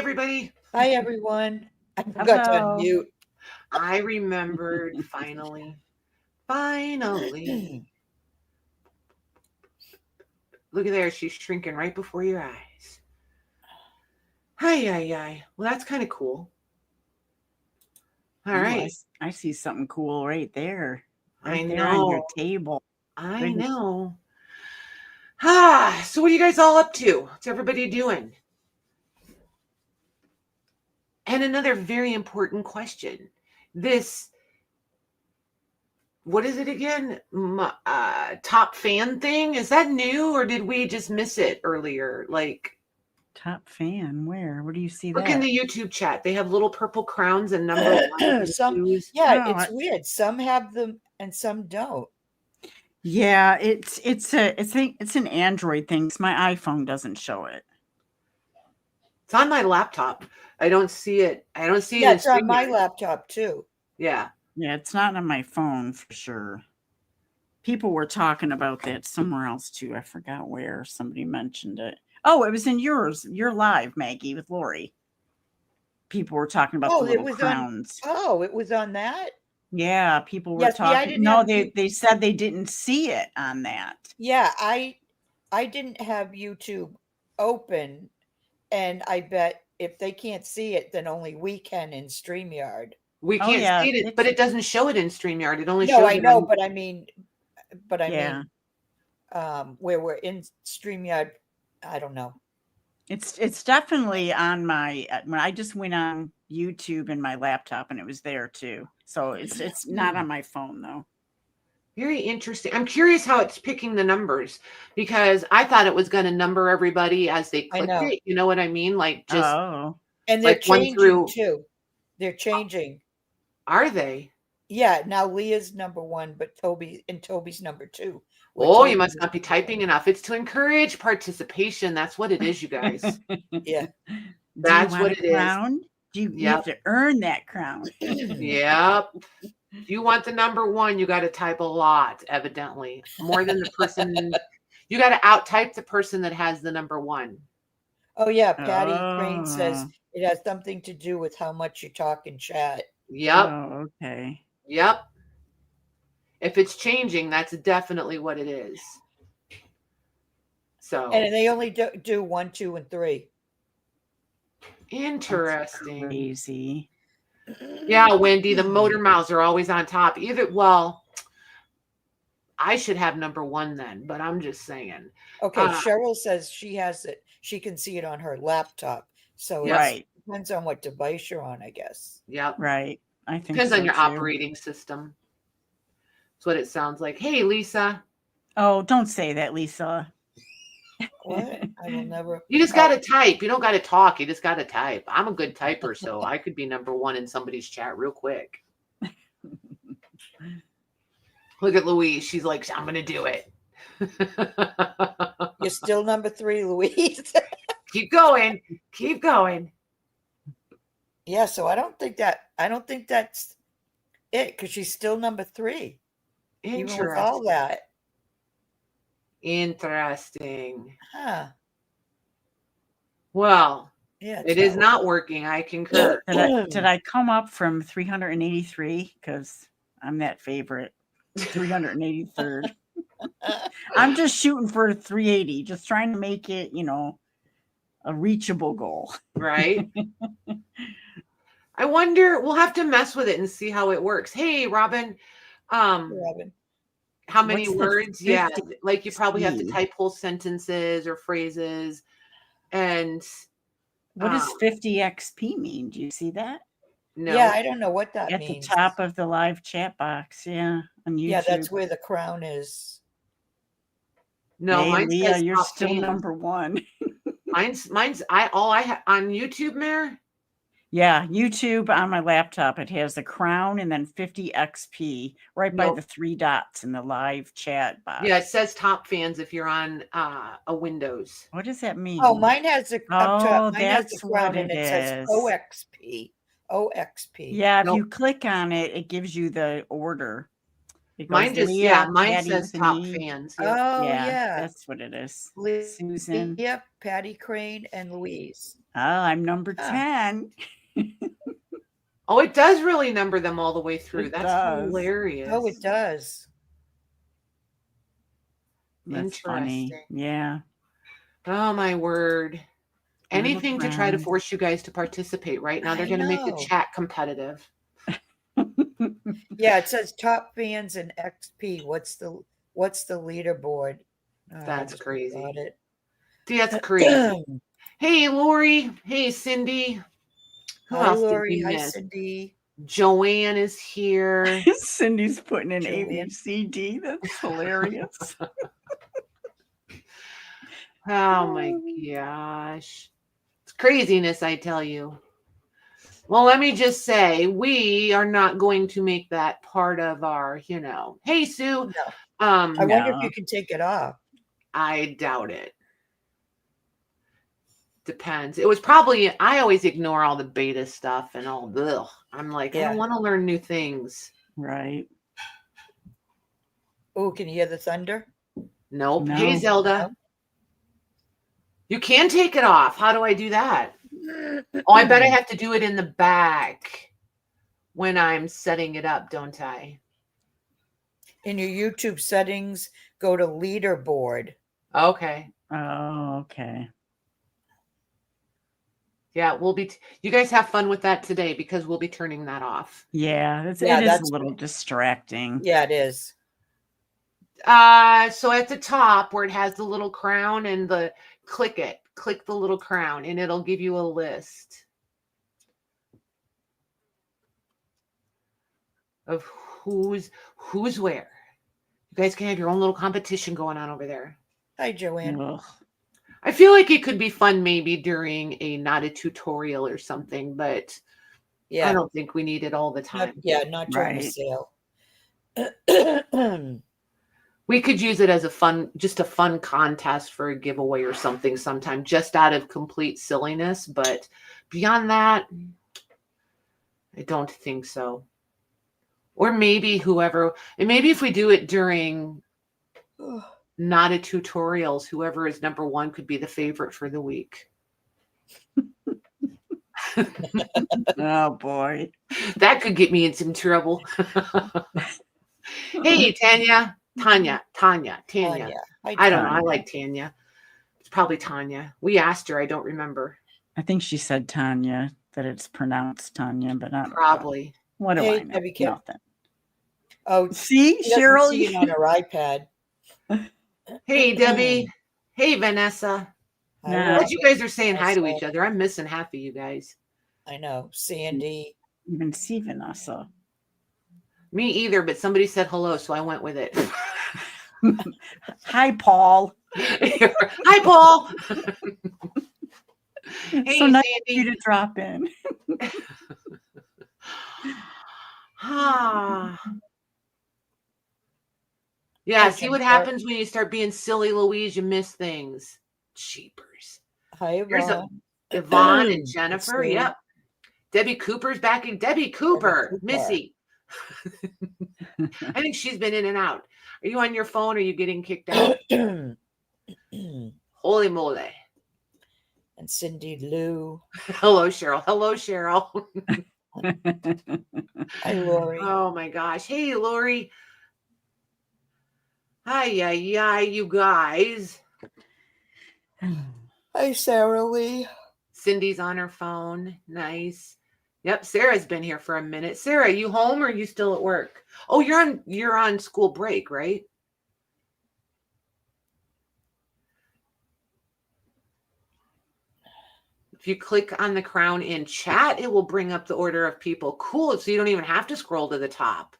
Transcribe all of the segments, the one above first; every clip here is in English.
everybody. Hi, everyone. I forgot to Hello. unmute. I remembered finally. Look at there. She's shrinking right before your eyes. Hi. Well, that's kind of cool. All right. I see something cool right there. Right I there on your know. table. I know. So what are you guys all up to? What's everybody doing? And another very important question. What is it again? Top fan thing? Is that new or did we just miss it earlier? Like top fan, where do you see look that? in the YouTube chat. They have little purple crowns and number one. It's weird. Some have them and some don't. Yeah, it's an Android thing. My iPhone doesn't show it. It's on my laptop. I don't see it. Yeah, it's on my laptop too. Yeah. Yeah, it's not on my phone for sure. People were talking about that somewhere else too. I forgot where somebody mentioned it. Oh, it was in yours. Your live, Maggie, with Lori. People were talking about the little crowns. It was on that? Yeah, people were talking. No, they said they didn't see it on that. Yeah, I didn't have YouTube open, and I bet if they can't see it, then only we can in StreamYard. We can't see it, but it doesn't show it in StreamYard. It only shows it. No, I know, but I mean, where we're in StreamYard, I don't know. It's definitely on my. When I just went on YouTube in my laptop, and it was there too. So it's not on my phone though. Very interesting. I'm curious how it's picking the numbers because I thought it was going to number everybody as they click it. You know what I mean? Like just and they're changing too. They're changing. Are they? Yeah. Now Leah's number 1, but Toby's number 2. Oh, you must not be typing enough. It's to encourage participation. That's what it is, you guys. Yeah. That's what it is. You have to earn that crown. Yep. If you want the number 1, you got to type a lot, evidently. More than the person. You got to out-type the person that has the number 1. Oh, yeah. Patty Crane says it has something to do with how much you talk in chat. Yep. Oh, okay. Yep. If it's changing, that's definitely what it is. So. And they only do 1, 2, and 3. Interesting. That's crazy. Yeah, Wendy, the motor mouths are always on top. I should have number 1 then, but I'm just saying. Okay, Cheryl says she has it. She can see it on her laptop. So it depends on what device you're on, I guess. Yep. Right. I think depends on your operating system. That's what it sounds like. Hey, Lisa. Oh, don't say that, Lisa. What? I will never. You just got to type. You don't got to talk. You just got to type. I'm a good typer, so I could be number 1 in somebody's chat real quick. Look at Louise. She's like, I'm going to do it. You're still number 3, Louise. Keep going. Keep going. Yeah, so I don't think that's it because she's still number 3. Even with all that. Interesting. Huh. Well, it is not working. I concur. Did I come up from 383? Because I'm that favorite. 383rd. I'm just shooting for 380, just trying to make it, a reachable goal. Right. I wonder, we'll have to mess with it and see how it works. Hey, Robin. Robin. How many words? Yeah. Like you probably have to type whole sentences or phrases. And what does 50 XP mean? Do you see that? No. Yeah, I don't know what that means. At the top of the live chat box. Yeah. On YouTube. Yeah, that's where the crown is. No, hey, Leah, you're still number 1. mine's I have on YouTube, Mare. Yeah, YouTube on my laptop. It has the crown and then 50 XP right by the 3 dots in the live chat box. Yeah, it says top fans if you're on a Windows. What does that mean? Oh, mine has a up top. Mine that's has the crown what and it says OXP. OXP. Yeah, if you click on it, it gives you the order. It Mine goes just, Leah, yeah, mine Patty says with an top E. fans. Yep. Oh, Yeah, yeah. that's what it is. Susan. Yep. Patty Crane and Louise. Oh, I'm number Ah. 10. Oh, it does really number them all the way through. It That's does. hilarious. Oh, it does. That's funny. Interesting. Yeah. Oh my word. Anything to try to around. force you guys to participate. Right now, they're I going to make the know. chat competitive. Yeah, it says top fans and XP. What's the leaderboard? Oh, That's I just crazy. got it. See, that's crazy. Hey, Lori. Hey, Cindy. Who Hi, else Lori. did we Hi, miss? Cindy. Joanne is here. Cindy's putting in Joanne. ABCD. That's hilarious. Oh my gosh. It's craziness, I tell you. Well, let me just say, we are not going to make that part of our, Hey, Sue. No. I wonder if No. you can take it off. I doubt it. Depends. It was probably, I always ignore all the beta stuff and all. Ugh. I'm like, I Yeah. don't want to learn new things. Right. Oh, can you hear the thunder? Nope. No. Hey, Zelda. You can take it off. How do I do that? Oh, I bet I have to do it in the back when I'm setting it up, don't I? In your YouTube settings, go to leaderboard. Okay. Oh, okay. Yeah, you guys have fun with that today because we'll be turning that off. Yeah, it is that's a little distracting. Yeah, it is. So at the top where it has the little crown and click the little crown and it'll give you a list of who's where. You guys can have your own little competition going on over there. Hi, Joanne. Ugh. I feel like it could be fun maybe during not a tutorial or something, but Yeah. I don't think we need it all the time. Not during the Right. sale. We could use it as a fun contest for a giveaway or something sometime, just out of complete silliness. But beyond that, I don't think so. Or maybe if we do it during not a tutorials, whoever is number one could be the favorite for the week. Oh boy. That could get me in some trouble. Hey, Tanya. Hi, I don't know. I like Tanya. It's probably Tanya. We asked her. I don't remember. I think she said Tanya, that it's pronounced Tanya, but not Probably. What do Hey, I know? Debbie Kim. Nothing. Oh, See, she doesn't Cheryl. see it on her iPad. Hey, Debbie. Hey, Vanessa. Nah. Glad you guys are saying hi to Vanessa. each other. I'm missing half of you guys. I know. Sandy. Even see Vanessa. Me either, but somebody said hello, so I went with it. Hi, Paul. Hi, Paul. Hey, So nice Sandy. of you to drop in. Yeah, Hi, see what Jennifer. happens when you start being silly, Louise. You miss things. Cheapers. Hi, Here's Yvonne. Yvonne and Jennifer. Sue. Yep. Debbie Cooper's back in. Debbie Cooper. Cooper. Missy. I think she's been in and out. Are you on your phone or are you getting kicked out? Holy moly. And Cindy Lou. Hello, Cheryl. Hello, Cheryl. Hi, Lori. Oh my gosh. Hey, Lori. Hi, you guys. Hi, Sarah Lee. Cindy's on her phone. Nice. Yep, Sarah's been here for a minute. Sarah, you home or are you still at work? Oh, you're on school break, right? If you click on the crown in chat, it will bring up the order of people. Cool. So you don't even have to scroll to the top.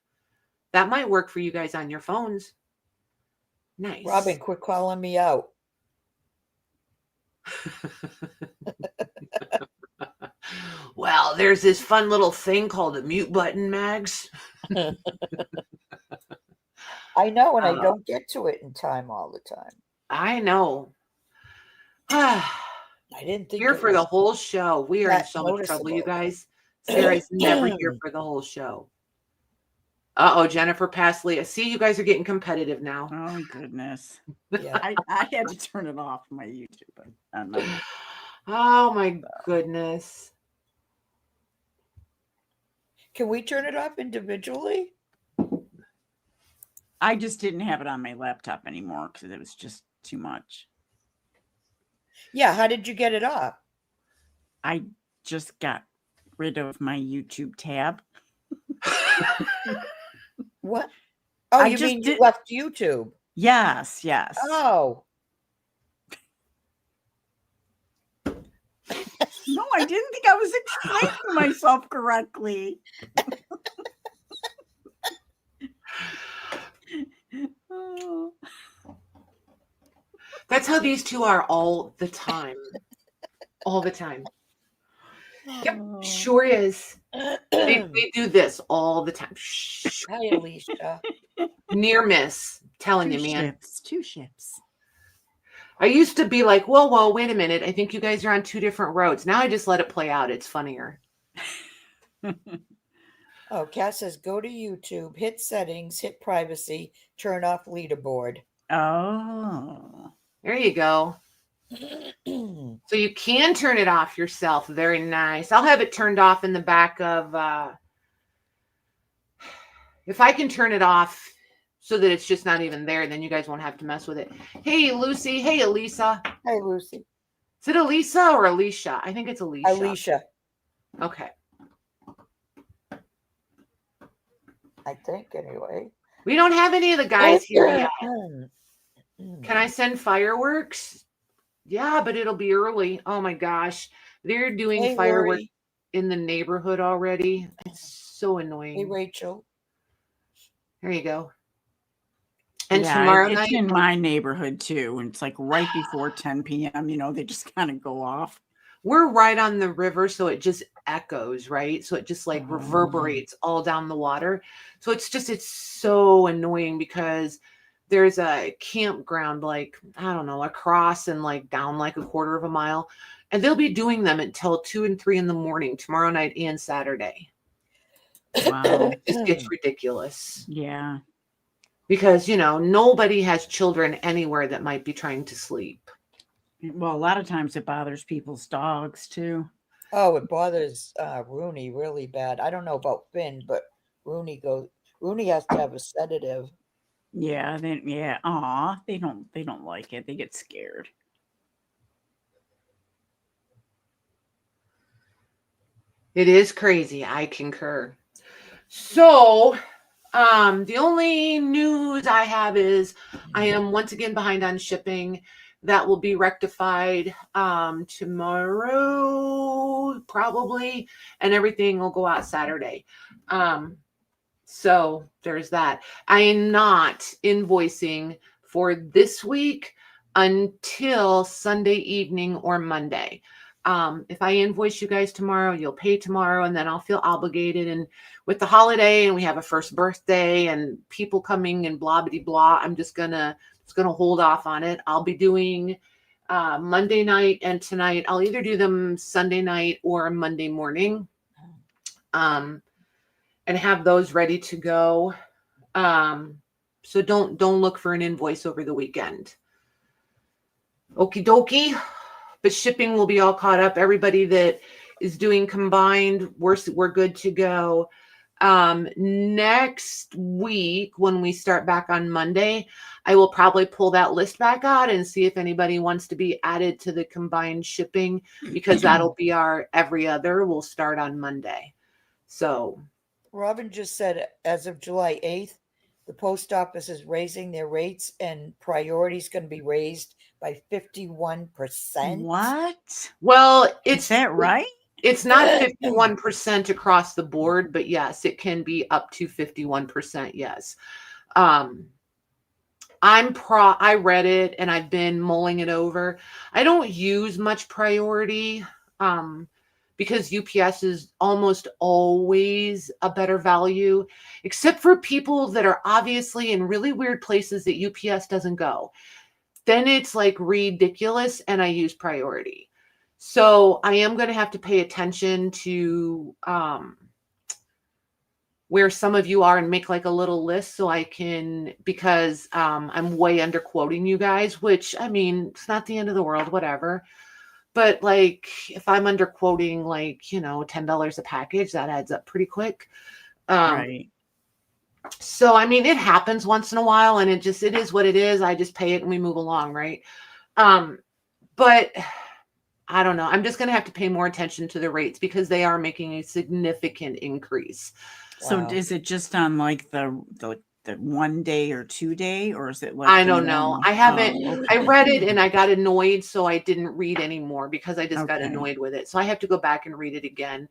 That might work for you guys on your phones. Nice. Robin, quit calling me out. Well, there's this fun little thing called a mute button, Mags. I know, and I don't get to it in time all the time. I know. I didn't think Here for the whole show. We are in that so much trouble, you noticeable. guys. Sarah's never here for the whole show. Uh-oh, Jennifer passed Leah. See, you guys are getting competitive now. Oh goodness. Yeah. I had to turn it off my YouTube. On my, Oh my goodness. Can we turn it off individually? I just didn't have it on my laptop anymore because it was just too much. Yeah. How did you get it off? I just got rid of my YouTube tab. What? Oh, I you just mean you did- left YouTube? Yes, yes. Oh. No, I didn't think I was explaining myself correctly. Oh. That's how these two are all the time. All the time. Yep, sure is. They do this all the time. Shh. Hi, Alicia. Near miss. Telling Two you, man. ships, 2 ships. I used to be like, whoa, wait a minute. I think you guys are on 2 different roads. Now I just let it play out. It's funnier. Oh, Kat says go to YouTube, hit settings, hit privacy, turn off leaderboard. Oh. There you go. So you can turn it off yourself. Very nice. I'll have it turned off in the back of, if I can turn it off so that it's just not even there, then you guys won't have to mess with it. Hey, Lucy. Hey, Elisa. Hi, Lucy. Is it Elisa or Alicia? I think it's Alicia. Alicia, Okay. I think, anyway. We don't have any of the guys here yet. Mm. Can I send fireworks? Yeah, but it'll be early. Oh my gosh. They're doing Hey, fireworks Lori. in the neighborhood already. It's so annoying. Hey, Rachel. There you go. And Yeah, tomorrow it's night, in my neighborhood too. And it's like right before 10 p.m. You know, they just kind of go off. we're right on the river, so it just echoes, right? So it just like Oh. reverberates all down the water. So it's so annoying because there's a campground like, I don't know, across and like down like a quarter of a mile. And they'll be doing them until 2 and 3 in the morning, tomorrow night and Saturday. Wow. It just gets ridiculous. Yeah. Because, you know, nobody has children anywhere that might be trying to sleep. Well, a lot of times it bothers people's dogs too. Oh, it bothers Rooney really bad. I don't know about Finn, but Rooney has to have a sedative. Yeah, they don't like it. They get scared. It is crazy. I concur. So, the only news I have is I am once again behind on shipping. That will be rectified tomorrow, probably, and everything will go out Saturday. So there's that. I am not invoicing for this week until Sunday evening or Monday. If I invoice you guys tomorrow, you'll pay tomorrow, and then I'll feel obligated. And with the holiday, and we have a first birthday, and people coming and blah blah blah, I'm just gonna hold off on it. I'll be doing Monday night and tonight. I'll either do them Sunday night or Monday morning, and have those ready to go. So don't look for an invoice over the weekend. Okie dokie. But shipping will be all caught up. Everybody that is doing combined, we're good to go. Next week, when we start back on Monday, I will probably pull that list back out and see if anybody wants to be added to the combined shipping, because that'll be our every other. We'll start on Monday. So Robin just said as of July 8th, the post office is raising their rates and priority is going to be raised by 51%. What? well, Is that right? It's not 51% across the board, but yes, it can be up to 51%. Yes. I read it and I've been mulling it over. I don't use much priority because UPS is almost always a better value, except for people that are obviously in really weird places that UPS doesn't go. Then it's like ridiculous, and I use priority. So I am going to have to pay attention to where some of you are and make like a little list so I can, because I'm way under quoting you guys, which I mean, it's not the end of the world, whatever. But like if I'm under quoting like, $10 a package, that adds up pretty quick. Right. So, I mean, it happens once in a while and it is what it is. I just pay it and we move along. Right. But I don't know. I'm just going to have to pay more attention to the rates because they are making a significant increase. So Wow. is it just on like the 1 day or 2 day, or is it like I the don't know. normal? I haven't, Oh, I okay. read it and I got annoyed. So I didn't read anymore because I just got Okay. annoyed with it. So I have to go back and read it again.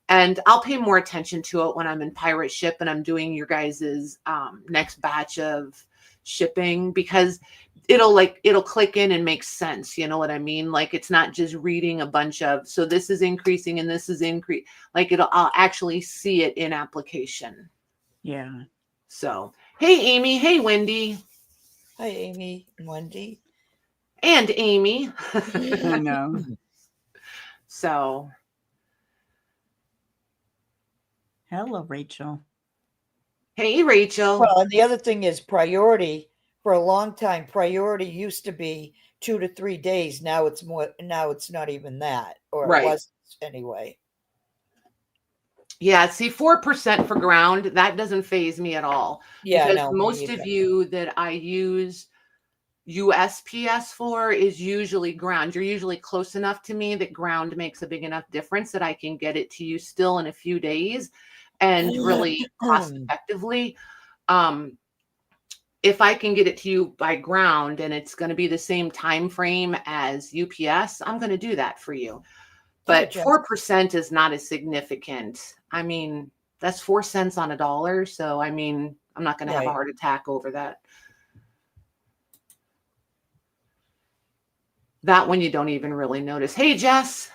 And I'll pay more attention to it when I'm in pirate ship and I'm doing your guys's next batch of shipping, because it'll click in and make sense. You know what I mean? Like it's not just reading a bunch of, so this is increasing and this is increase. Like I'll actually see it in application. Yeah. So, hey, Amy. Hey, Wendy. Hi, Amy and Wendy. And Amy. I know. So, Hello, Rachel. hey, Rachel. Well, and the other thing is priority. For a long time, priority used to be 2 to 3 days. Now it's more. Now it's not even that, or Right. it was anyway. Yeah, see, 4% for ground, that doesn't faze me at all. Yeah, Because no, me most either. of you that I use USPS for is usually ground. You're usually close enough to me that ground makes a big enough difference that I can get it to you still in a few days and really cost effectively. If I can get it to you by ground and it's going to be the same time frame as UPS, I'm going to do that for you. But Jess. 4% is not as significant. I mean, that's 4 cents on a dollar. So, I mean, I'm not going to have a Right. heart attack over that. That one you don't even really notice. Hey, Jess.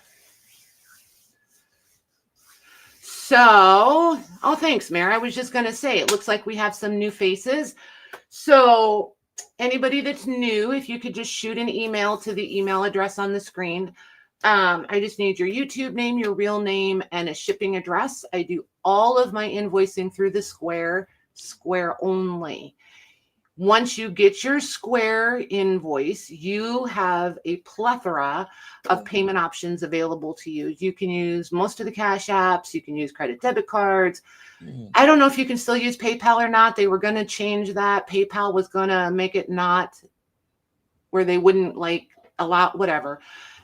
So, oh, thanks, Mary. I was just going to say, it looks like we have some new faces. So, anybody that's new, if you could just shoot an email to the email address on the screen. I just need your YouTube name, your real name, and a shipping address. I do all of my invoicing through the Square only. Once you get your Square invoice, you have a plethora of payment options available to you. You can use most of the cash apps. You can use credit debit cards. I don't know if you can still use PayPal or not. They were going to change that. PayPal was going to make it not where they wouldn't like allow whatever.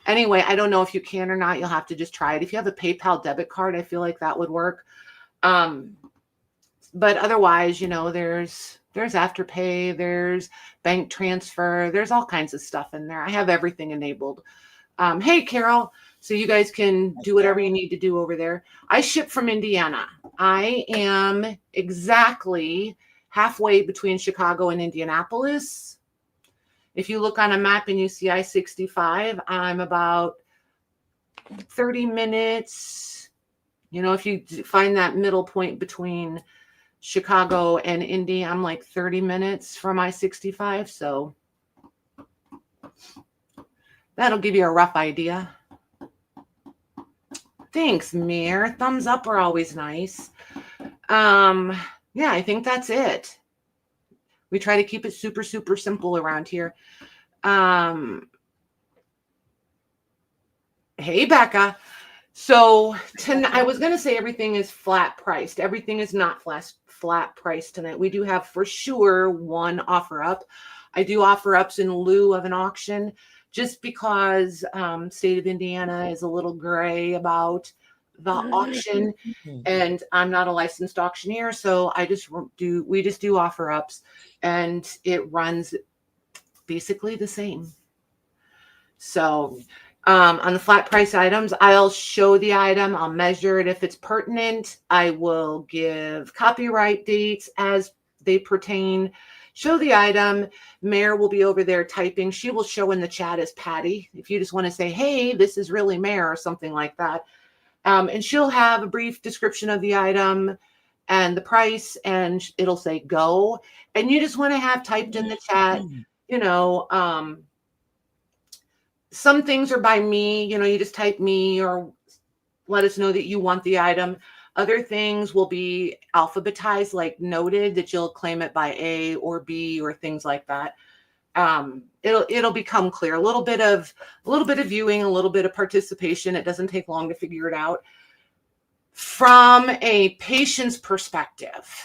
Anyway, I don't know if you can or not. You'll have to just try it. If you have a PayPal debit card, I feel like that would work. But otherwise, there's Afterpay, there's bank transfer, there's all kinds of stuff in there. I have everything enabled. Hey, Carol. So you guys can do whatever you need to do over there. I ship from Indiana. I am exactly halfway between Chicago and Indianapolis. If you look on a map and you see I-65, I'm about 30 minutes. If you find that middle point between Chicago and Indy, I'm like 30 minutes from I-65. So that'll give you a rough idea. Thanks, Mir. Thumbs up are always nice. Yeah, I think that's it. We try to keep it super, super simple around here. Hey, Becca. So I was going to say everything is flat priced. Everything is not flat priced tonight. We do have for sure one offer up. I do offer ups in lieu of an auction just because state of Indiana is a little gray about the auction, and I'm not a licensed auctioneer, so we just do offer ups, and it runs basically the same. So on the flat price items, I'll show the item, I'll measure it if it's pertinent, I will give copyright dates as they pertain, show the item. Mare will be over there typing. She will show in the chat as Patty if you just want to say, hey, this is really Mare or something like that. And she'll have a brief description of the item and the price, and it'll say go. And you just want to have typed in the chat, some things are by me, you just type me or let us know that you want the item. Other things will be alphabetized, like noted that you'll claim it by A or B or things like that. It'll become clear. A little bit of viewing, a little bit of participation. It doesn't take long to figure it out. From a patient's perspective,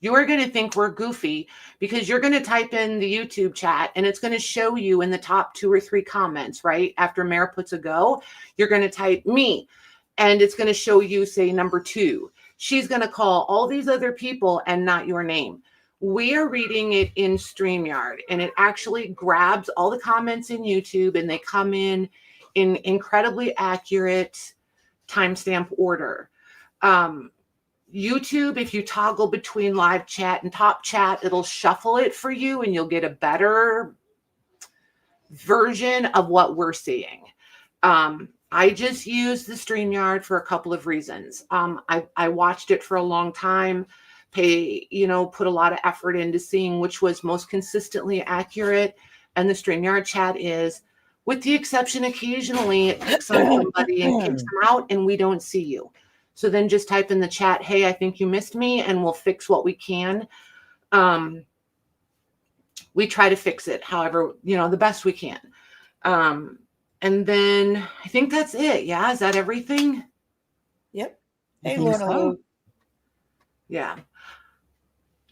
you are going to think we're goofy because you're going to type in the YouTube chat and it's going to show you in the top 2 or 3 comments, right? After Mare puts a go, you're going to type me and it's going to show you, say, number 2. She's going to call all these other people and not your name. We are reading it in StreamYard and it actually grabs all the comments in YouTube and they come in incredibly accurate timestamp order. YouTube, if you toggle between live chat and top chat, it'll shuffle it for you and you'll get a better version of what we're seeing. I just used the StreamYard for a couple of reasons. I watched it for a long time, put a lot of effort into seeing which was most consistently accurate. And the StreamYard chat is, with the exception occasionally it picks on somebody and kicks them out and we don't see you. So then just type in the chat, hey, I think you missed me, and we'll fix what we can. We try to fix it, however, the best we can. And then I think that's it. Yeah. Is that everything? Yep. Hey, Lorna. Yeah.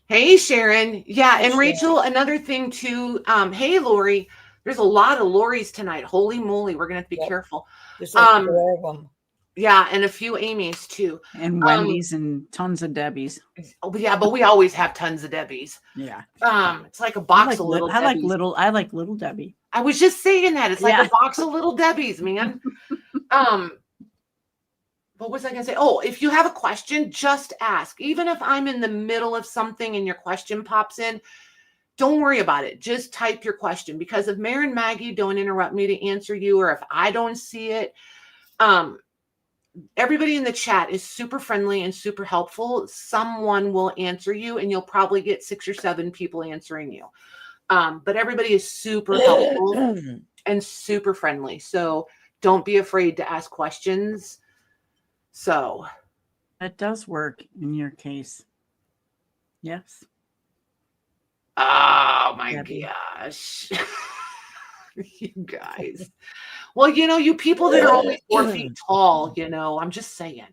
Hey, Sharon. Yeah. Hey, And Rachel, Sharon. another thing too. Hey, Lori. There's a lot of Loris tonight. Holy moly. We're going to have to be careful. There's like 4 of them. Yeah. And a few Amy's too. And Wendy's and tons of Debbie's. Oh, yeah. But we always have tons of Debbie's. Yeah. It's like a box of little Debbie's. I like little Debbie. I was just saying that. It's like a box of little Debbie's, man. What was I going to say? Oh, if you have a question, just ask. Even if I'm in the middle of something and your question pops in, don't worry about it. Just type your question, because if Mare and Maggie don't interrupt me to answer you, or if I don't see it, everybody in the chat is super friendly and super helpful. Someone will answer you and you'll probably get 6 or 7 people answering you. But everybody is super helpful and super friendly. So don't be afraid to ask questions. So that does work in your case. Yes. Oh my gosh. You guys. Well, you people that are only 4 feet tall, I'm just saying.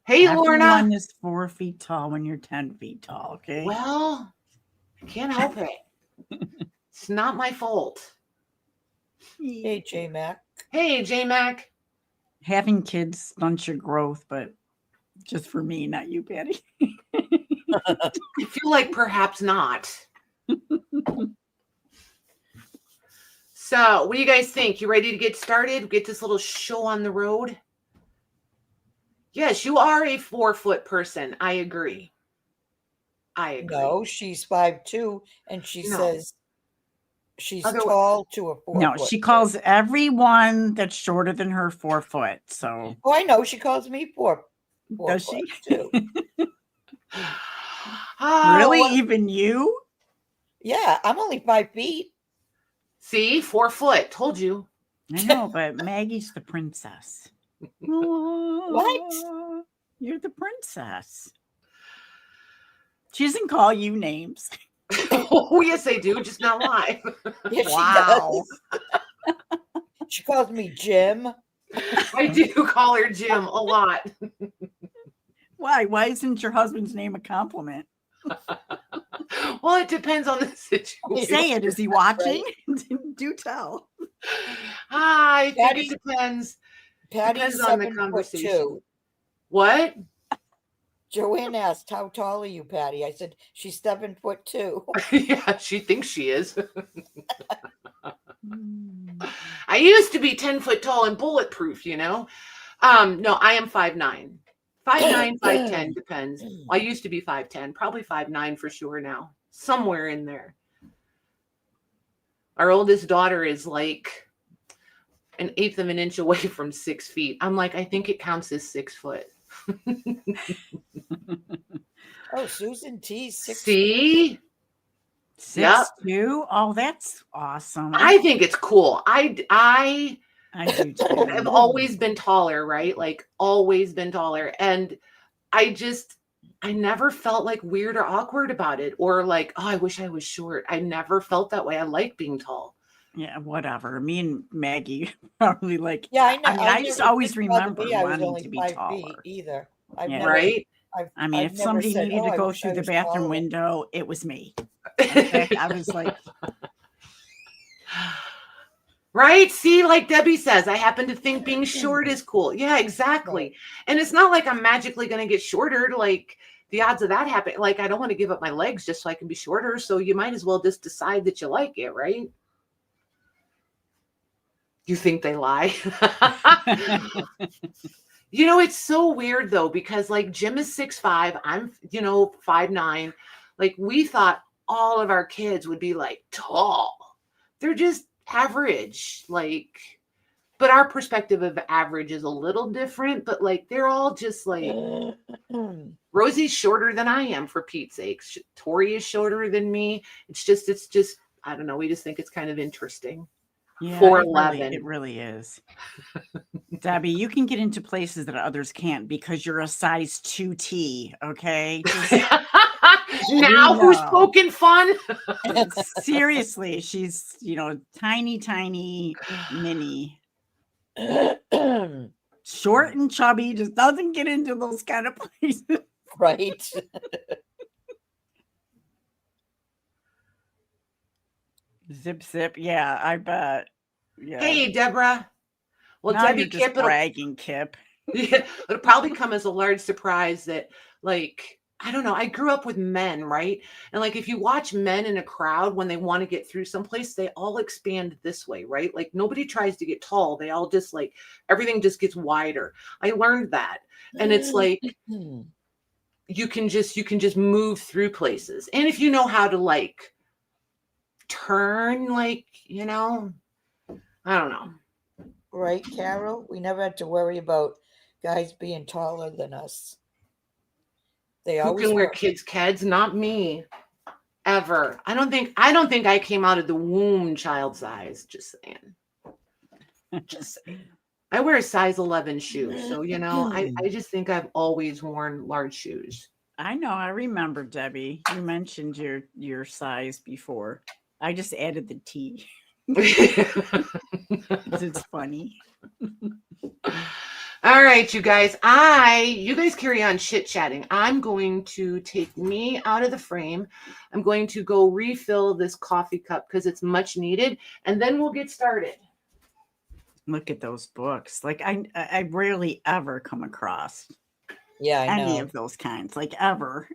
Hey, Lorna. Everyone is 4 feet tall when you're 10 feet tall. Okay. Well, I can't help it. It's not my fault. Hey, J-Mac. Hey, J-Mac. Having kids stunts your growth, but just for me, not you, Patty. I feel like perhaps not. So, what do you guys think? You ready to get started? Get this little show on the road? Yes, you are a 4-foot person. I agree. No, she's 5'2", and she says she's tall to a 4-foot. No, she calls everyone that's shorter than her 4 foot. So, I know she calls me 4. Does she? Too. Really, even you? Yeah, I'm only 5 feet. See, 4 foot. Told you. I know, but Maggie's the princess. What? You're the princess. She doesn't call you names. Oh, yes, they do, just not live. Yes, wow. She does. She calls me Jim. I do call her Jim a lot. Why? Why isn't your husband's name a compliment? Well, it depends on the situation. Say it. Is he watching? Do tell. I think it depends. Patty's Depends on the conversation. 7'2". What? Joanne asked, how tall are you, Patty? I said, she's 7'2". Yeah, she thinks she is. I used to be 10 foot tall and bulletproof, No, I am 5'9". 5'9", 5'10", depends. I used to be 5'10", probably 5'9" for sure now. Somewhere in there. Our oldest daughter is like 1/8 of an inch away from 6 feet. I'm like, I think it counts as 6 foot. Oh, Susan T's 6 See? 6'2". Oh, that's awesome. I think it's cool. I I do too. I've always been taller, right? Like always been taller. And I never felt like weird or awkward about it or like, oh, I wish I was short. I never felt that way. I like being tall. Yeah, whatever. Me and Maggie probably like. Yeah, I know. I mean, I just always remember I was wanting only to be 5 feet taller. either. Yeah. Right? I mean, I've if never somebody said, needed "Oh, to I go wish I through the was bathroom taller." window, it was me. In fact, I was like, right? See, like Debbie says, I happen to think being short is cool. Yeah, exactly. Right. And it's not like I'm magically going to get shorter. Like the odds of that happen. Like I don't want to give up my legs just so I can be shorter. So you might as well just decide that you like it, right? You think they lie? You know, it's so weird though, because like Jim is 6'5", I'm 5'9". Like we thought all of our kids would be like tall. They're just average, like, but our perspective of average is a little different, but like they're all just like Rosie's shorter than I am, for Pete's sake. Tori is shorter than me. It's just I don't know, we just think it's kind of interesting. yeah, 4'11". it really is. Debbie, you can get into places that others can't because you're a size 2T, okay? Now who's know. poking fun? Seriously, she's, tiny, mini. Short and chubby, just doesn't get into those kind of places. Right. Zip. Yeah, I bet. Yeah. Hey, Deborah. Well, Now Debbie you're just Kip, bragging, Kip. it'll probably come as a large surprise that, like, I don't know. I grew up with men, right? And like, if you watch men in a crowd, when they want to get through someplace, they all expand this way, right? Like nobody tries to get tall. They all just like, everything just gets wider. I learned that. And it's like, you can just move through places. And if you know how to like turn, like, I don't know. Right, Carol? We never had to worry about guys being taller than us. They Who always can wear were. kids' keds? Not me. Ever. I don't think I came out of the womb child size. Just saying. I wear a size 11 shoe. So, I just think I've always worn large shoes. I know. I remember, Debbie. You mentioned your size before. I just added the T. It's funny. All right, you guys. You guys carry on chit-chatting. I'm going to take me out of the frame. I'm going to go refill this coffee cup because it's much needed, and then we'll get started. Look at those books. Like I rarely ever come across any of those kinds, like ever.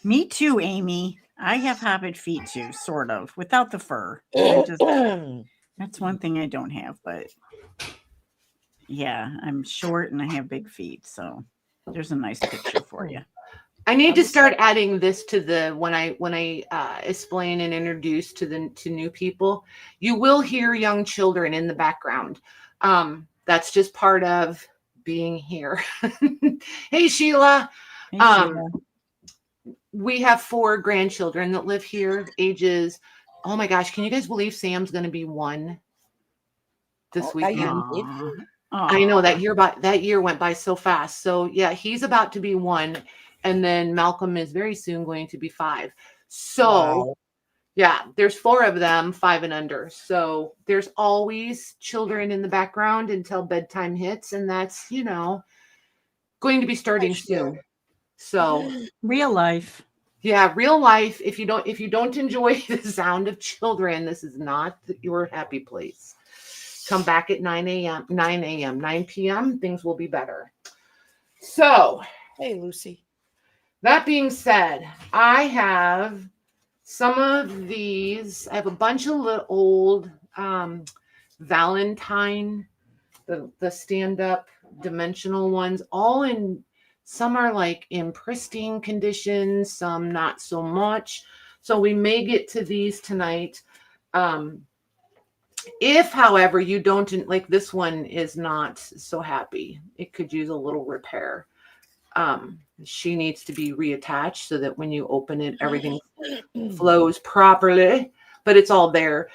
Me too, Amy. I have hobbit feet too, sort of, without the fur. That's one thing I don't have, but yeah, I'm short and I have big feet, so there's a nice picture for you. I need to start adding this to the when I explain and introduce to new people. You will hear young children in the background. That's just part of being here. Hey, Sheila. Hey, Sheila. We have 4 grandchildren that live here, ages. Oh my gosh, can you guys believe Sam's going to be 1 this weekend? I know that year went by so fast. So yeah, he's about to be 1, and then Malcolm is very soon going to be 5. So yeah, there's 4 of them, 5 and under. So there's always children in the background until bedtime hits, and that's going to be starting soon. So real life. Yeah, real life. If you don't enjoy the sound of children, this is not your happy place. Come back at 9 p.m. Things will be better. So, hey, Lucy. That being said, I have some of these. I have a bunch of old Valentine, the stand-up dimensional ones, all in. Some are like in pristine condition, some not so much. So we may get to these tonight. If, however, you don't like this one is not so happy, it could use a little repair. She needs to be reattached so that when you open it, everything flows properly, but it's all there.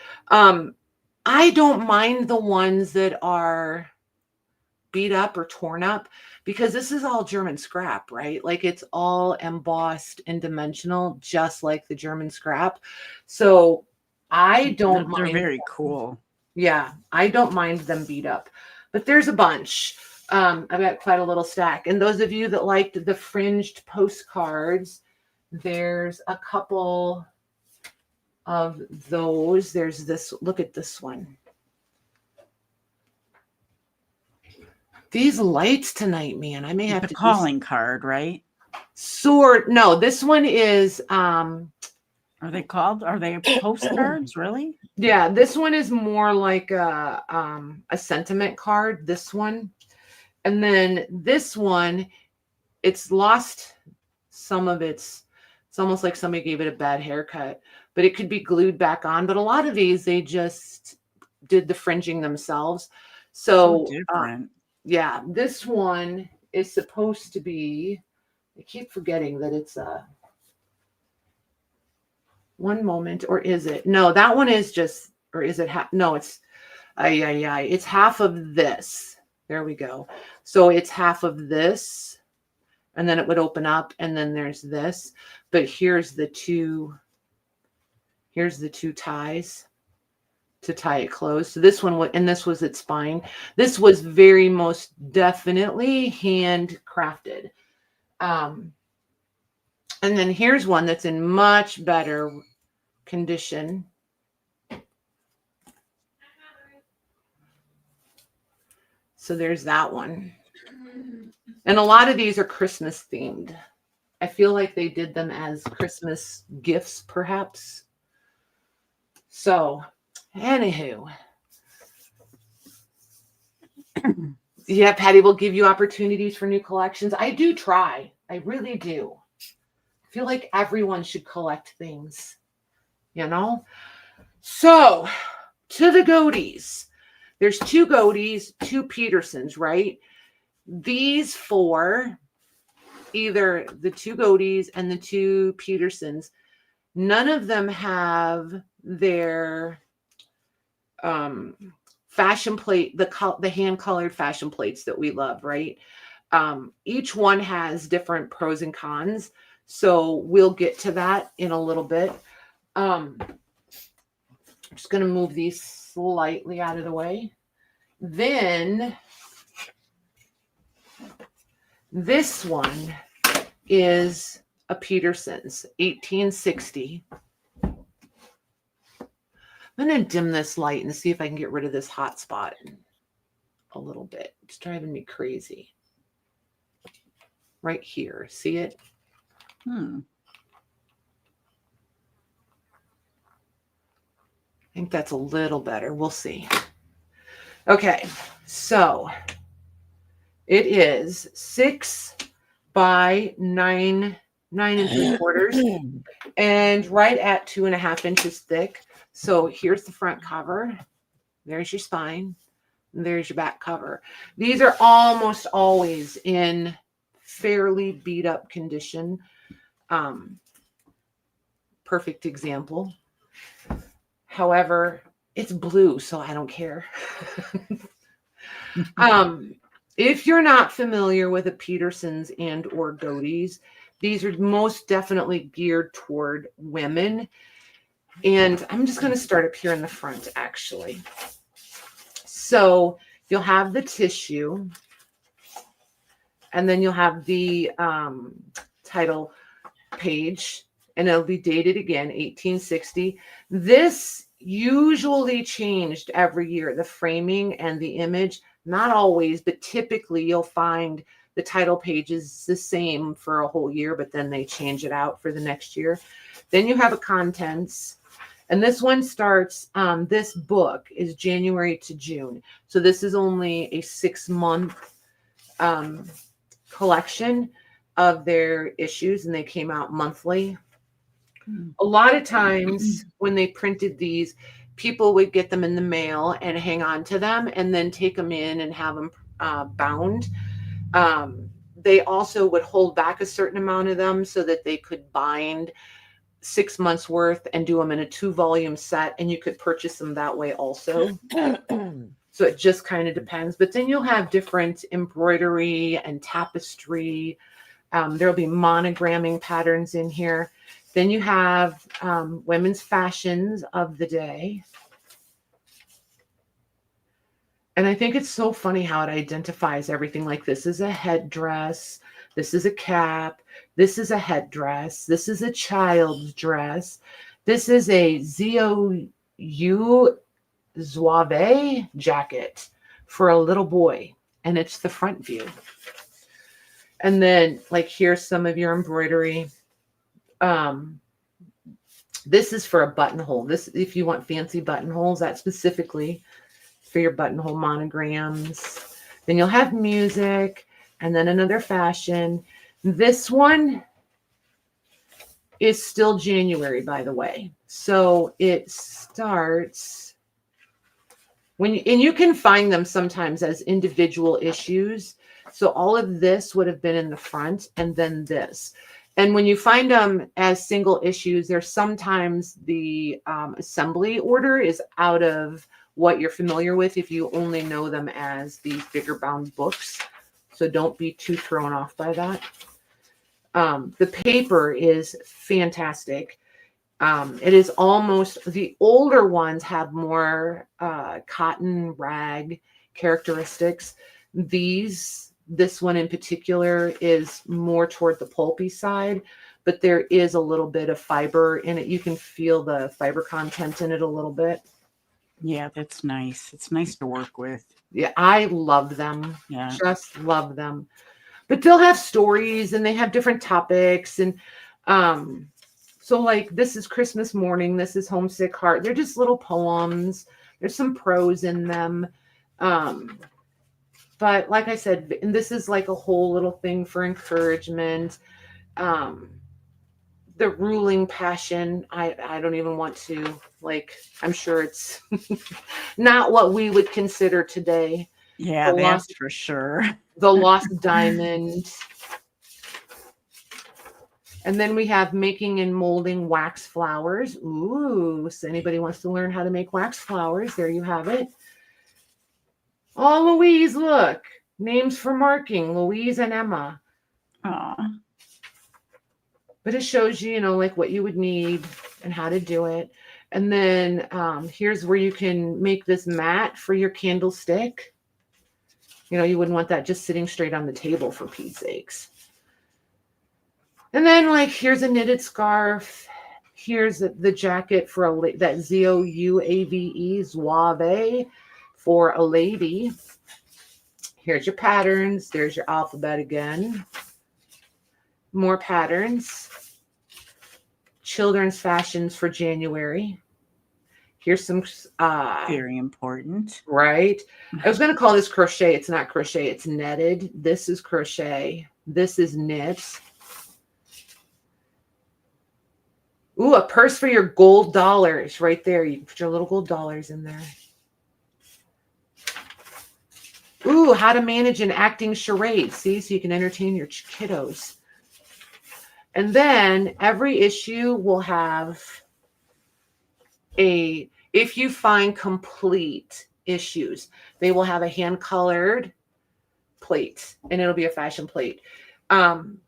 I don't mind the ones that are beat up or torn up because this is all German scrap, right? Like it's all embossed and dimensional, just like the German scrap. So I don't They're mind. very cool. Yeah, I don't mind them beat up, but there's a bunch. I've got quite a little stack. And those of you that liked the fringed postcards, there's a couple of those. There's this, look at this one. These lights tonight, man, I may have The to calling card, right? No, this one is Are they called? Are they postcards? Really? yeah, this one is more like a sentiment card, this one. And then this one, it's lost some of it's almost like somebody gave it a bad haircut, but it could be glued back on. But a lot of these, they just did the fringing themselves. So different. yeah, this one is supposed to be, I keep forgetting that it's one moment, or is it? No, that one is just, or is it no, it's it's half of this. There we go. So it's half of this, and then it would open up, and then there's this. But here's the two ties to tie it closed. So this one, and this was its spine. This was very most definitely handcrafted. And then here's one that's in much better condition. So there's that one. And a lot of these are Christmas themed. I feel like they did them as Christmas gifts, perhaps. So, anywho. Yeah, Patty will give you opportunities for new collections. I do try. I really do. I feel like everyone should collect things, you know? So, to the Goaties. There's 2 Goaties, 2 Petersons, right? These 4, either the 2 Goaties and the 2 Petersons, none of them have their fashion plate, the hand-colored fashion plates that we love, right? Each one has different pros and cons. So we'll get to that in a little bit. I'm just going to move these slightly out of the way. Then this one is a Peterson's 1860. I'm going to dim this light and see if I can get rid of this hot spot a little bit. It's driving me crazy. Right here. See it? I think that's a little better. We'll see. Okay. So it is 6 by 9 3/4 and right at 2.5 inches thick. So here's the front cover. There's your spine. And there's your back cover. These are almost always in fairly beat up condition. Perfect example. However, it's blue, so I don't care. If you're not familiar with a Peterson's and or Goaties, these are most definitely geared toward women. And I'm just going to start up here in the front, actually. So you'll have the tissue, and then you'll have the title page, and it'll be dated again, 1860. This usually changed every year, the framing and the image. Not always, but typically you'll find the title page is the same for a whole year, but then they change it out for the next year. Then you have a contents. And this one starts, this book is January to June. So this is only a 6-month collection of their issues, and they came out monthly. A lot of times when they printed these, people would get them in the mail and hang on to them and then take them in and have them bound. They also would hold back a certain amount of them so that they could bind 6 months worth and do them in a 2-volume set, and you could purchase them that way also. So it just kind of depends. But then you'll have different embroidery and tapestry. There'll be monogramming patterns in here. Then you have women's fashions of the day. And I think it's so funny how it identifies everything. Like, this is a headdress. This is a cap. This is a headdress. This is a child's dress. This is a ZOU Zouave jacket for a little boy. And it's the front view. And then, like, here's some of your embroidery. This is for a buttonhole. This, if you want fancy buttonholes, that's specifically for your buttonhole monograms. Then you'll have music, and then another fashion. This one is still January, by the way. So it starts when and you can find them sometimes as individual issues. So all of this would have been in the front, and then this. And when you find them as single issues, there's sometimes the assembly order is out of what you're familiar with if you only know them as these bigger bound books. So don't be too thrown off by that. The paper is fantastic. It is almost, the older ones have more cotton rag characteristics. This one in particular is more toward the pulpy side, but there is a little bit of fiber in it. You can feel the fiber content in it a little bit. Yeah, that's nice. It's nice to work with. Yeah, I love them. Yeah. Just love them. But they'll have stories, and they have different topics. And so, like, this is Christmas Morning. This is Homesick Heart. They're just little poems. There's some prose in them. But like I said, and this is like a whole little thing for encouragement. The ruling passion, I don't even want to, like, I'm sure it's not what we would consider today. Yeah, that's for sure. The Lost Diamond. And then we have making and molding wax flowers. Ooh, so anybody wants to learn how to make wax flowers, there you have it. Oh, Louise, look. Names for marking, Louise and Emma. Aw. But it shows you, like what you would need and how to do it. And then here's where you can make this mat for your candlestick. You wouldn't want that just sitting straight on the table, for Pete's sakes. And then, like, here's a knitted scarf. Here's the jacket for that ZOUAVE, Zouave, for a lady. Here's your patterns. There's your alphabet again. More patterns. Children's fashions for January. Here's some very important. Right. I was going to call this crochet. It's not crochet. It's netted. This is crochet. This is knit. Ooh, a purse for your gold dollars right there. You can put your little gold dollars in there. Ooh, how to manage an acting charade. See, so you can entertain your kiddos. And then every issue will have if you find complete issues, they will have a hand-colored plate, and it'll be a fashion plate.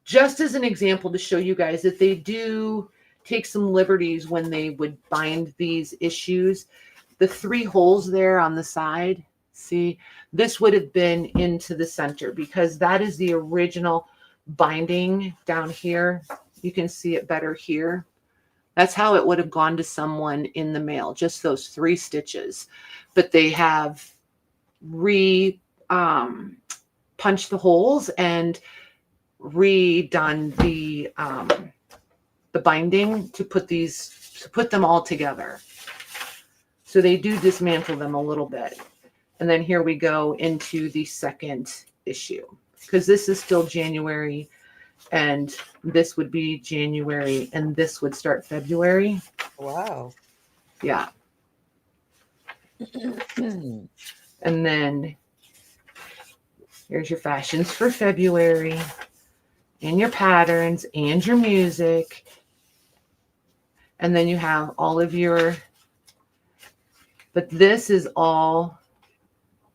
Just as an example to show you guys that they do take some liberties when they would bind these issues. The 3 holes there on the side, see, this would have been into the center because that is the original binding down here. You can see it better here. That's how it would have gone to someone in the mail, just those 3 stitches. But they have punched the holes and redone the binding to put them all together. So they do dismantle them a little bit. And then here we go into the second issue, because this is still January, and this would be January, and this would start February. Wow. Yeah. And then here's your fashions for February, and your patterns, and your music. And then you have all of your, but this is all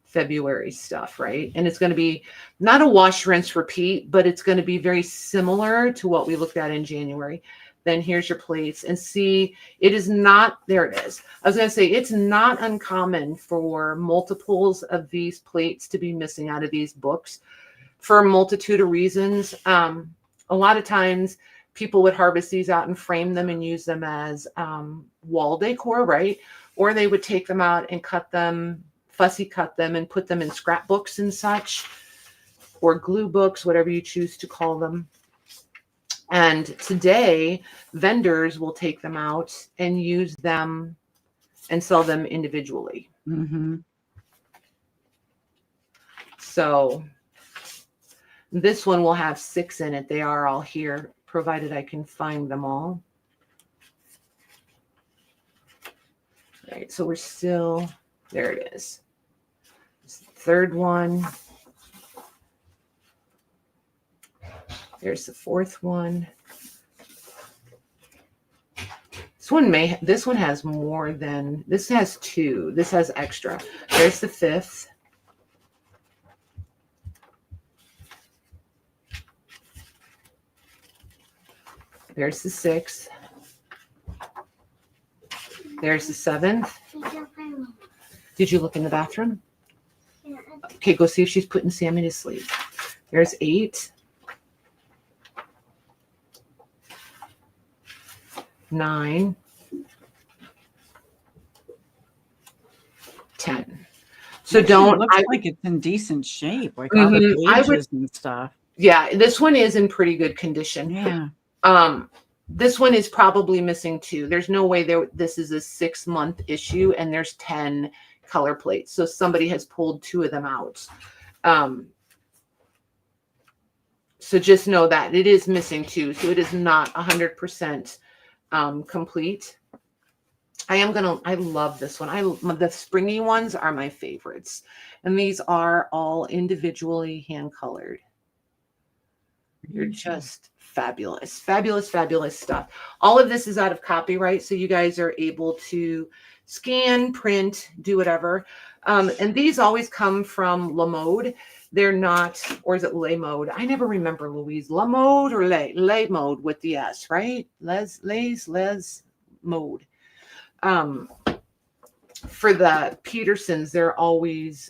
February stuff, right? And it's going to be not a wash, rinse, repeat, but it's going to be very similar to what we looked at in January. Then here's your plates, and see, it is not, there it is. I was going to say, it's not uncommon for multiples of these plates to be missing out of these books for a multitude of reasons. A lot of times people would harvest these out and frame them and use them as wall decor, right? Or they would take them out and cut them, fussy cut them, and put them in scrapbooks and such, or glue books, whatever you choose to call them. And today, vendors will take them out and use them and sell them individually. Mm-hmm. So this one will have 6 in it. They are all here, provided I can find them all. All right, so we're still, there it is. It's the third one. There's the fourth one. This one has more than, this has 2. This has extra. There's the 5th. There's the 6th. There's the 7th. Did you look in the bathroom? Okay, go see if she's putting Sammy to sleep. There's 8. 9, 10. So don't. It looks like it's in decent shape, like all the pages and stuff. Yeah, this one is in pretty good condition. Yeah. This one is probably missing 2. There's no way this is a 6-month issue, and there's 10 color plates. So somebody has pulled 2 of them out. So just know that it is missing 2. So it is not 100%. Complete. I love this one. The springy ones are my favorites. And these are all individually hand colored. You're just fabulous, fabulous, fabulous stuff. All of this is out of copyright. So you guys are able to scan, print, do whatever. And these always come from La Mode. They're not, or is it Le Mode? I never remember, Louise. La Mode or Le Mode with the S, right? Les Mode. For the Petersons, they're always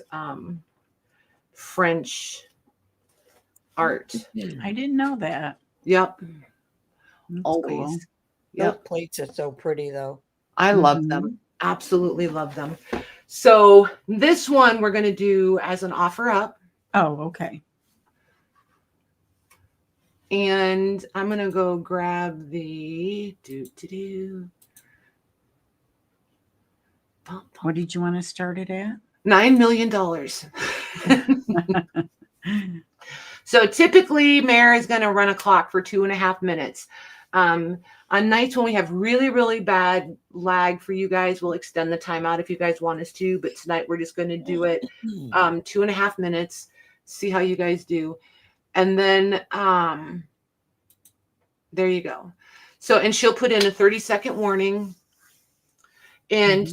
French art. I didn't know that. Yep. That's Always. cool. Yep. Those plates are so pretty, though. I love them. Absolutely love them. So this one we're going to do as an offer up. Oh, okay. And I'm going to go grab the What did you want to start it at? $9 million. So typically Mare is going to run a clock for 2.5 minutes. On nights when we have really, really bad lag for you guys, we'll extend the time out if you guys want us to. But tonight we're just going to do it 2.5 minutes. See how you guys do. And then there you go. So, and she'll put in a 30-second warning. And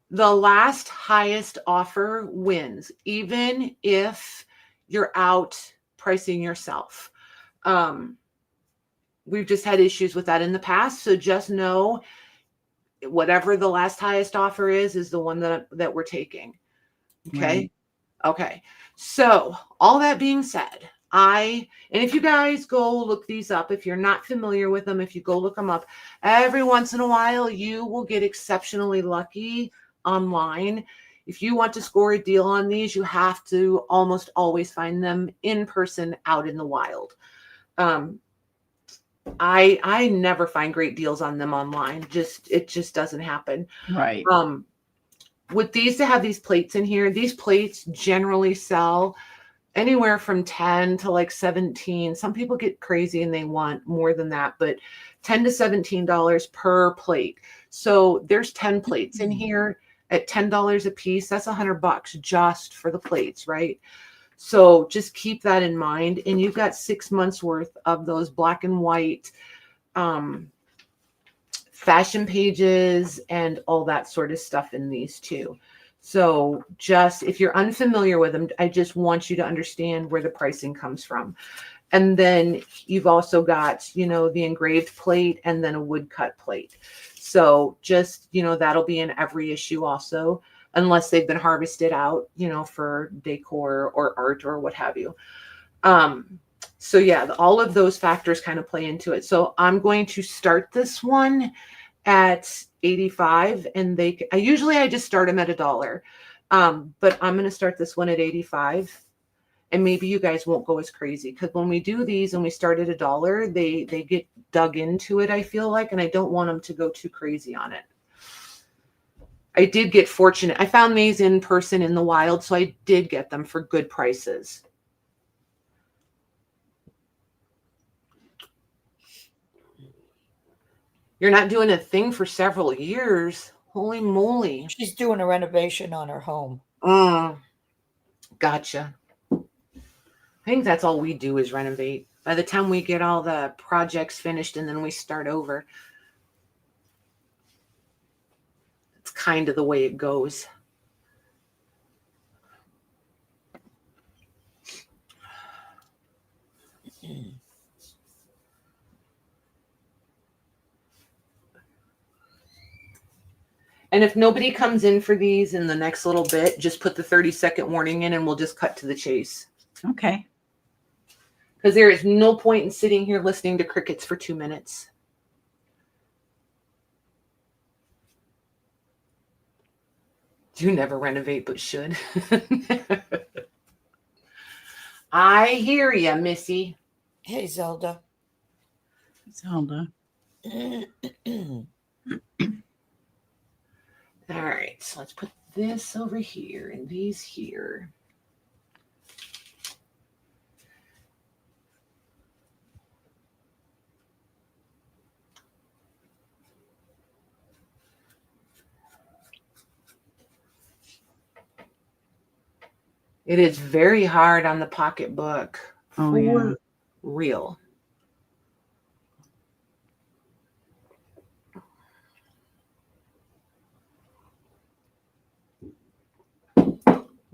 the last highest offer wins, even if you're out pricing yourself. We've just had issues with that in the past. So just know whatever the last highest offer is the one that we're taking. Okay. Right. Okay. So all that being said, and if you guys go look these up, if you're not familiar with them, if you go look them up, every once in a while, you will get exceptionally lucky online. If you want to score a deal on these, you have to almost always find them in person out in the wild. I never find great deals on them online. It just doesn't happen. Right. With these, to have these plates in here, these plates generally sell anywhere from 10 to like 17. Some people get crazy and they want more than that, but $10 to $17 per plate. So there's 10 plates in here at $10 a piece. That's $100 just for the plates, right? So just keep that in mind. And you've got 6 months worth of those black and white fashion pages and all that sort of stuff in these too. So just if you're unfamiliar with them, I just want you to understand where the pricing comes from. And then you've also got, you know, the engraved plate and then a woodcut plate. So just, you know, that'll be in every issue also, unless they've been harvested out, you know, for decor or art or what have you. So yeah, all of those factors kind of play into it. So I'm going to start this one at 85, and I just start them at $1. But I'm going to start this one at 85, and maybe you guys won't go as crazy, because when we do these and we start at $1, they get dug into it, I feel like, and I don't want them to go too crazy on it. I did get fortunate. I found these in person in the wild, so I did get them for good prices. You're not doing a thing for several years. Holy moly. She's doing a renovation on her home. Gotcha. I think that's all we do is renovate. By the time we get all the projects finished and then we start over, it's kind of the way it goes. And if nobody comes in for these in the next little bit, just put the 30-second warning in and we'll just cut to the chase. Okay. Because there is no point in sitting here listening to crickets for 2 minutes. You never renovate, but should. I hear ya, Missy. Hey, Zelda. Zelda. All right, so let's put this over here and these here. It is very hard on the pocketbook. Oh, yeah. Real.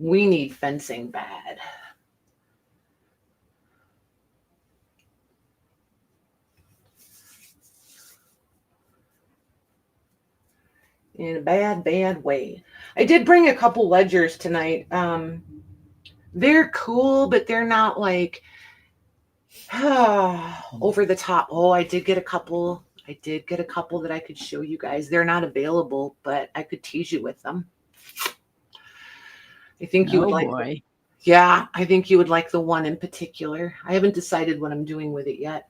We need fencing bad. In a bad, bad way. I did bring a couple ledgers tonight. They're cool, but they're not like over the top. Oh, I did get a couple. That I could show you guys. They're not available, but I could tease you with them. I think you would like. Boy. Yeah, I think you would like the one in particular. I haven't decided what I'm doing with it yet.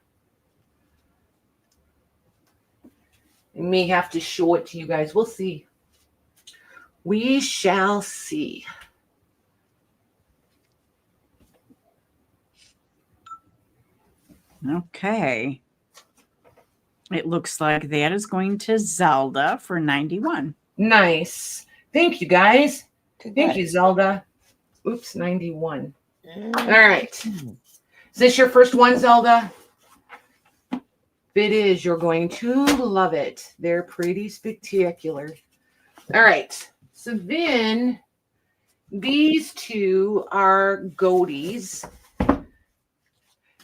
I may have to show it to you guys. We'll see. We shall see. Okay. It looks like that is going to Zelda for 91. Nice. Thank you, guys. Too Thank bad. you, Zelda. Oops, 91. All right. Is this your first one, Zelda? If it is, you're going to love it. They're pretty spectacular. All right. So then these two are goatees.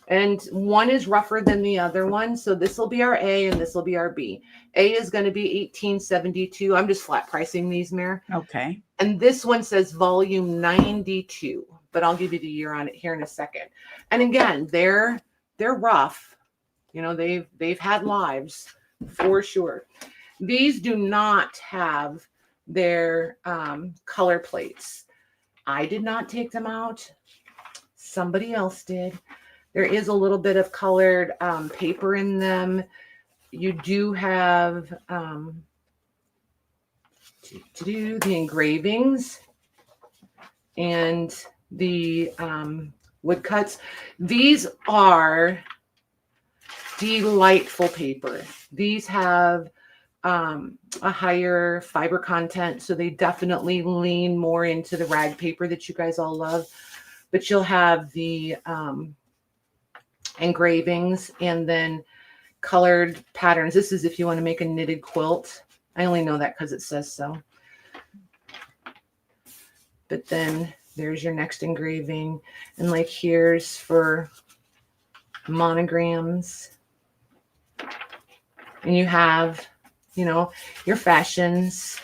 And one is rougher than the other one. So this will be our A and this will be our B. A is going to be 1872. I'm just flat pricing these, Mare. Okay. And this one says volume 92, but I'll give you the year on it here in a second. And again, they're rough. You know, they've had lives for sure. These do not have their color plates. I did not take them out. Somebody else did. There is a little bit of colored paper in them. You do have the engravings and the woodcuts. These are delightful paper. These have a higher fiber content, so they definitely lean more into the rag paper that you guys all love. But you'll have the engravings and then colored patterns. This is if you want to make a knitted quilt. I only know that because it says so. But then there's your next engraving. And like here's for monograms. And you have, you know, your fashions.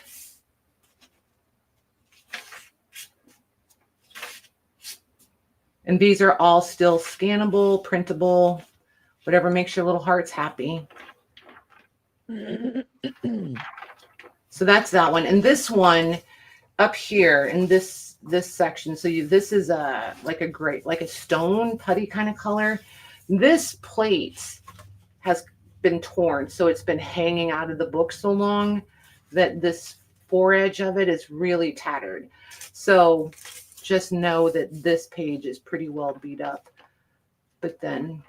And these are all still scannable, printable, whatever makes your little hearts happy. So that's that one. And this one up here in this section. So this is like a gray, like a stone putty kind of color. This plate has been torn. So it's been hanging out of the book so long that this foredge of it is really tattered. So just know that this page is pretty well beat up. But then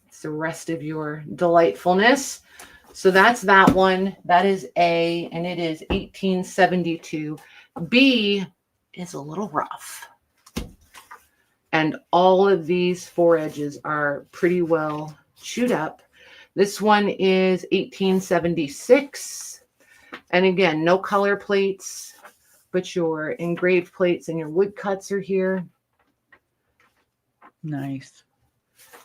it's the rest of your delightfulness. So that's that one. That is A, and it is 1872. B is a little rough. And all of these foredges are pretty well chewed up. This one is 1876. And again, no color plates, but your engraved plates and your woodcuts are here. Nice.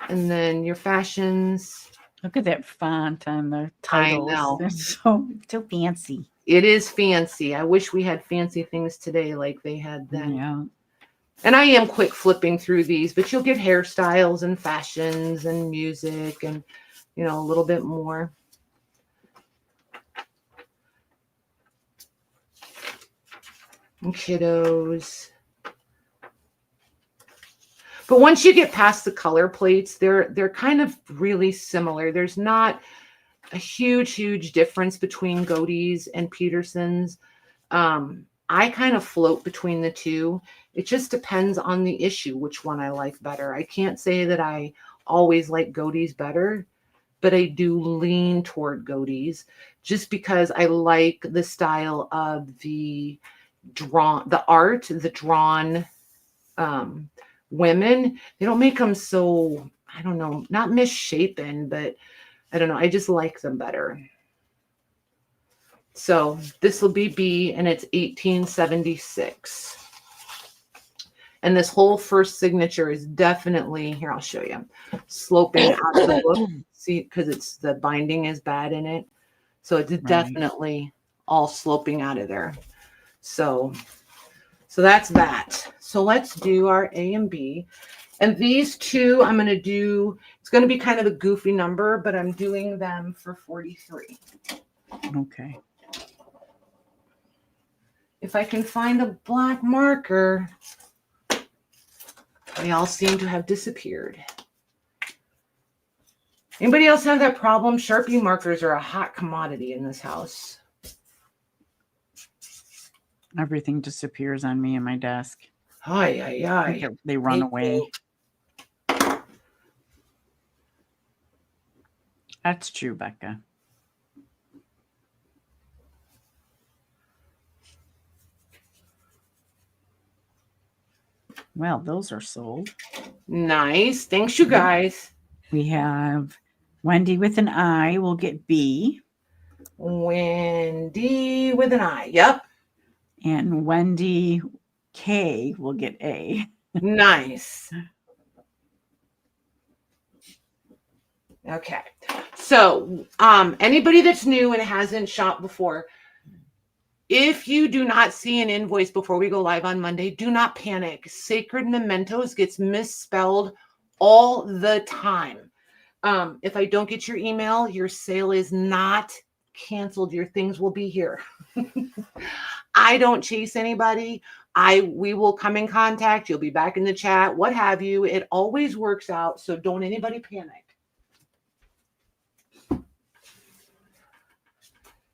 And then your fashions. Look at that font on the titles. I know. They're so fancy. It is fancy. I wish we had fancy things today like they had then. Yeah. And I am quick flipping through these, but you'll get hairstyles and fashions and music and, you know, a little bit more. And kiddos. But once you get past the color plates, they're kind of really similar. There's not a huge difference between Godey's and Peterson's. I kind of float between the two. It just depends on the issue, which one I like better. I can't say that I always like Godey's better, but I do lean toward Godey's just because I like the style of the drawn women. They don't make them so, I don't know, not misshapen, but I don't know. I just like them better. So this will be B, and it's 1876. And this whole first signature is definitely, here, I'll show you, sloping out of the book. See, because it's the binding is bad in it. So it's definitely all sloping out of there. So that's that. So let's do our A and B. And these two I'm going to do, it's going to be kind of a goofy number, but I'm doing them for 43. Okay. If I can find a black marker, they all seem to have disappeared. Anybody else have that problem? Sharpie markers are a hot commodity in this house. Everything disappears on me and my desk. Ay. They run away. That's true, Becca. Well, those are sold. Nice. Thanks, you guys. We have Wendy with an I will get B. Wendy with an I. Yep. And Wendy K will get A. Nice. Okay. So anybody that's new and hasn't shopped before, if you do not see an invoice before we go live on Monday, do not panic. SacredMementos gets misspelled all the time. If I don't get your email, your sale is not canceled. Your things will be here. I don't chase anybody. We will come in contact. You'll be back in the chat, what have you. It always works out. So don't anybody panic.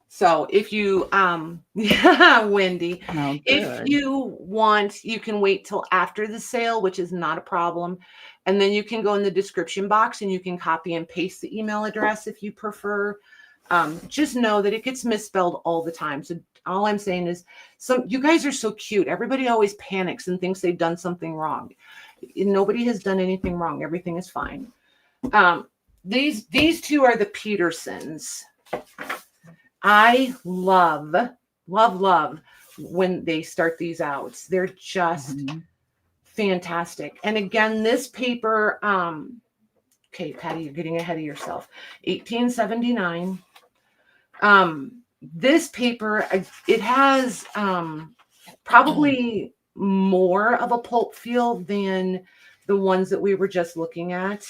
So if you, Wendy, Oh, if you want, you can wait till after the sale, which is not a problem. And then you can go in the description box and you can copy and paste the email address if you prefer. Just know that it gets misspelled all the time. So all I'm saying is you guys are so cute. Everybody always panics and thinks they've done something wrong. Nobody has done anything wrong. Everything is fine. These two are the Petersons. I love when they start these out. They're just fantastic. And again, this paper, okay, Patty, you're getting ahead of yourself. 1879. This paper, it has probably more of a pulp feel than the ones that we were just looking at.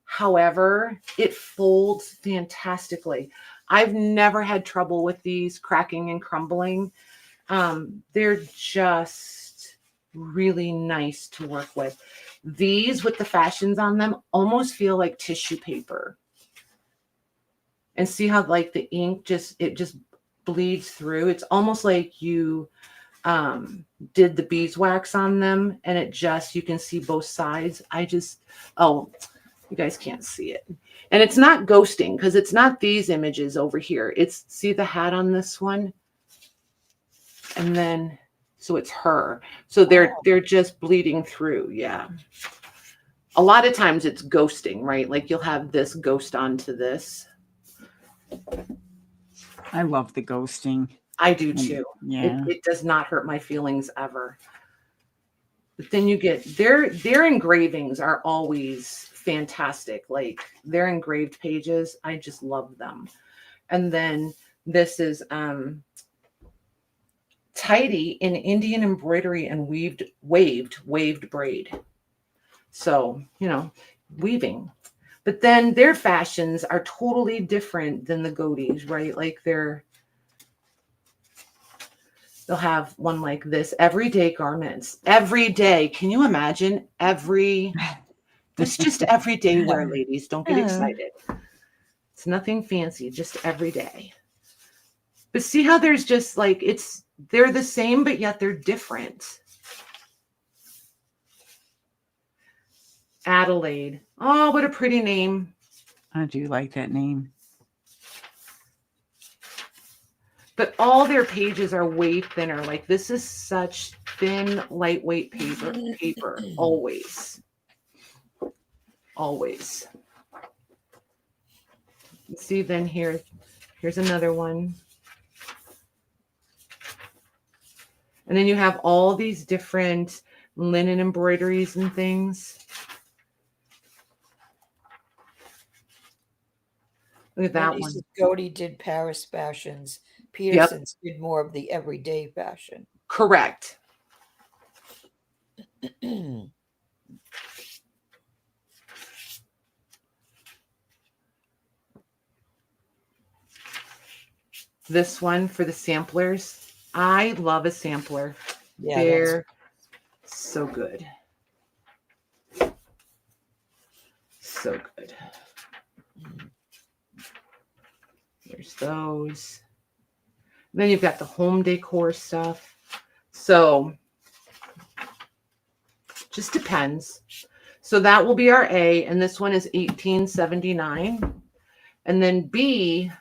However, it folds fantastically. I've never had trouble with these cracking and crumbling. They're just really nice to work with. These with the fashions on them almost feel like tissue paper. And see how like the ink just bleeds through. It's almost like you did the beeswax on them and it just, you can see both sides. You guys can't see it. And it's not ghosting because it's not these images over here. It's, see the hat on this one? And then, so it's her. So they're just bleeding through. Yeah. A lot of times it's ghosting, right? Like you'll have this ghost onto this. I love the ghosting. I do too. Yeah. It does not hurt my feelings ever. But then you get their engravings are always fantastic. Like their engraved pages, I just love them. And then this is tidy in Indian embroidery and waved braid. So, you know, weaving. But then their fashions are totally different than the Godies, right? Like they'll have one like this, everyday garments, every day. Can you imagine it's just everyday wear, ladies. Don't get excited. It's nothing fancy, just every day. But see how there's just like, they're the same, but yet they're different. Adelaide. Oh, what a pretty name. I do like that name. But all their pages are way thinner. Like this is such thin, lightweight paper. Always. Always. See, then here's another one. And then you have all these different linen embroideries and things. Look at that one. Godey did Paris fashions. Peterson's did more of the everyday fashion. Correct. This one for the samplers. I love a sampler. Yeah, they're so good. So good. There's those. Then you've got the home decor stuff. So just depends. So that will be our A, and this one is 1879. And then B,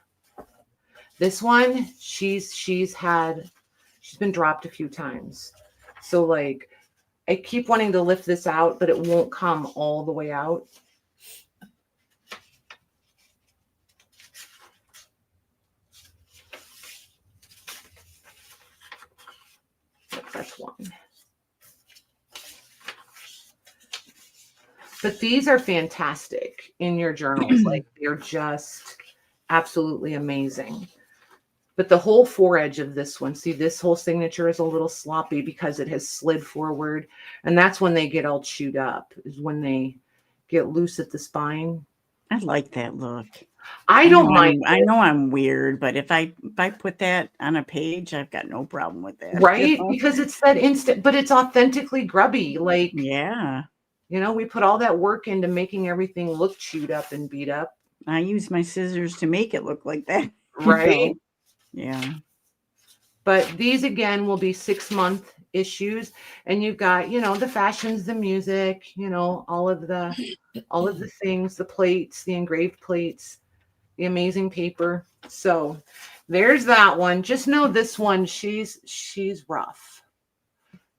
this one, she's been dropped a few times. So like I keep wanting to lift this out, but it won't come all the way out. That's one. But these are fantastic in your journals. Like they're just absolutely amazing. But the whole foredge of this one, see, this whole signature is a little sloppy because it has slid forward. And that's when they get all chewed up, is when they get loose at the spine. I like that look. I don't mind. I know I'm weird, but if I put that on a page, I've got no problem with that. Right? You know? Because it's that instant, but it's authentically grubby. Like, yeah. You know, we put all that work into making everything look chewed up and beat up. I use my scissors to make it look like that. Right? Yeah. But these again will be 6-month issues, and you've got, you know, the fashions, the music, you know, all of the things, the plates, the engraved plates, the amazing paper. So there's that one. Just know this one, she's rough.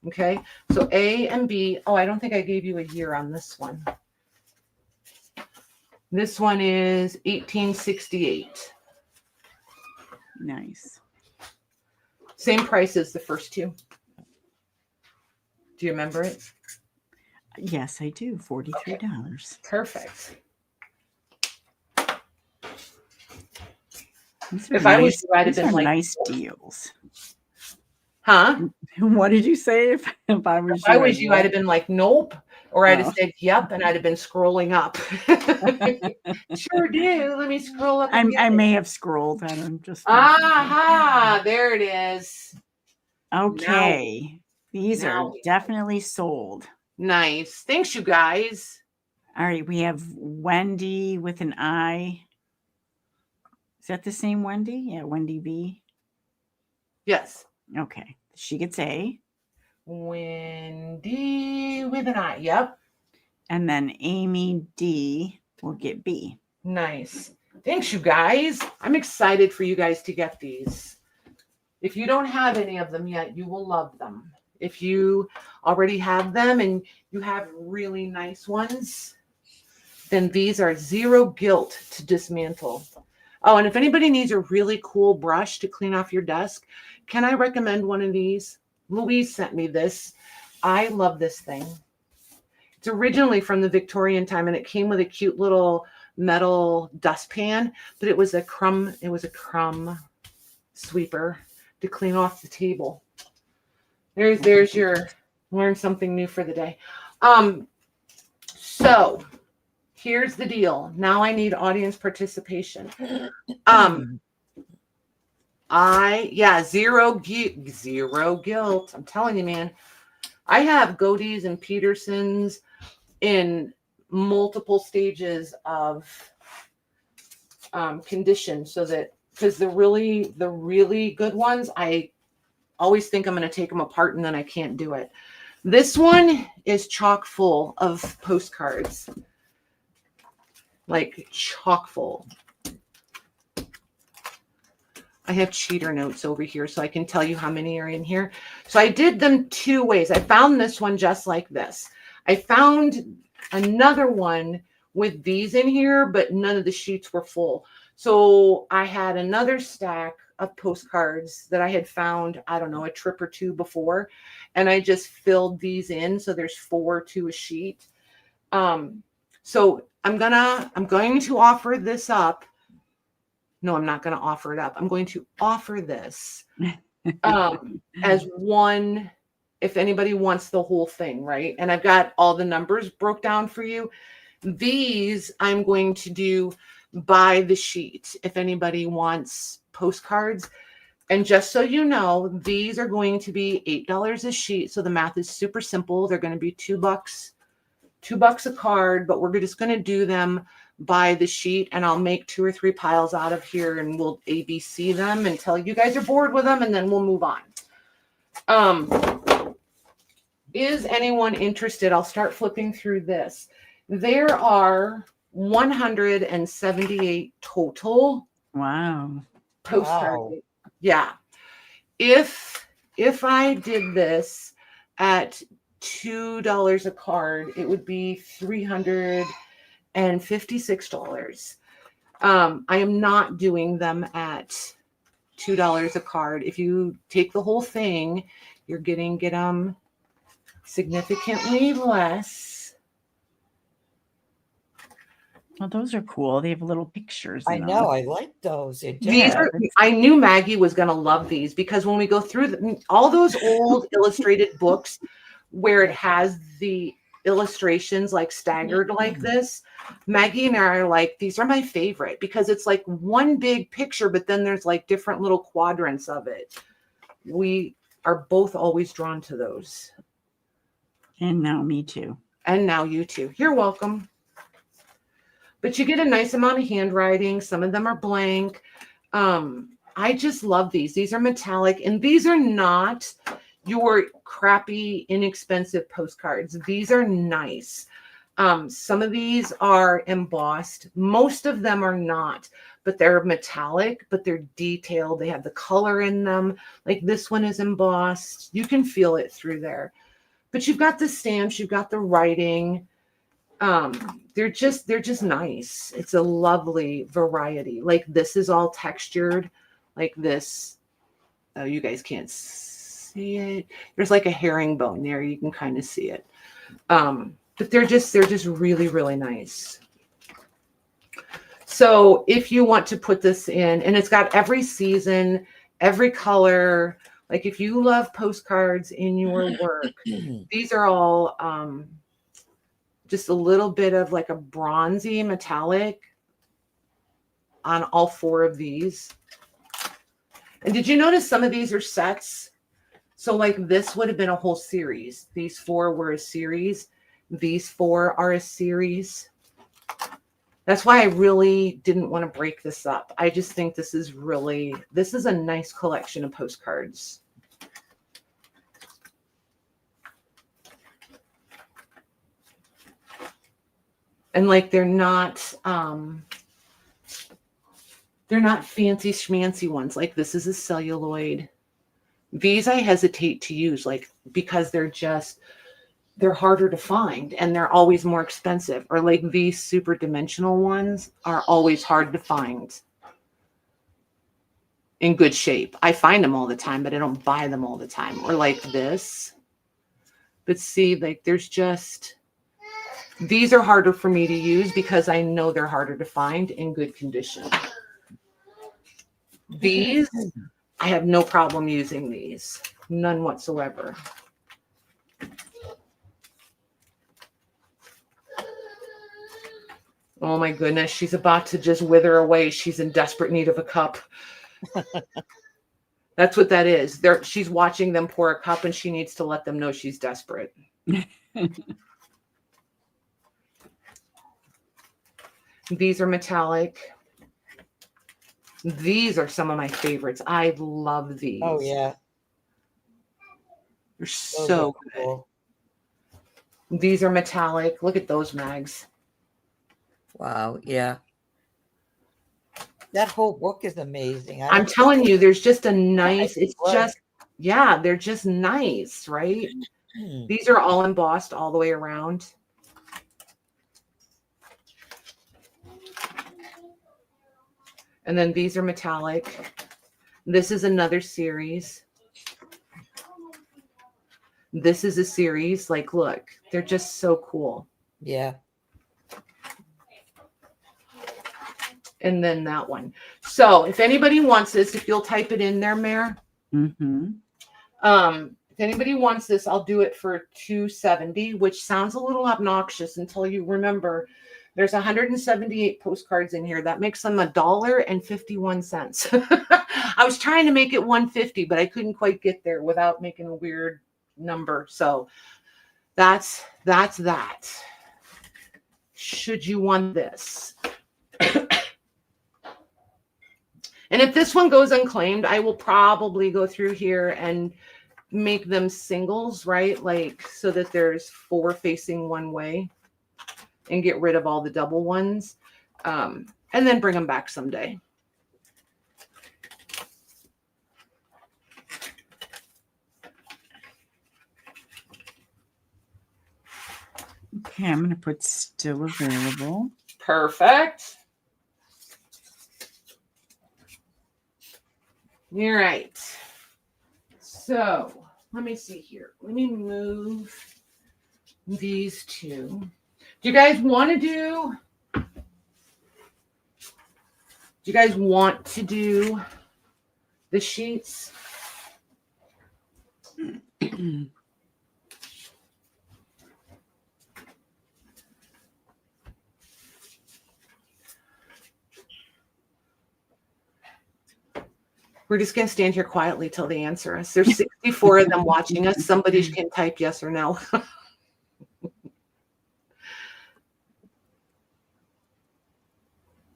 Okay, so A and B. Oh, I don't think I gave you a year on this one. This one is 1868. Nice. Same price as the first two. Do you remember it? Yes, I do. $43. Perfect. These are If I was you, I'd have these been are like, nice deals. huh? What did you say? If I was If I was you, I'd have been like, nope. Or I'd have Oh. said, yep, and I'd have been scrolling up. Sure do. Let me scroll up. And I get it. may have scrolled. I don't just. Aha, there it is. Okay. These are now. definitely sold. Nice. Thanks, you guys. All right. We have Wendy with an I. Is that the same Wendy? Yeah, Wendy B. Yes. Okay. She gets A. Wendy with an I. Yep. And then Amy D will get B. Nice. Thanks, you guys. I'm excited for you guys to get these. If you don't have any of them yet, you will love them. If you already have them and you have really nice ones, then these are zero guilt to dismantle. Oh, and if anybody needs a really cool brush to clean off your desk, can I recommend one of these? Louise sent me this. I love this thing. It's originally from the Victorian time, and it came with a cute little metal dustpan, but it was a crumb sweeper to clean off the table. There's your learn something new for the day. So here's the deal. Now I need audience participation. Zero guilt. I'm telling you, man. I have Godey's and Peterson's in multiple stages of condition, so that because the really good ones, I always think I'm going to take them apart and then I can't do it. This one is chock full of postcards, like chock full. I have cheater notes over here so I can tell you how many are in here. So I did them two ways. I found this one just like this. I found another one with these in here, but none of the sheets were full. So I had another stack of postcards that I had found, I don't know, a trip or two before. And I just filled these in. So there's 4 to a sheet. So I'm going to offer this up. No, I'm not going to offer it up. I'm going to offer this as one, if anybody wants the whole thing, right? And I've got all the numbers broke down for you. These I'm going to do by the sheet if anybody wants postcards. And just so you know, these are going to be $8 a sheet. So the math is super simple. They're going to be $2 a card, but we're just going to do them by the sheet, and I'll make 2 or 3 piles out of here and we'll ABC them until you guys are bored with them, and then we'll move on. Is anyone interested? I'll start flipping through this. There are 178 total. Wow. Postcard. Wow. Yeah. If I did this at $2 a card, it would be $356. I am not doing them at $2 a card. If you take the whole thing, you're getting them significantly less. Well, those are cool. They have little pictures. I know. I like those. These are, I knew Maggie was going to love these, because when we go through all those old illustrated books where it has the illustrations like staggered like this, Maggie and I are like, these are my favorite, because it's like one big picture, but then there's like different little quadrants of it. We are both always drawn to those. And now me too. And now you too. You're welcome. But you get a nice amount of handwriting. Some of them are blank. I just love these. These are metallic, and these are not your crappy, inexpensive postcards. These are nice. Some of these are embossed. Most of them are not. but they're metallic, but they're detailed. They have the color in them. Like this one is embossed. You can feel it through there. But you've got the stamps, you've got the writing. They're just nice. It's a lovely variety. Like this is all textured, like this. Oh, you guys can't see it. There's like a herringbone there. You can kind of see it. But they're just really, really nice. So if you want to put this in, and it's got every season, every color, like if you love postcards in your work, these are all just a little bit of like a bronzy metallic on all 4 of these. And did you notice some of these are sets? So like this would have been a whole series. These 4 were a series. These 4 are a series. That's why I really didn't want to break this up. I just think this is a nice collection of postcards. And like they're not fancy schmancy ones. Like this is a celluloid. These I hesitate to use, like because they're harder to find and they're always more expensive. Or like these super dimensional ones are always hard to find in good shape. I find them all the time, but I don't buy them all the time. Or like this. But see, like these are harder for me to use because I know they're harder to find in good condition. These, I have no problem using these. None whatsoever. Oh my goodness, she's about to just wither away. She's in desperate need of a cup. That's what that is. She's watching them pour a cup and she needs to let them know she's desperate. These are metallic. These are some of my favorites. I love these. Oh, yeah. They're so good. Cool. These are metallic. Look at those mags. Wow. Yeah. That whole book is amazing. I'm telling you, there's just a nice, they're just nice, right? These are all embossed all the way around. And then these are metallic. This is another series. This is a series. Like, look, they're just so cool. Yeah. And then that one. So if anybody wants this, if you'll type it in there, Mare. Mm-hmm. If anybody wants this, I'll do it for $270, which sounds a little obnoxious until you remember there's 178 postcards in here. That makes them $1.51. I was trying to make it $1.50, but I couldn't quite get there without making a weird number. So that's that. Should you want this? And if this one goes unclaimed, I will probably go through here and make them singles, right? Like so that there's 4 facing one way and get rid of all the double ones. And then bring them back someday. Okay, I'm going to put still available. Perfect. All right. So let me see here. Let me move these 2. Do you guys want to do the sheets? We're just going to stand here quietly till they answer us. There's 64 of them watching us. Somebody can type yes or no.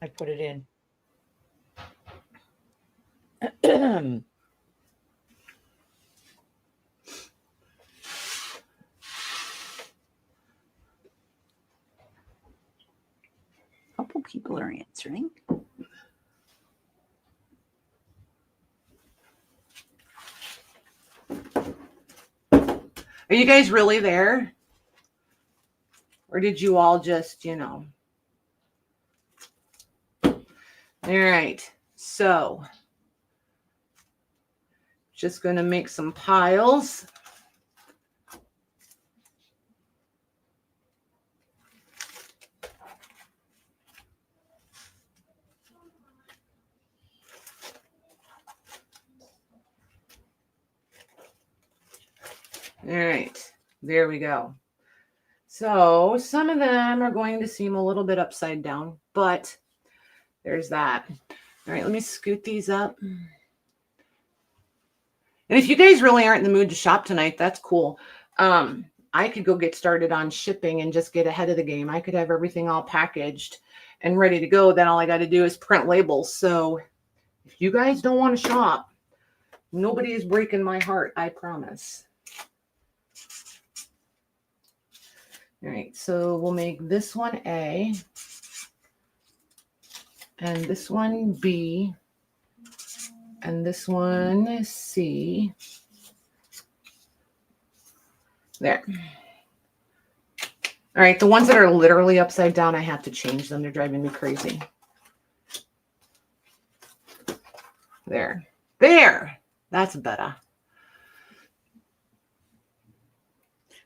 I put it in. A couple people are answering. Are you guys really there? Or did you all just, All right. So just going to make some piles. All right, there we go. So some of them are going to seem a little bit upside down, but there's that. All right, let me scoot these up. And if you guys really aren't in the mood to shop tonight, that's cool. I could go get started on shipping and just get ahead of the game. I could have everything all packaged and ready to go. Then all I got to do is print labels. So if you guys don't want to shop, nobody is breaking my heart, I promise. All right, so we'll make this one A and this one B and this one C. There. All right, the ones that are literally upside down, I have to change them. They're driving me crazy. There. There. That's better.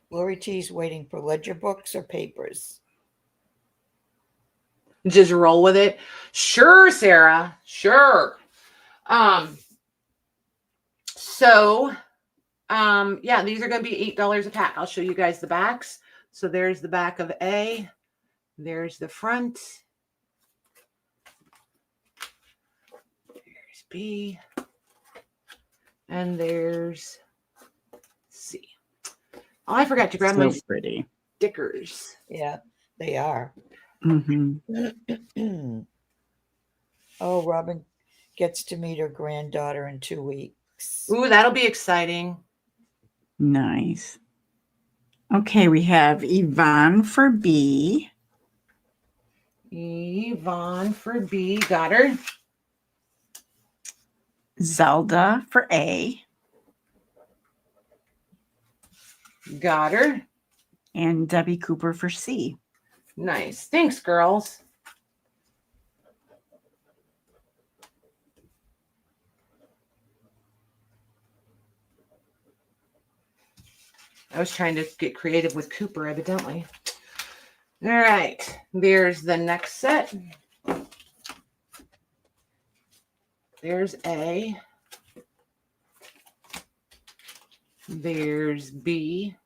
Lori T's waiting for ledger books or papers. Just roll with it. Sure, Sarah. Sure. Yeah, these are going to be $8 a pack. I'll show you guys the backs. So there's the back of A. There's the front. There's B. And there's C. Oh, I forgot to grab my pretty stickers. Yeah, they are. Mm-hmm. Oh, Robin gets to meet her granddaughter in 2 weeks. Ooh, that'll be exciting. Nice. Okay, we have Yvonne for B. Yvonne for B. Got her. Zelda for A. Got her. And Debbie Cooper for C. Nice. Thanks, girls. I was trying to get creative with Cooper, evidently. All right. There's the next set. There's A. There's B.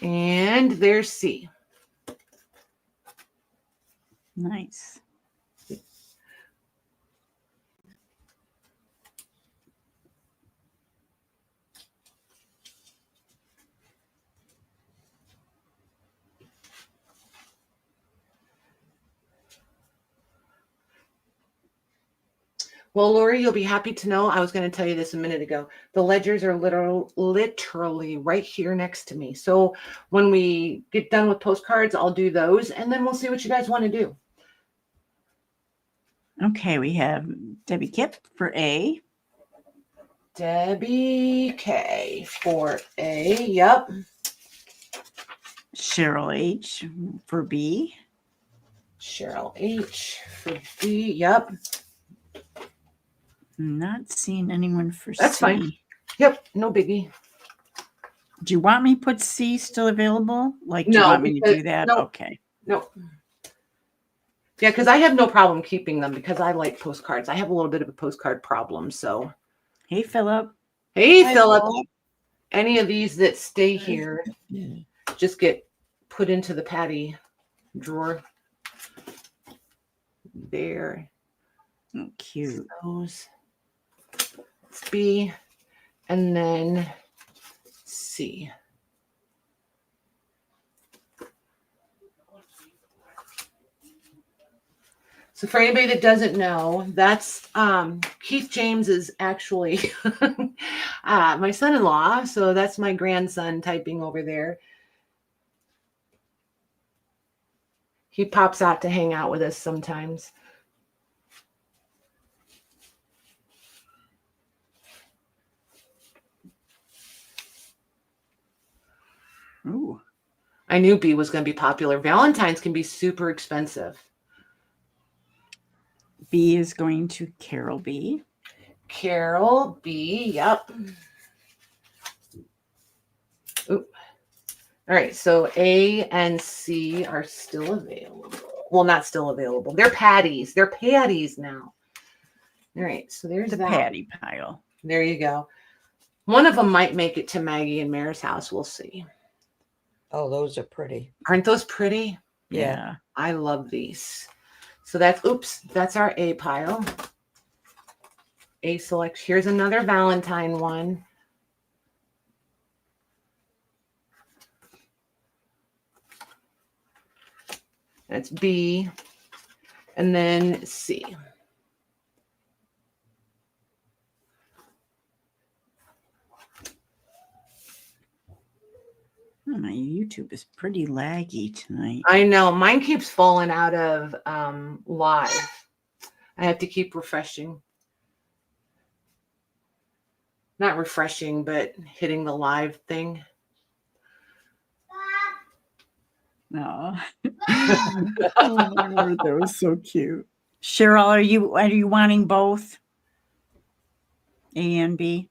And there's C. Nice. Well, Lori, you'll be happy to know, I was going to tell you this a minute ago. The ledgers are literally right here next to me. So when we get done with postcards, I'll do those, and then we'll see what you guys want to do. Okay, we have Debbie Kipp for A. Debbie K for A. Yep. Cheryl H for B. Cheryl H for B. Yep. Not seeing anyone for That's C. fine. Yep. No biggie. Do you want me to put C still available? Like, do you No, want me to because- do that? no. Okay. No. Yeah, because I have no problem keeping them because I like postcards. I have a little bit of a postcard problem. So, Hey, Philip. hey, Hi, Philip. Philip. Any of these that stay here just get put into the patty drawer. There. Oh, cute. Those. It's B. And then C. So for anybody that doesn't know, that's Keith James is actually my son-in-law. So that's my grandson typing over there. He pops out to hang out with us sometimes. Ooh. I knew B was going to be popular. Valentine's can be super expensive. B is going to Carol B. Carol B. Yep. Ooh. All right. So A and C are still available. Well, not still available. They're patties. They're patties now. All right. So there's The that. patty pile. There you go. One of them might make it to Maggie and Mare's house. We'll see. Oh, those are pretty. Aren't those pretty? Yeah. I love these. So that's our A pile. A select. Here's another Valentine one. That's B. And then C. My YouTube is pretty laggy tonight. I know. Mine keeps falling out of live. I have to keep refreshing. Not refreshing, but hitting the live thing. No. Oh my Lord, that was so cute. Cheryl, are you wanting both A and B?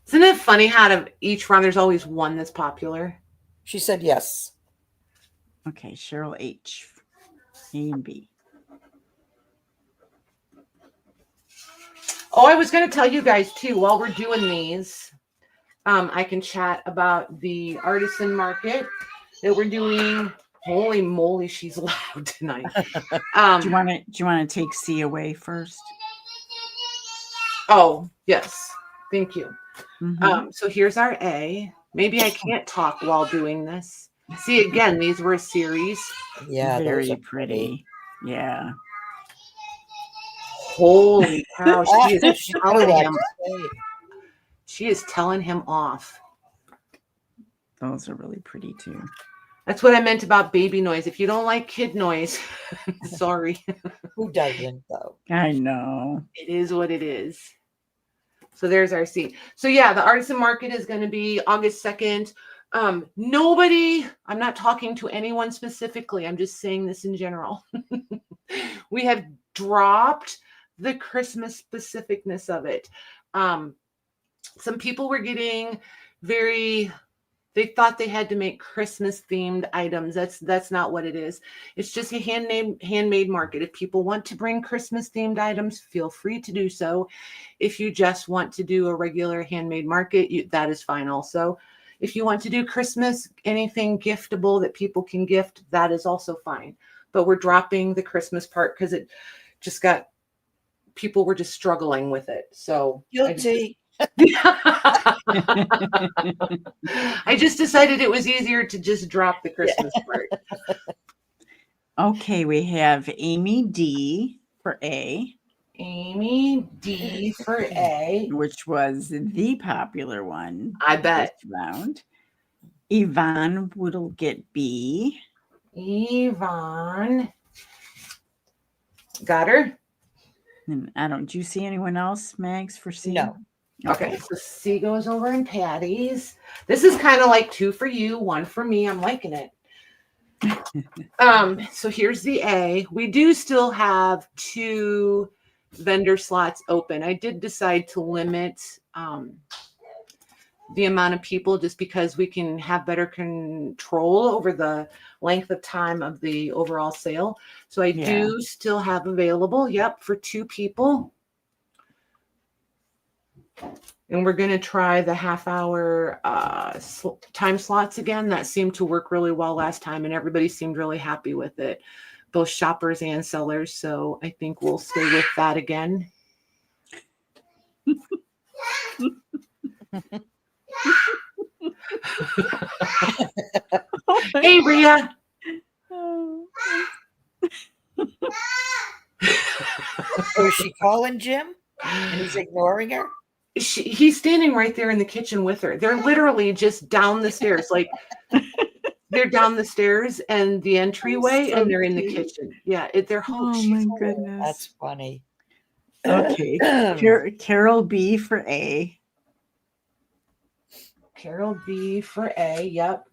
Isn't it funny how out of each round there's always one that's popular? She said yes. Okay, Cheryl H. A and B. Oh, I was going to tell you guys too, while we're doing these, I can chat about the Artisan market that we're doing. Holy moly, she's loud tonight. Do you want to take C away first? Oh, yes. Thank you. Mm-hmm. So here's our A. Maybe I can't talk while doing this. See, again, these were a series. Yeah, Very those are pretty. Yeah. Holy cow, she is She telling knew what him. to say. She is telling him off. Those are really pretty too. That's what I meant about baby noise. If you don't like kid noise, sorry. Who doesn't though? I know. It is what it is. So there's our C. So yeah, the Artisan market is going to be August 2nd. Nobody, I'm not talking to anyone specifically. I'm just saying this in general. We have dropped the Christmas specificness of it. Some people were getting they thought they had to make Christmas themed items. That's not what it is. It's just a handmade market. If people want to bring Christmas themed items, feel free to do so. If you just want to do a regular handmade market, that is fine also. If you want to do Christmas, anything giftable that people can gift, that is also fine. But we're dropping the Christmas part because it just people were just struggling with it. So Guilty. I just decided it was easier to just drop the Christmas part. Okay, we have Amy D for A, Amy D for A. which was the popular one. I bet. This round. Yvonne will get B. Yvonne. Got her? And do you see anyone else, Mags, for C? No. Okay, so C goes over in Patty's. This is kind of like 2 for you, 1 for me. I'm liking it. So here's the A. We do still have 2 vendor slots open. I did decide to limit the amount of people just because we can have better control over the length of time of the overall sale. So I do still have available, for 2 people. And we're going to try the half-hour time slots again. That seemed to work really well last time, and everybody seemed really happy with it, both shoppers and sellers. So I think we'll stay with that again. Hey, Rhea. Was she calling Jim? And he's ignoring her? He's standing right there in the kitchen with her. They're literally just down the stairs. Like they're down the stairs and the entryway, and they're in the kitchen. Yeah, they're Oh my goodness. That's funny. Okay. Carol B for A. Carol B for A. Yep.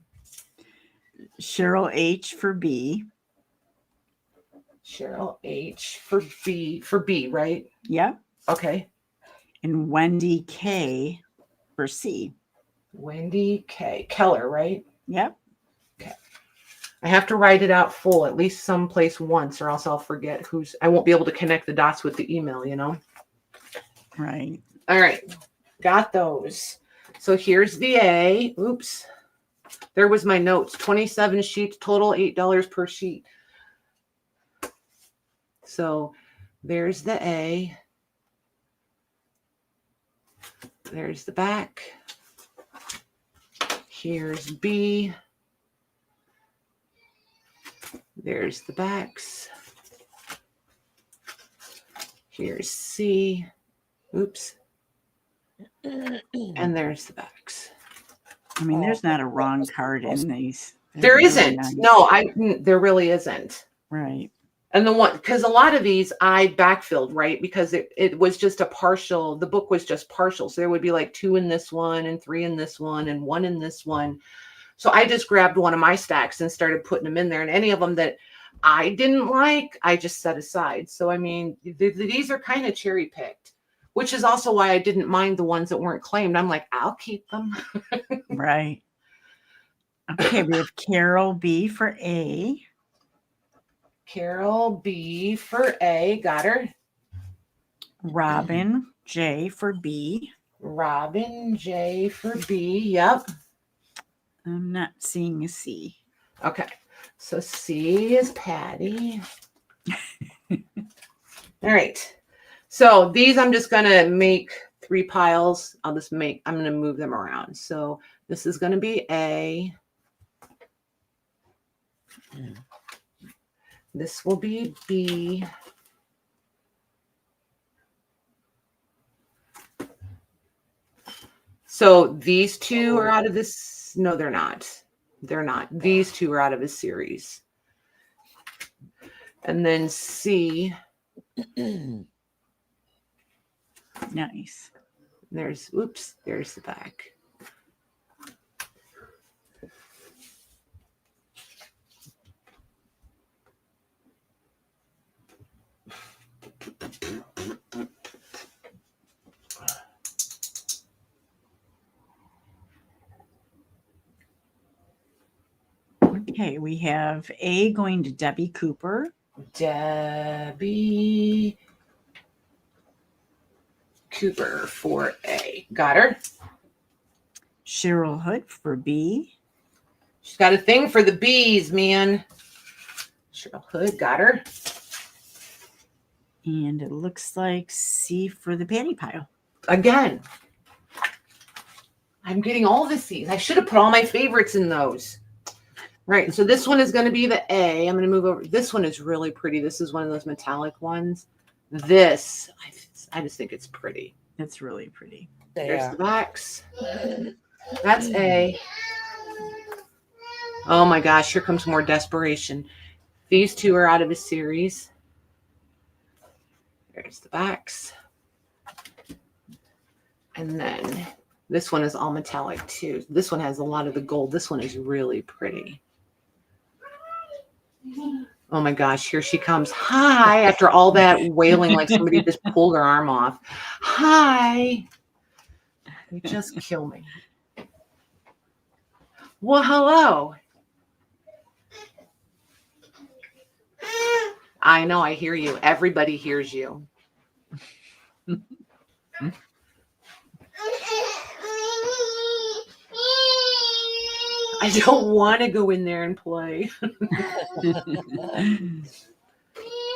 Cheryl H for B. Cheryl H for B. For B, right? Yep. Okay. And Wendy K for C. Wendy K. Keller, right? Yep. I have to write it out full, at least someplace once, or else I'll forget I won't be able to connect the dots with the email, you know? Right. All right. Got those. So here's the A. Oops. There was my notes. 27 sheets, total $8 per sheet. So there's the A. There's the back. Here's B. There's the backs. Here's C. Oops. And there's the backs. I mean, there's not a wrong card in these. There They're isn't. nice. No, there really isn't. Right. And because a lot of these I backfilled, right? Because it was just a partial, the book was just partial. So there would be like 2 in this one and 3 in this one and 1 in this one. So I just grabbed one of my stacks and started putting them in there. And any of them that I didn't like, I just set aside. So, I mean, these are kind of cherry picked, which is also why I didn't mind the ones that weren't claimed. I'm like, I'll keep them. Right. Okay, we have Carol B for A. Carol B for A. Got her. Robin J for B. Robin J for B. Yep. I'm not seeing a C. Okay. So C is Patty. All right. So these I'm just going to make 3 piles. I'm going to move them around. So this is going to be A. This will be B. So these 2 are out of this. No, they're not. They're not. These 2 are out of his series. And then C. Nice. There's the back. Okay, we have A going to Debbie Cooper. Debbie Cooper for A. Got her. Cheryl Hood for B. She's got a thing for the bees, man. Cheryl Hood, got her. And it looks like C for the panty pile. Again. I'm getting all the C's. I should have put all my favorites in those. Right. So this one is going to be the A. I'm going to move over. This one is really pretty. This is one of those metallic ones. This, I just think it's pretty. It's really pretty. There's the backs. That's A. Oh my gosh, here comes more desperation. These 2 are out of his series. There's the backs. And then this one is all metallic too. This one has a lot of the gold. This one is really pretty. Oh my gosh, here she comes. Hi, after all that wailing like somebody just pulled her arm off. Hi. You just kill me. Well, hello. I know, I hear you. Everybody hears you. I don't want to go in there and play.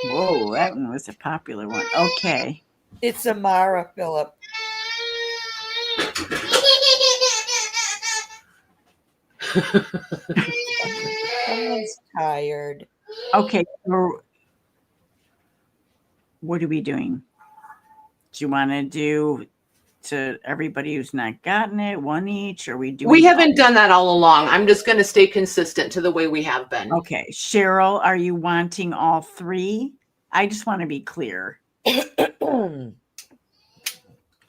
Whoa, that one was a popular one. Okay. It's Amara, Philip. Someone's tired. Okay. So what are we doing? Do you want to do to everybody who's not gotten it, one each? Or we haven't done that all along. I'm just going to stay consistent to the way we have been. Okay. Cheryl, are you wanting all 3? I just want to be clear.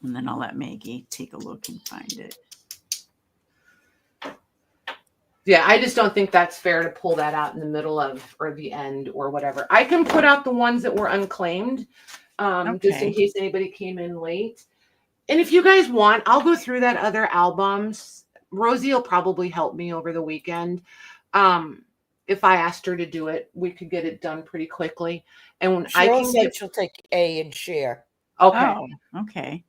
And then I'll let Maggie take a look and find it. Yeah, I just don't think that's fair to pull that out in the middle of or the end or whatever. I can put out the ones that were unclaimed, just in Okay. case anybody came in late. And if you guys want, I'll go through that other albums. Rosie will probably help me over the weekend. If I asked her to do it, we could get it done pretty quickly. And when I Cheryl can said get, she'll take A and share. okay. Oh, okay.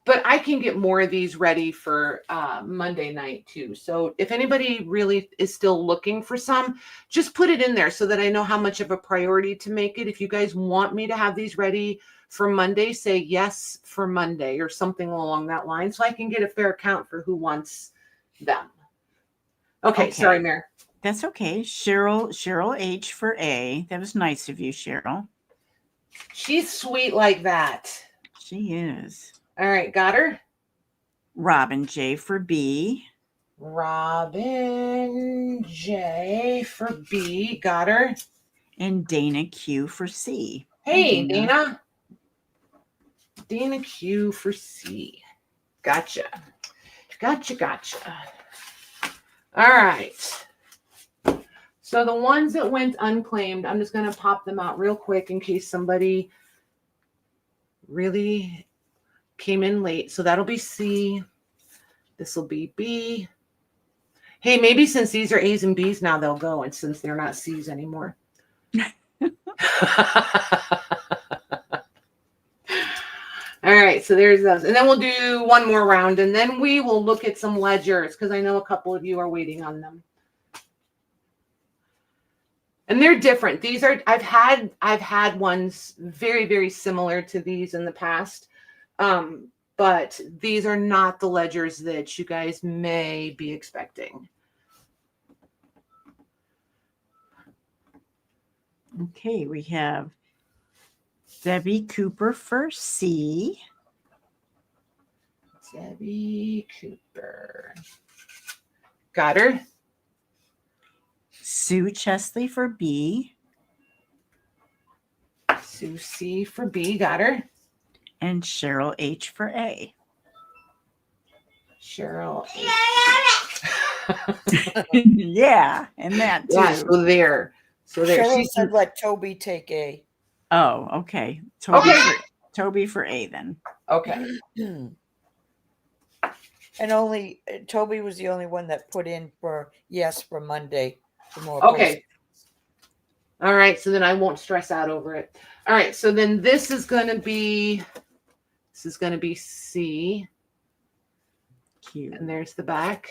But I can get more of these ready for Monday night too. So if anybody really is still looking for some, just put it in there so that I know how much of a priority to make it. If you guys want me to have these ready for Monday, say yes for Monday or something along that line so I can get a fair count for who wants them. Okay. Sorry, Mary. That's okay. Cheryl H for A. That was nice of you, Cheryl. She's sweet like that. She is. All right. Got her? Robin J for B. Robin J for B. Got her. And Dana Q for C. Hey, Hi, Dana. Dana Q for C. Gotcha. All right. So the ones that went unclaimed, I'm just going to pop them out real quick in case somebody really came in late. So that'll be C. This will be B. Hey, maybe since these are A's and B's now, they'll go, and since they're not C's anymore. All right, so there's those. And then we'll do one more round, and then we will look at some ledgers because I know a couple of you are waiting on them. And they're different. These are I've had ones very, very similar to these in the past. But these are not the ledgers that you guys may be expecting. Okay, we have Debbie Cooper for C. Debbie Cooper. Got her. Sue Chesley for B. Sue C for B. Got her. And Cheryl H for A. Cheryl H. Yeah, and that too. Yeah, so there. Cheryl She's, said let Toby take A. Oh, okay. Toby for A then. okay. And only Toby was the only one that put in for yes for Monday. For more Okay. All right. So then I won't stress out over it. All right. So then this is going to be C. Cute. And there's the back.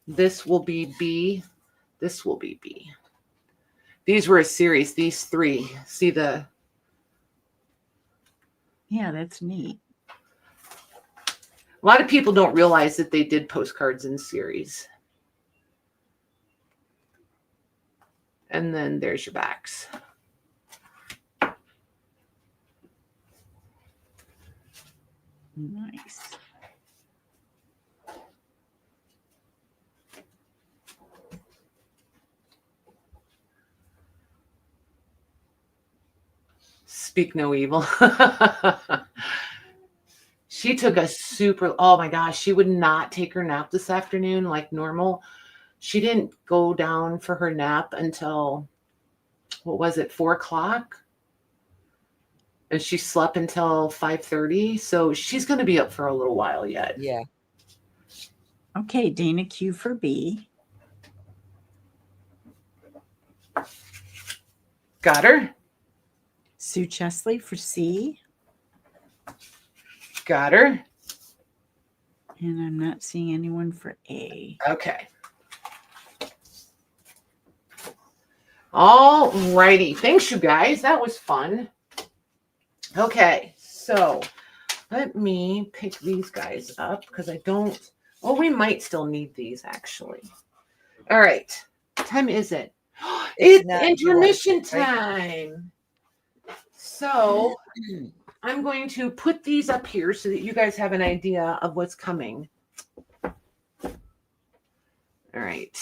This will be B. This will be B. These were a series, these three. See the... Yeah, that's neat. A lot of people don't realize that they did postcards in series. And then there's your backs. Nice. Speak no evil. She took a super, oh my gosh, she would not take her nap this afternoon like normal. She didn't go down for her nap until, what was it, 4 o'clock? And she slept until 5:30. So she's going to be up for a little while yet. Yeah. Okay, Dana Q for B. Got her. Sue Chesley for C. Got her. And I'm not seeing anyone for A. Okay. All righty. Thanks, you guys. That was fun. Okay, so let me pick these guys up because I don't. Oh, we might still need these actually. All right. What time is it? It's intermission time. So I'm going to put these up here so that you guys have an idea of what's coming. All right.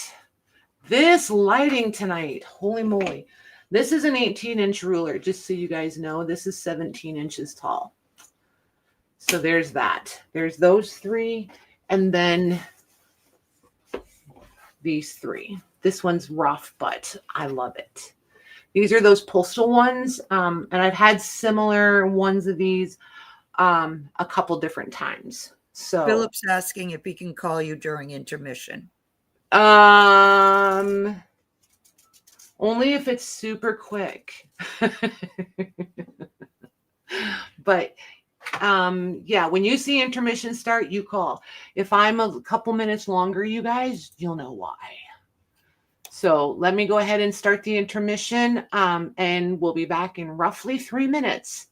This lighting tonight, holy moly. This is an 18-inch ruler, just so you guys know. This is 17 inches tall. So there's that. There's those 3, and then these 3. This one's rough, but I love it. These are those postal ones, and I've had similar ones of these a couple different times. So Philip's asking if he can call you during intermission. Only if it's super quick. But yeah, when you see intermission start, you call. If I'm a couple minutes longer, you guys, you'll know why. So let me go ahead and start the intermission, and we'll be back in roughly 3 minutes.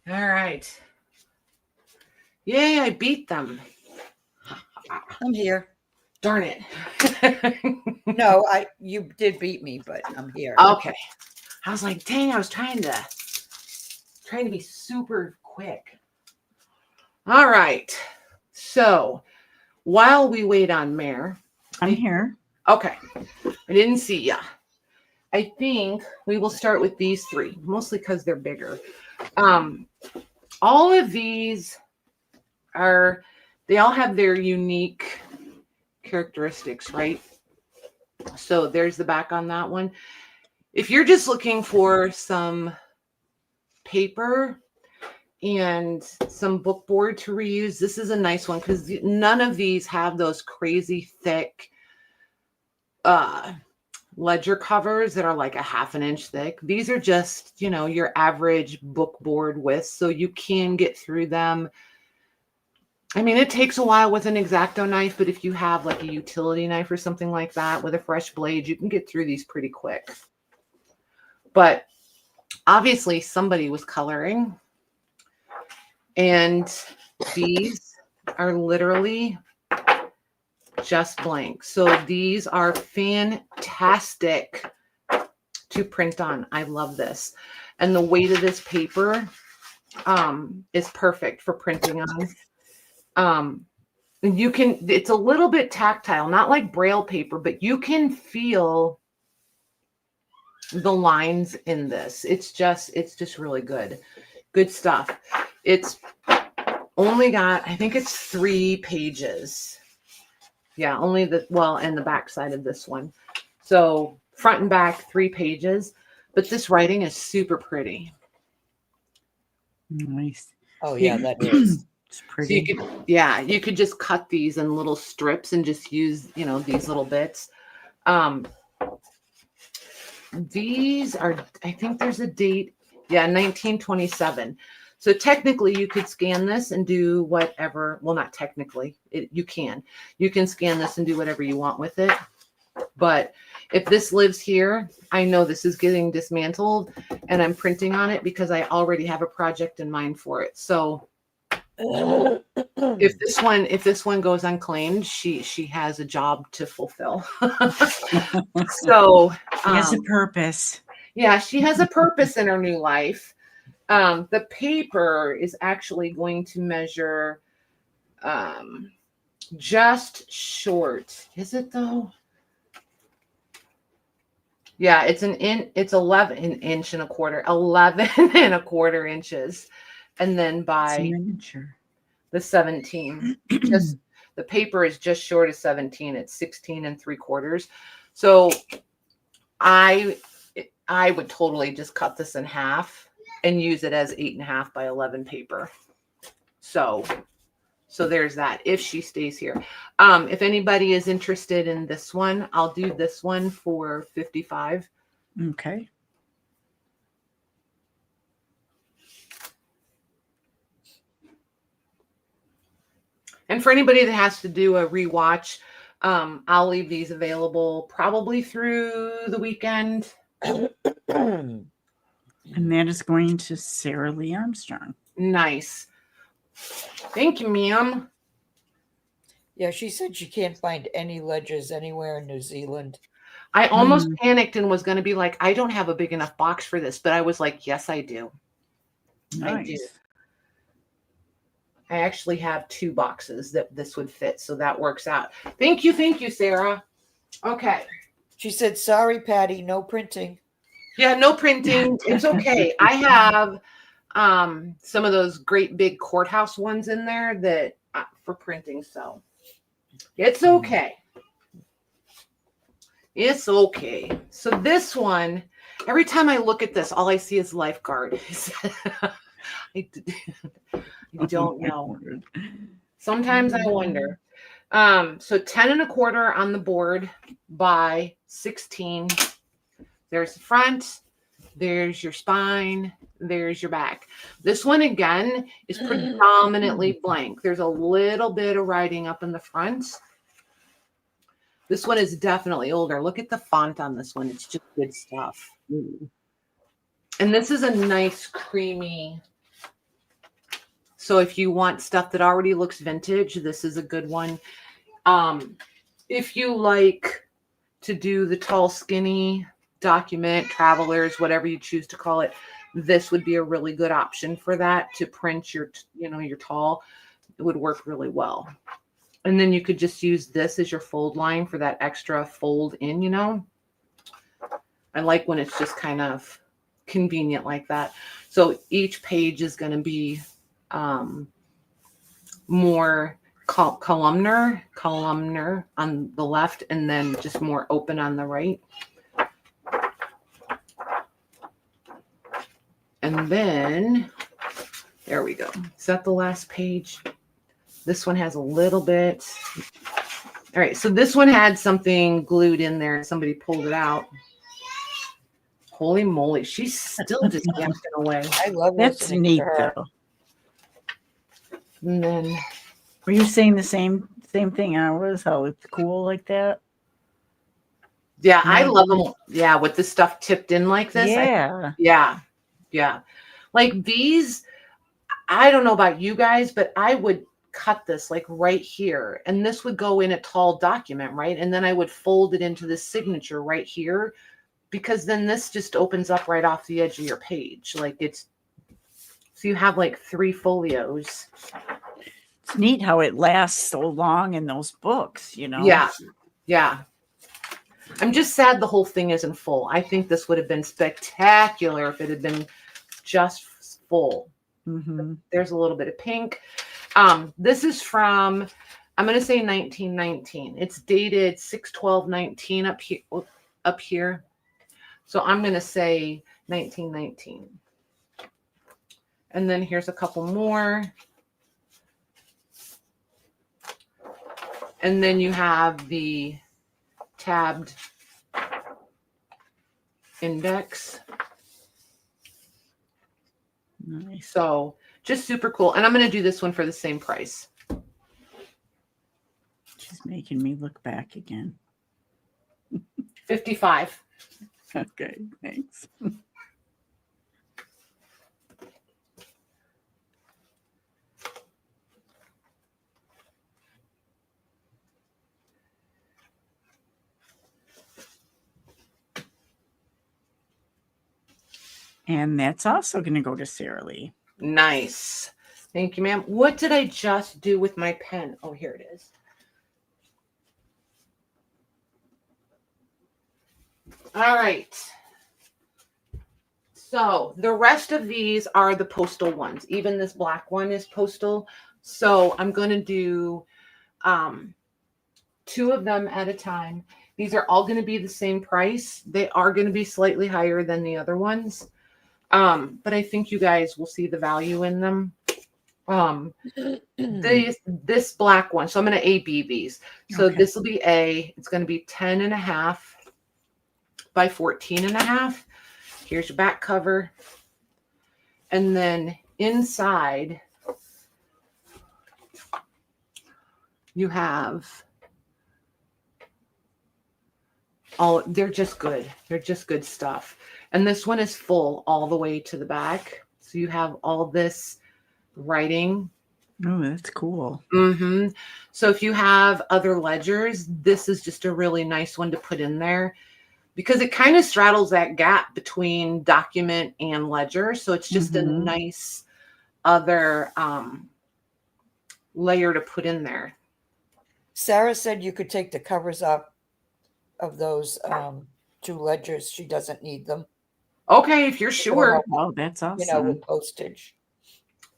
All right. Yay, I beat them. I'm here. Darn it. No, you did beat me, but I'm here. Okay. I was like, dang, I was trying to be super quick. All right. So while we wait on Mare. I'm here. Okay. I didn't see ya. I think we will start with these 3, mostly because they're bigger. All of these they all have their unique characteristics, right? So there's the back on that one. If you're just looking for some paper and some book board to reuse, this is a nice one because none of these have those crazy thick ledger covers that are like a ½ an inch thick. These are just, your average book board width, so you can get through them I mean, it takes a while with an X-Acto knife, but if you have like a utility knife or something like that with a fresh blade, you can get through these pretty quick. But obviously somebody was coloring, and these are literally just blank. So these are fantastic to print on. I love this. And the weight of this paper is perfect for printing on. And you can, it's a little bit tactile, not like Braille paper, but you can feel the lines in this. It's just really good. Good stuff. It's only got, I think it's 3 pages. Yeah, only and the back side of this one. So front and back, 3 pages. But this writing is super pretty. Nice. Oh yeah, that is. It's pretty. So you could just cut these in little strips and just use, these little bits. These are, I think there's a date. Yeah, 1927. So technically you could scan this and do whatever. Well, not technically. You can scan this and do whatever you want with it. But if this lives here, I know this is getting dismantled and I'm printing on it because I already have a project in mind for it. So if this one goes unclaimed, she has a job to fulfill. So She has a purpose. Yeah, she has a purpose in her new life. The paper is actually going to measure just short. Is it though? Yeah, it's it's 11 an inch and a quarter, 11 and a quarter inches. And then by the 17, just the paper is just short of 17. It's 16 3/4. So I would totally just cut this in half and use it as 8.5 by 11 paper. So there's that. If she stays here, if anybody is interested in this one, I'll do this one for $55. Okay. And for anybody that has to do a rewatch, I'll leave these available probably through the weekend. And that is going to Sarah Lee Armstrong. Nice. Thank you, ma'am. Yeah, she said she can't find any ledgers anywhere in New Zealand. I almost panicked and was going to be like, I don't have a big enough box for this. But I was like, yes, I do. Nice. I do. I actually have 2 boxes that this would fit. So that works out. Thank you, Sarah. Okay. She said, sorry, Patty, no printing. Yeah, no printing. It's okay. I have some of those great big courthouse ones in there that for printing. So it's okay. It's okay. So this one, every time I look at this, all I see is lifeguard. I don't know. Sometimes I wonder. So 10 1/4 on the board by 16. There's the front, there's your spine, there's your back. This one again is predominantly blank. There's a little bit of writing up in the front. This one is definitely older. Look at the font on this one. It's just good stuff. And this is a nice creamy. So if you want stuff that already looks vintage, this is a good one. If you like to do the tall, skinny document, travelers, whatever you choose to call it, this would be a really good option for that, to print your, your tall. It would work really well. And then you could just use this as your fold line for that extra fold in, I like when it's just kind of convenient like that. So each page is going to be more columnar on the left, and then just more open on the right. And then there we go. Is that the last page? This one has a little bit. All right, so this one had something glued in there and somebody pulled it out. Holy moly, she's still just yapping away. I love That's listening neat, to her. though. And then Were you saying the same thing I was? How it's cool like that? Yeah, I Maybe. love them. Yeah, with the stuff tipped in like this. Yeah. Yeah. Like these, I don't know about you guys, but I would cut this like right here, and this would go in a tall document, right? And then I would fold it into the signature right here, because then this just opens up right off the edge of your page. Like it's, so you have like 3 folios. It's neat how it lasts so long in those books, you know? Yeah. I'm just sad the whole thing isn't full. I think this would have been spectacular if it had been just full. Mm-hmm. There's a little bit of pink. This is from, I'm going to say 1919. It's dated 6/12/19 up here. So I'm going to say 1919. And then here's a couple more. And then you have the tabbed index. Nice. So just super cool. And I'm going to do this one for the same price. She's making me look back again. 55. Okay, thanks. And that's also going to go to Sarah Lee. Nice. Thank you, ma'am. What did I just do with my pen? Oh, here it is. All right. So the rest of these are the postal ones. Even this black one is postal. So I'm going to do 2 of them at a time. These are all going to be the same price. They are going to be slightly higher than the other ones. But I think you guys will see the value in them. This black one. So I'm going to A-B these. So Okay. this will be A. It's going to be 10.5 by 14.5. Here's your back cover. And then inside you have they're just good. They're just good stuff. And this one is full all the way to the back. So you have all this writing. Oh, that's cool. Mm-hmm. So if you have other ledgers, this is just a really nice one to put in there, because it kind of straddles that gap between document and ledger. So it's just a nice other layer to put in there. Sarah said you could take the covers off of those 2 ledgers. She doesn't need them. Okay, if you're sure. Oh, that's awesome. You know, with postage.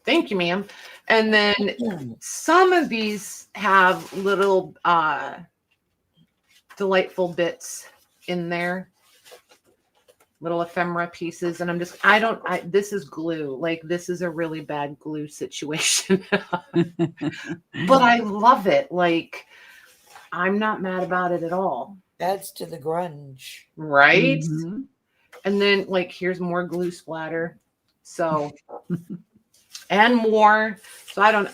Thank you, ma'am. And then some of these have little delightful bits in there, little ephemera pieces. And this is glue. Like, this is a really bad glue situation. But I love it. Like, I'm not mad about it at all. Adds to the grunge. Right? Mhm. And then, like, here's more glue splatter. So, and more. So I don't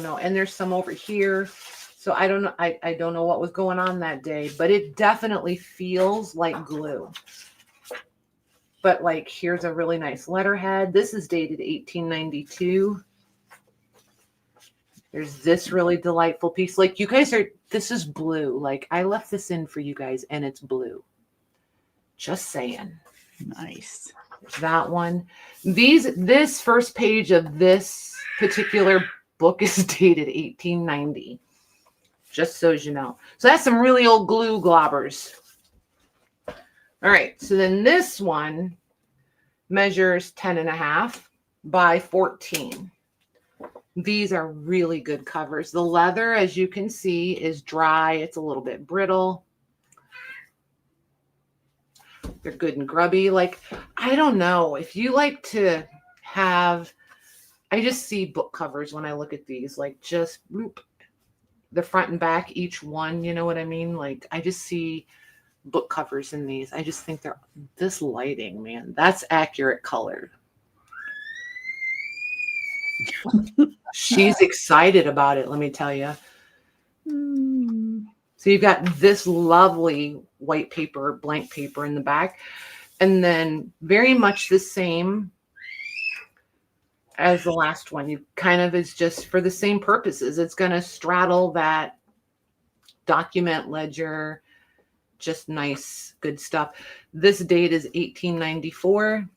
know. And there's some over here. So I don't know. I don't know what was going on that day, but it definitely feels like glue. But like, here's a really nice letterhead. This is dated 1892. There's this really delightful piece. Like, you guys this is blue. Like, I left this in for you guys and it's blue. Just saying. Nice. That one. This first page of this particular book is dated 1890. Just so you know. So that's some really old glue globbers. All right. So then this one measures 10.5 by 14. These are really good covers. The leather, as you can see, is dry. It's a little bit brittle. They're good and grubby. Like, I don't know if you like to have, I just see book covers when I look at these, like, just whoop, the front and back, each one, you know what I mean? Like, I just see book covers in these. I just think this lighting, man, that's accurate color. She's excited about it, let me tell you. So you've got this lovely white paper, blank paper in the back, and then very much the same as the last one. You kind of is just for the same purposes. It's going to straddle that document ledger, just nice, good stuff. This date is 1894.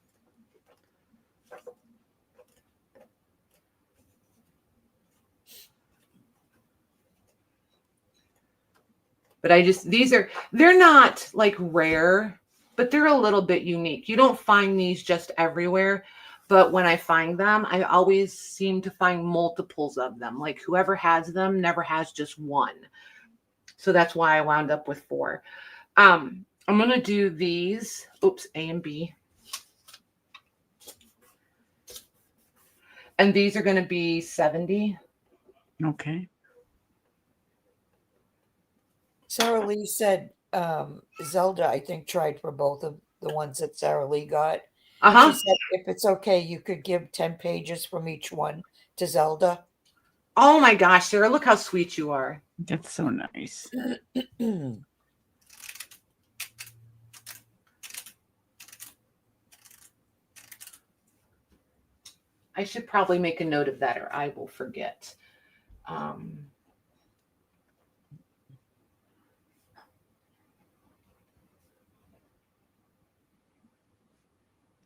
But they're not like rare, but they're a little bit unique. You don't find these just everywhere. But when I find them, I always seem to find multiples of them. Like whoever has them never has just one. So that's why I wound up with 4. I'm going to do these. Oops, A and B. And these are going to be 70. Okay. Sarah Lee said Zelda, I think, tried for both of the ones that Sarah Lee got. Uh-huh. She said if it's okay, you could give 10 pages from each one to Zelda. Oh my gosh, Sarah, look how sweet you are. That's so nice. I should probably make a note of that or I will forget.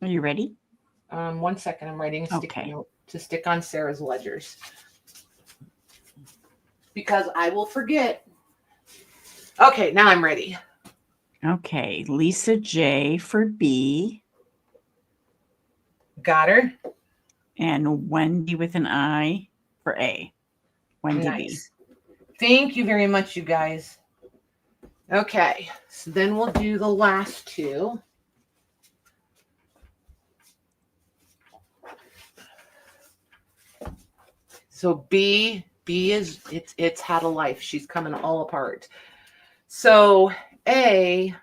Are you ready? 1 second. I'm writing a sticky note to stick on Sarah's ledgers because I will forget. Okay, now I'm ready. Okay, Lisa J for B. Got her. And Wendy with an I for A. Wendy Nice. B. Thank you very much, you guys. Okay, so then we'll do the last 2. So B is it's had a life. She's coming all apart. So A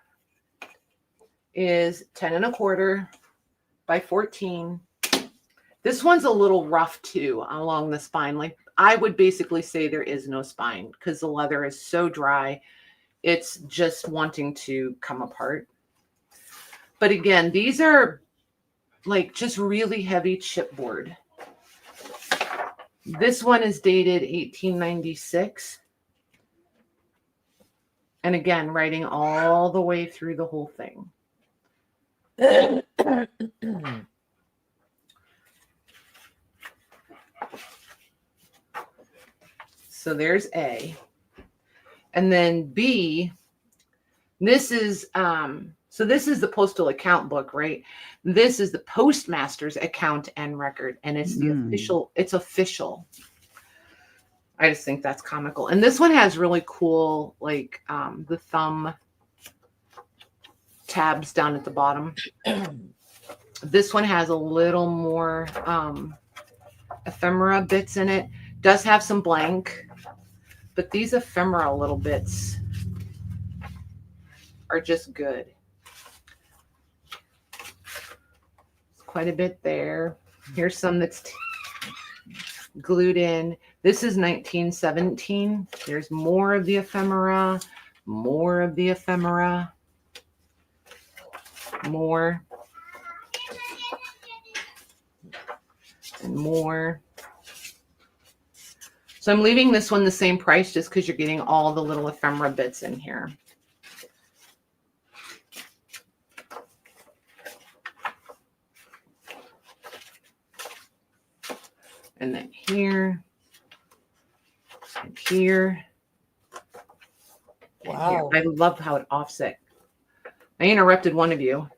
is 10 1/4 by 14. This one's a little rough too along the spine. Like I would basically say there is no spine because the leather is so dry. It's just wanting to come apart. But again, these are like just really heavy chipboard. This one is dated 1896. And again, writing all the way through the whole thing. So there's A. And then B, this is so this is the postal account book, right? This is the postmaster's account and record, and it's the official, it's official. I just think that's comical. And this one has really cool, like the thumb tabs down at the bottom. This one has a little more ephemera bits in it. Does have some blank, but these ephemera little bits are just good. Quite a bit there. Here's some that's glued in. This is 1917. There's more of the ephemera, more of the ephemera, more, and more. So I'm leaving this one the same price just because you're getting all the little ephemera bits in here. And then here, and here. Wow. And here. I love how it offset. I interrupted one of you.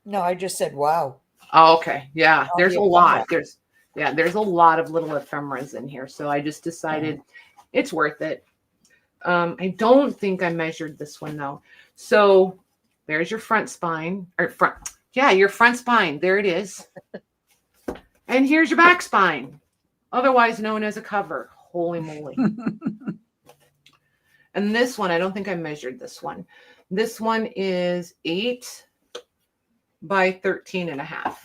No, I just said, wow. Oh, okay. Yeah, Oh, there's yeah, a lot. There's a lot of little ephemeras in here. So I just decided it's worth it. I don't think I measured this one though. So there's your front spine or front. Yeah, your front spine. There it is. And here's your back spine, otherwise known as a cover. Holy moly. And this one, I don't think I measured this one. This one is 8 by 13 1/2.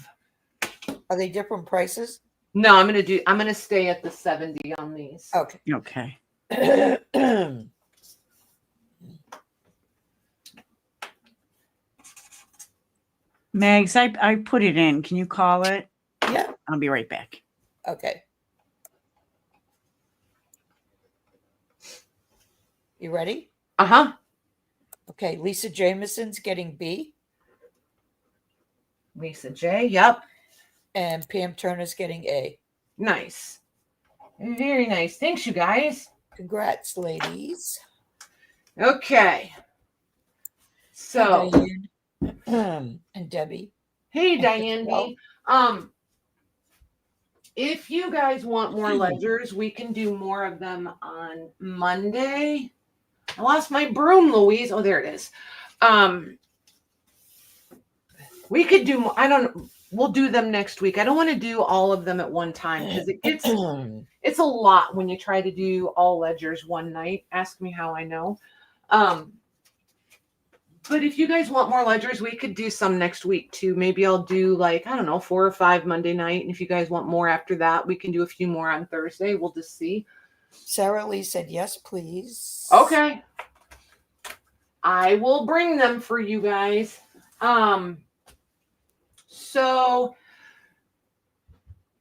Are they different prices? No, I'm gonna stay at the 70 on these. Okay. Okay. Megs, I put it in. Can you call it? Yeah. I'll be right back. Okay. You ready? Uh-huh. Okay. Lisa Jameson's getting B, Lisa J. Yep. and Pam Turner's getting A. Nice. Very nice. Thanks, you guys. Congrats, ladies. Okay. So, Diane and Debbie. hey, And Diane Michelle. B. If you guys want more ledgers, we can do more of them on Monday. I lost my broom, Louise. Oh, there it is. We could do more. We'll do them next week. I don't want to do all of them at one time because it's a lot when you try to do all ledgers one night. Ask me how I know. But if you guys want more ledgers, we could do some next week too. Maybe I'll do 4 or 5 Monday night. And if you guys want more after that, we can do a few more on Thursday. We'll just see. Sarah Lee said, yes, please. Okay. I will bring them for you guys. So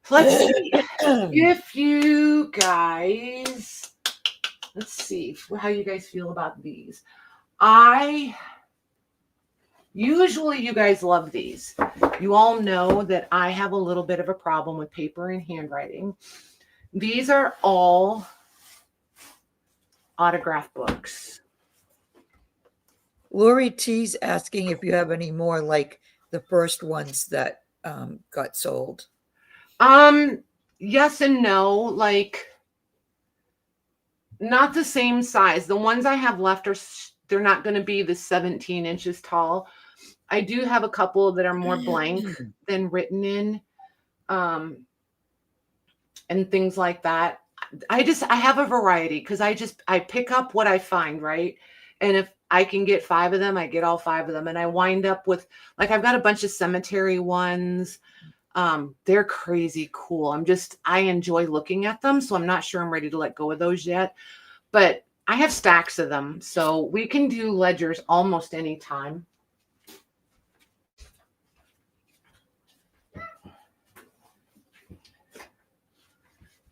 let's see. If you guys, let's see how you guys feel about these. Usually you guys love these. You all know that I have a little bit of a problem with paper and handwriting. These are all autograph books. Lori T's asking if you have any more like the first ones that got sold. Yes and no. Not the same size. The ones I have left they're not going to be the 17 inches tall. I do have a couple that are more blank than written in, and things like that. I have a variety because I pick up what I find, right? And if I can get 5 of them, I get all 5 of them. And I wind up with, I've got a bunch of cemetery ones. They're crazy cool. I enjoy looking at them. So I'm not sure I'm ready to let go of those yet, but I have stacks of them. So we can do ledgers almost any time.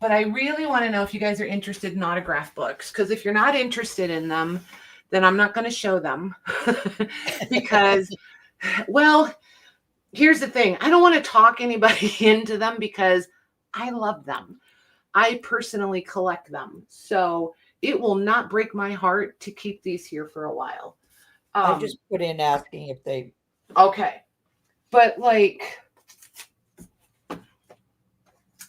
But I really want to know if you guys are interested in autograph books, because if you're not interested in them, then I'm not going to show them because, well, here's the thing. I don't want to talk anybody into them because I love them. I personally collect them. So it will not break my heart to keep these here for a while. I just put in asking if they. Okay. But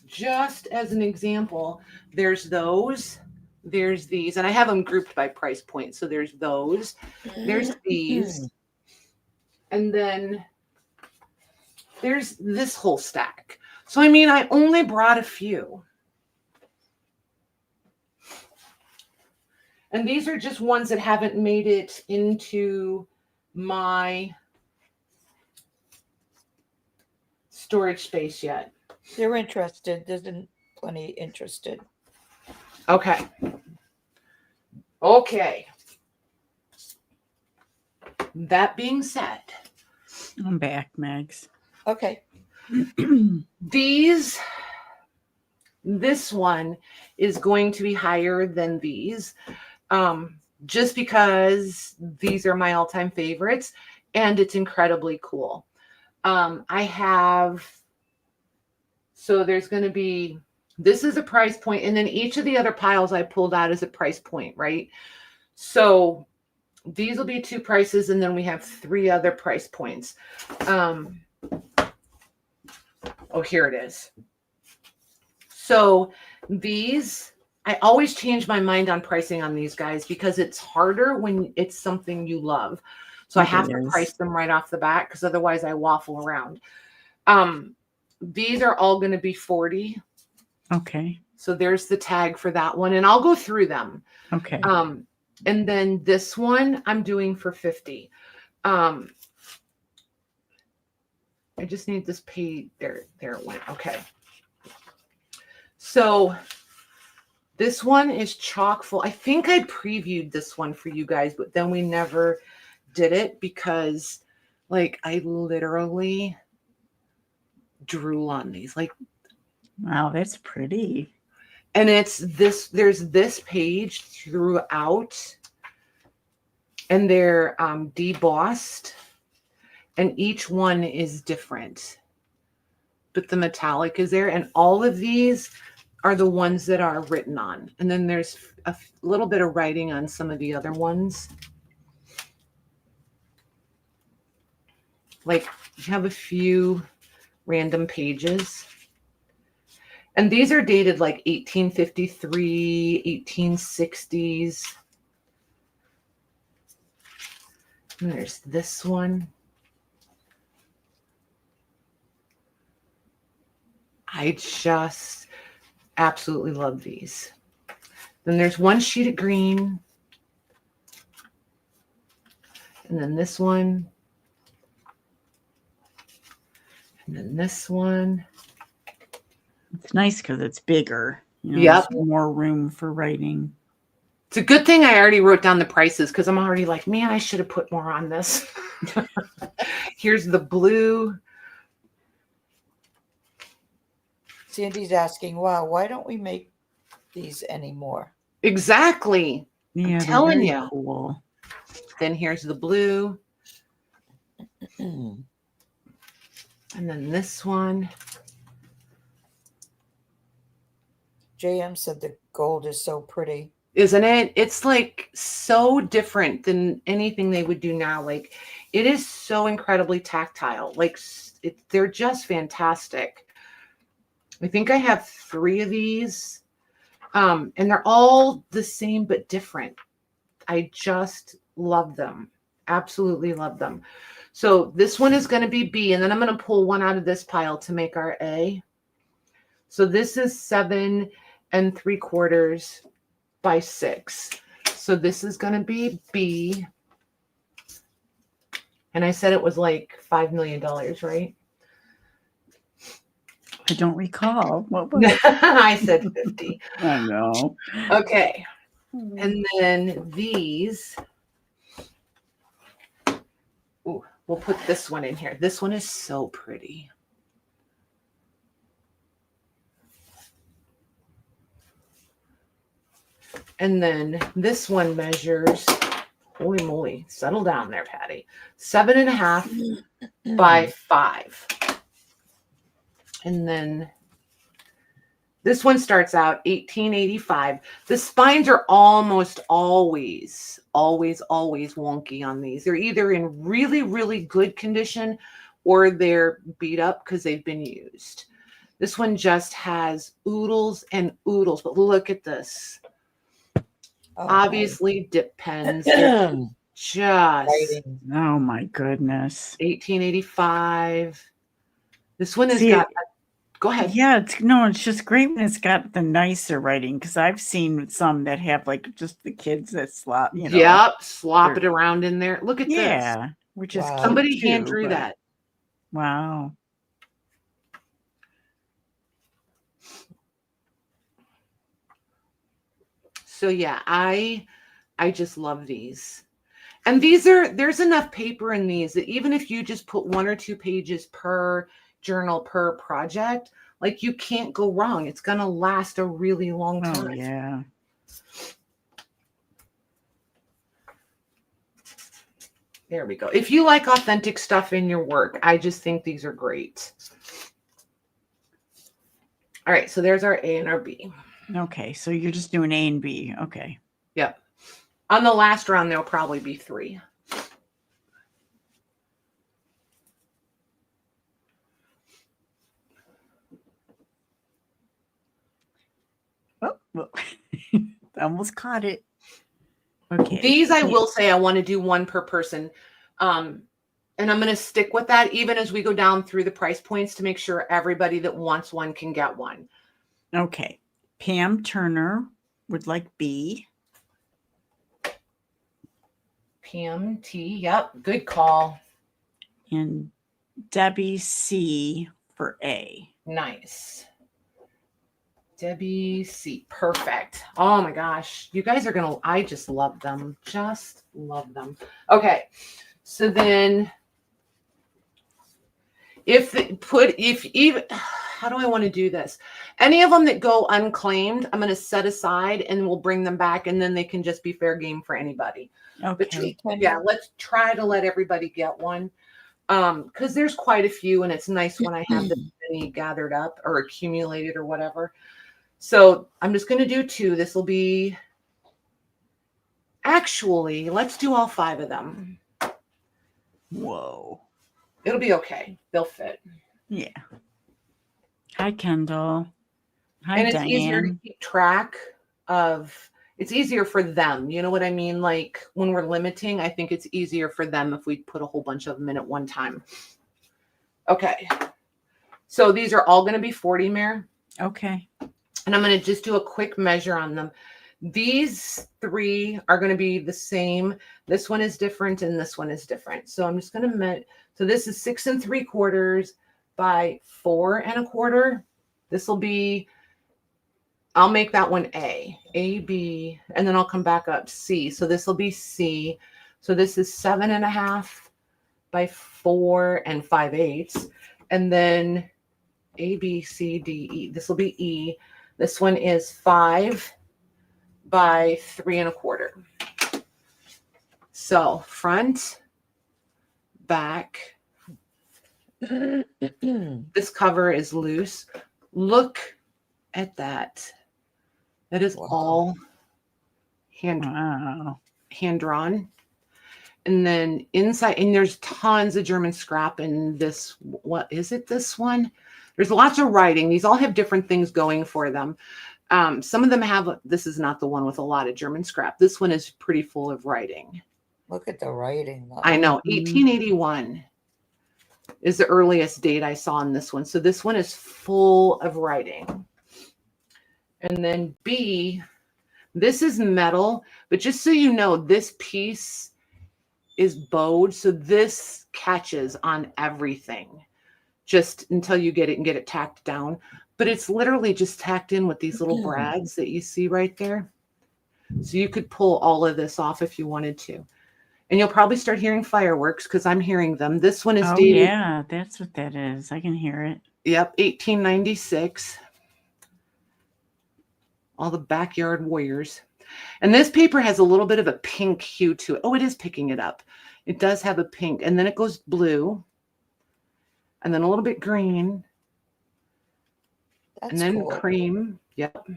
just as an example, there's those, there's these, and I have them grouped by price point. So there's those, there's these, and then there's this whole stack. So, I only brought a few. And these are just ones that haven't made it into my storage space yet. They're interested. There's plenty interested. Okay. Okay. That being said, I'm back, Megs. Okay. This one is going to be higher than these, just because these are my all-time favorites and it's incredibly cool. So there's going to be, this is a price point, and then each of the other piles I pulled out is a price point, right? So these will be 2 prices, and then we have 3 other price points. Oh, here it is. So these, I always change my mind on pricing on these guys because it's harder when it's something you love. So I have to price them right off the bat because otherwise I waffle around. These are all going to be 40. Okay. So there's the tag for that one, and I'll go through them. Okay. And then this one I'm doing for 50. I just need this pay. There it went. Okay. So this one is chock full. I think I previewed this one for you guys, but then we never did it because like I literally drool on these. Like, Wow, that's pretty. and it's this, there's this page throughout, and they're debossed, and each one is different. But the metallic is there, and all of these are the ones that are written on. And then there's a little bit of writing on some of the other ones. Like you have a few random pages. And these are dated like 1853, 1860s. And there's this one. I just absolutely love these. Then there's one sheet of green. And then this one. And then this one. It's nice because it's bigger. You know, Yep. there's more room for writing. It's a good thing I already wrote down the prices because I'm already like, man, I should have put more on this. Here's the blue. Sandy's asking, wow, why don't we make these anymore? Exactly. Yeah, I'm they're telling very you. cool. Then here's the blue. Mm. And then this one. JM said the gold is so pretty. Isn't it? It's like so different than anything they would do now. Like it is so incredibly tactile. Like they're just fantastic. I think I have 3 of these. And they're all the same but different. I just love them. Absolutely love them. So this one is going to be B, and then I'm going to pull one out of this pile to make our A. So this is 7 3/4 by 6. So this is going to be B. And I said it was like $5 million, right? I don't recall. What was it? I said 50. I know. Okay. And then these, ooh, we'll put this one in here. This one is so pretty. And then this one measures, holy moly, settle down there, Patty. 7.5 by 5. And then this one starts out 1885. The spines are almost always wonky on these. They're either in really, really good condition or they're beat up because they've been used. This one just has oodles and oodles, but look at this. Oh, Obviously dip pens. They're just writing. Oh my goodness. 1885. This one has See, got, go ahead. Yeah, it's just great when it's got the nicer writing because I've seen some that have like just the kids that slop, you know. Yep, slop it around in there. Look at this. Yeah, which is Wow. cute Somebody too, hand drew but- that. Wow. So yeah, I just love these. And there's enough paper in these that even if you just put 1 or 2 pages per journal per project, like you can't go wrong. It's going to last a really long time. Oh, yeah. There we go. If you like authentic stuff in your work, I just think these are great. All right, so there's our A and our B. Okay, so you're just doing A and B. Okay. Yep. On the last round, there'll probably be 3. Oh, well, I almost caught it. Okay. These, I will say, I want to do 1 per person. And I'm going to stick with that even as we go down through the price points to make sure everybody that wants one can get one. Okay. Pam Turner would like B. Pam T. Yep. Good call. And Debbie C for A. Nice. Debbie C. Perfect. Oh my gosh. You guys are going to, I just love them. Just love them. Okay. So then if even, how do I want to do this? Any of them that go unclaimed, I'm going to set aside and we'll bring them back and then they can just be fair game for anybody. Okay. Yeah, let's try to let everybody get one. Because there's quite a few and it's nice when I have this many gathered up or accumulated or whatever. So I'm just going to do 2. This will be, actually, let's do all 5 of them. Whoa. It'll be okay. They'll fit. Yeah. Hi, Kendall. Hi, And it's Diane. easier to keep track of, it's easier for them. You know what I mean? Like when we're limiting, I think it's easier for them if we put a whole bunch of them in at one time. Okay. So these are all going to be 40, Mare. Okay. And I'm going to just do a quick measure on them. These 3 are going to be the same. This one is different and this one is different. So I'm just going to so this is 6 3/4 by 4 1/4. This will be, I'll make that one A, B, and then I'll come back up C. So this will be C. So this is 7 1/2 by 4 5/8. And then A, B, C, D, E. This will be E. This one is 5 by 3 1/4. So front, back. This cover is loose. Look at that. That is all hand drawn. And then inside, and there's tons of German scrap in this. What is it? This one? There's lots of writing. These all have different things going for them. Some of them have, this is not the one with a lot of German scrap. This one is pretty full of writing. Look at the writing, though. I know. 1881 is the earliest date I saw on this one. So this one is full of writing. And then B, this is metal, but just so you know, this piece is bowed. So this catches on everything just until you get it and get it tacked down. But it's literally just tacked in with these little brags that you see right there. So you could pull all of this off if you wanted to. And you'll probably start hearing fireworks because I'm hearing them. This one is dated. Yeah, that's what that is. I can hear it. Yep, 1896. All the backyard warriors. And this paper has a little bit of a pink hue to it. Oh, it is picking it up. It does have a pink. And then it goes blue. And then a little bit green. That's and then cool. Cream. Yep.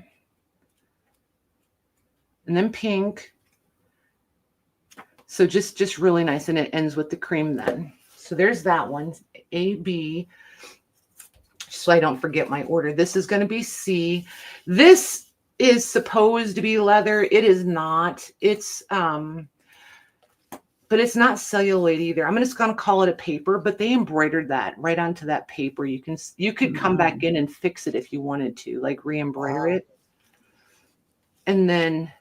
And then pink. So just really nice. And it ends with the cream then. So there's that one. A, B. So I don't forget my order. This is going to be C. This is supposed to be leather. It is not. It's but it's not celluloid either. I'm just going to call it a paper, but they embroidered that right onto that paper. You could come back in and fix it if you wanted to, like re-embroider it. And then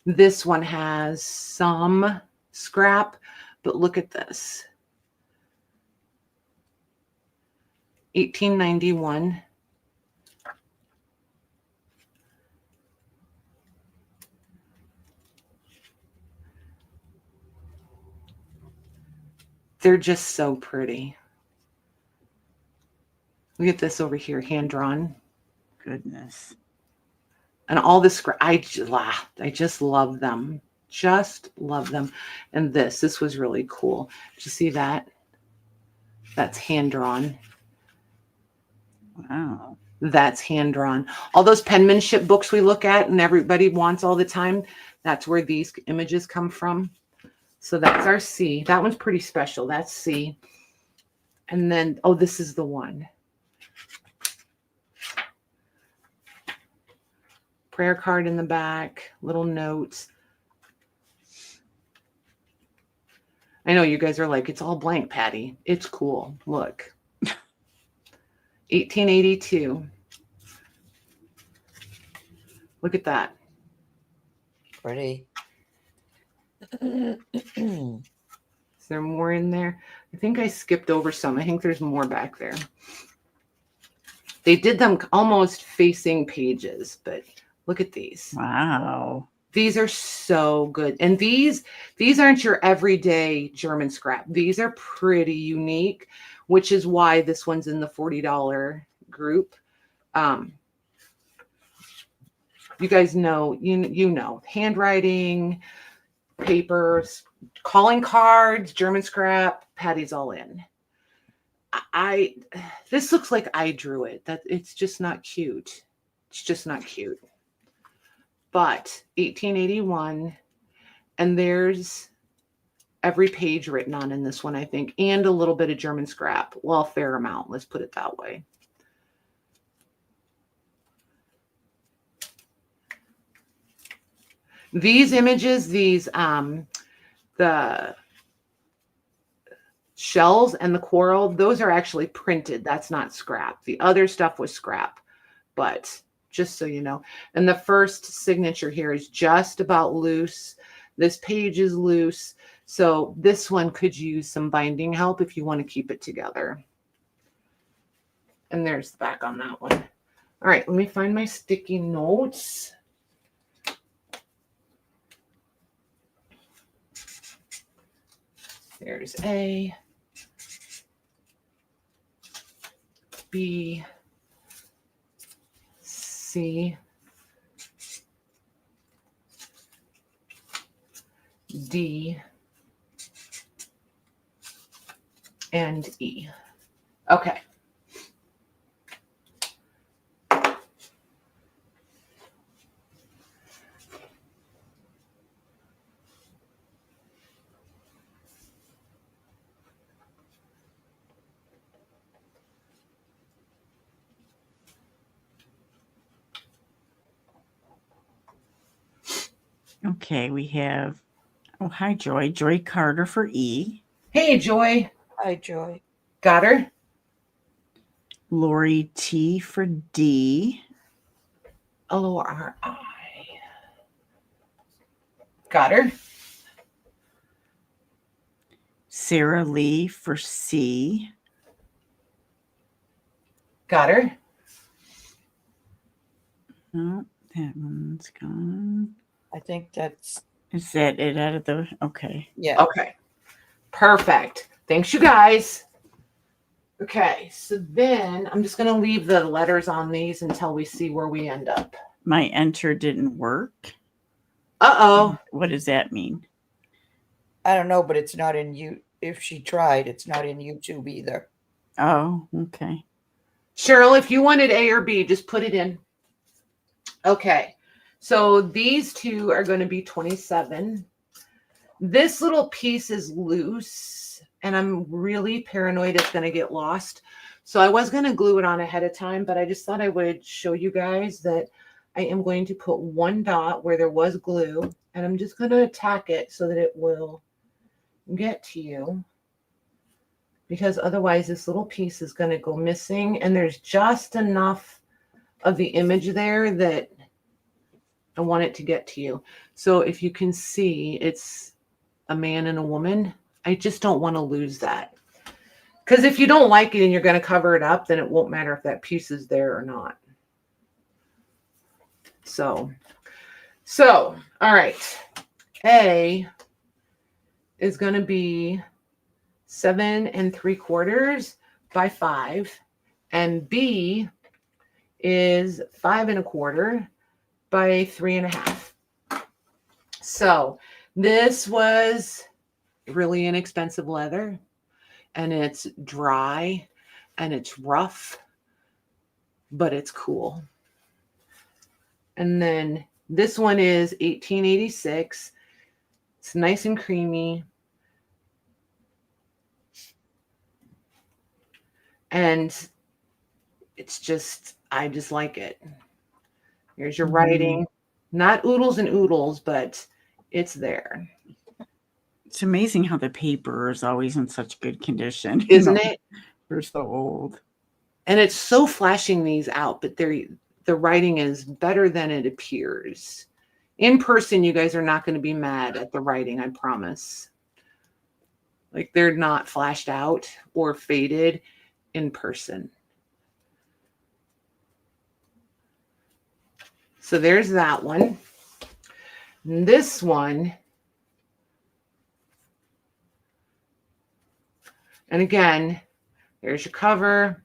this one has some scrap, but look at this. 1891. They're just so pretty. Look at this over here, hand drawn. Goodness. And all this, I just love them. Just love them. And this was really cool. Did you see that? That's hand drawn. Wow. That's hand drawn. All those penmanship books we look at and everybody wants all the time, that's where these images come from. So that's our C. That one's pretty special. That's C. And then, oh, this is the one. Prayer card in the back, little notes. I know you guys are like, it's all blank, Patty. It's cool. Look. 1882. Look at that. Pretty. Is there more in there? I think I skipped over some. I think there's more back there. They did them almost facing pages, but look at these. Wow. These are so good. And these aren't your everyday German scrap. These are pretty unique, which is why this one's in the $40 group. You guys know, you know, handwriting, papers, calling cards, German scrap, Patty's all in. This looks like I drew it. That it's just not cute. It's just not cute. But 1881, and there's every page written on in this one, I think, and a little bit of German scrap. Well, a fair amount, let's put it that way. These images, the shells and the coral, those are actually printed. That's not scrap. The other stuff was scrap, but just so you know. And the first signature here is just about loose. This page is loose. So this one could use some binding help if you want to keep it together. And there's the back on that one. All right, let me find my sticky notes. There's A, B, C, D, and E. Okay. Okay, we have, oh, hi, Joy. Joy Carter for E. Hey, Joy. Hi, Joy. Got her? Lori T for D. L-O-R-I. Got her? Sarah Lee for C. Got her? Oh, that one's gone. I think that's, Is that it out of the, okay. yeah. Okay. Perfect. Thanks, you guys. Okay, so then I'm just going to leave the letters on these until we see where we end up. My enter didn't work. Uh-oh. What does that mean? I don't know, but it's not in you. If she tried, it's not in YouTube either. Oh, okay. Cheryl, if you wanted A or B, just put it in. Okay, so these two are going to be 27. This little piece is loose, and I'm really paranoid it's going to get lost. So I was going to glue it on ahead of time, but I just thought I would show you guys that I am going to put one dot where there was glue, and I'm just going to tack it so that it will get to you, because otherwise this little piece is going to go missing, and there's just enough of the image there that I want it to get to you. So if you can see, it's a man and a woman. I just don't want to lose that, because if you don't like it and you're going to cover it up, then it won't matter if that piece is there or not. So all right, A is going to be 7 3/4 by 5, and B is 5 1/4 by 3.5. So this was really inexpensive leather, and it's dry and it's rough, but it's cool. And then this one is 1886. It's nice and creamy. And it's just, I just like it. Here's your writing. Not oodles and oodles, but it's there. It's amazing how the paper is always in such good condition. Isn't it? They're so old. And it's so flashing these out, but the writing is better than it appears. In person, you guys are not going to be mad at the writing, I promise. Like, they're not flashed out or faded in person. So there's that one. And this one, and again, there's your cover,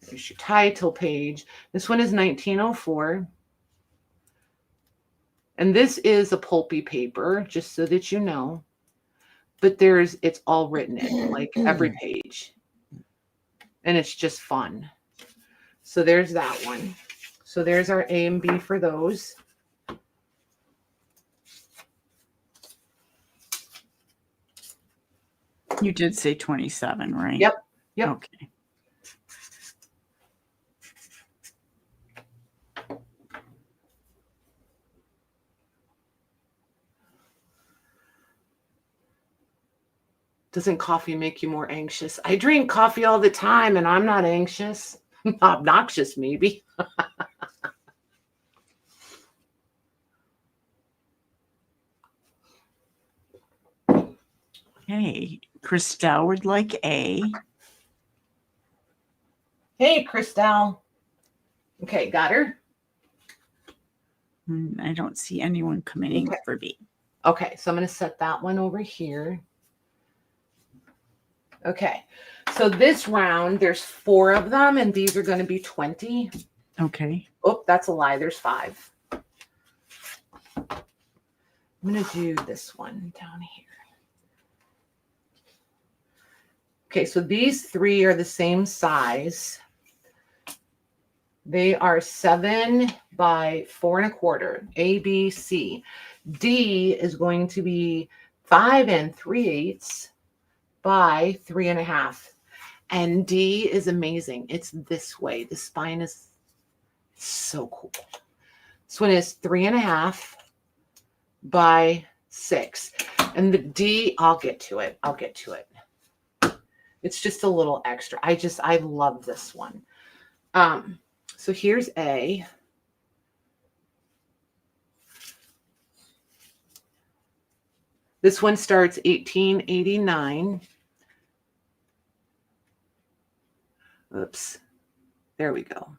there's your title page. This one is 1904. And this is a pulpy paper, just so that you know. But it's all written in, like every page. And it's just fun. So there's that one. So there's our A and B for those. You did say 27, right? Yep. Yep. Okay. Doesn't coffee make you more anxious? I drink coffee all the time and I'm not anxious. Obnoxious, maybe. Hey, Christelle would like A. Hey, Christelle. Okay, got her. I don't see anyone coming in for B. Okay, so I'm going to set that one over here. Okay, so this round, there's 4 of them, and these are going to be 20. Okay. Oh, that's a lie. There's 5. I'm going to do this one down here. Okay, so these 3 are the same size. They are 7 by 4 1/4, A, B, C. D is going to be 5 3/8 by 3 1/2. And D is amazing. It's this way. The spine is so cool. This one is 3 1/2 by 6. And the D, I'll get to it. It's just a little extra. I love this one. So here's A. This one starts 1889. Oops. There we go.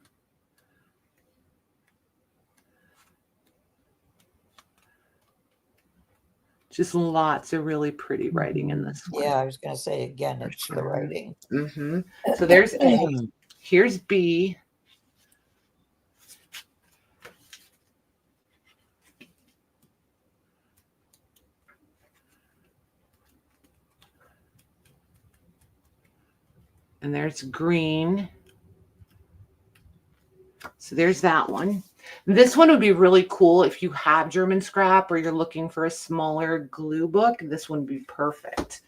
Just lots of really pretty writing in this one. Yeah, I was going to say again, it's the writing. Mm-hmm. So there's A. Here's B. And there's green. So there's that one. This one would be really cool if you have German scrap or you're looking for a smaller glue book. This one would be perfect.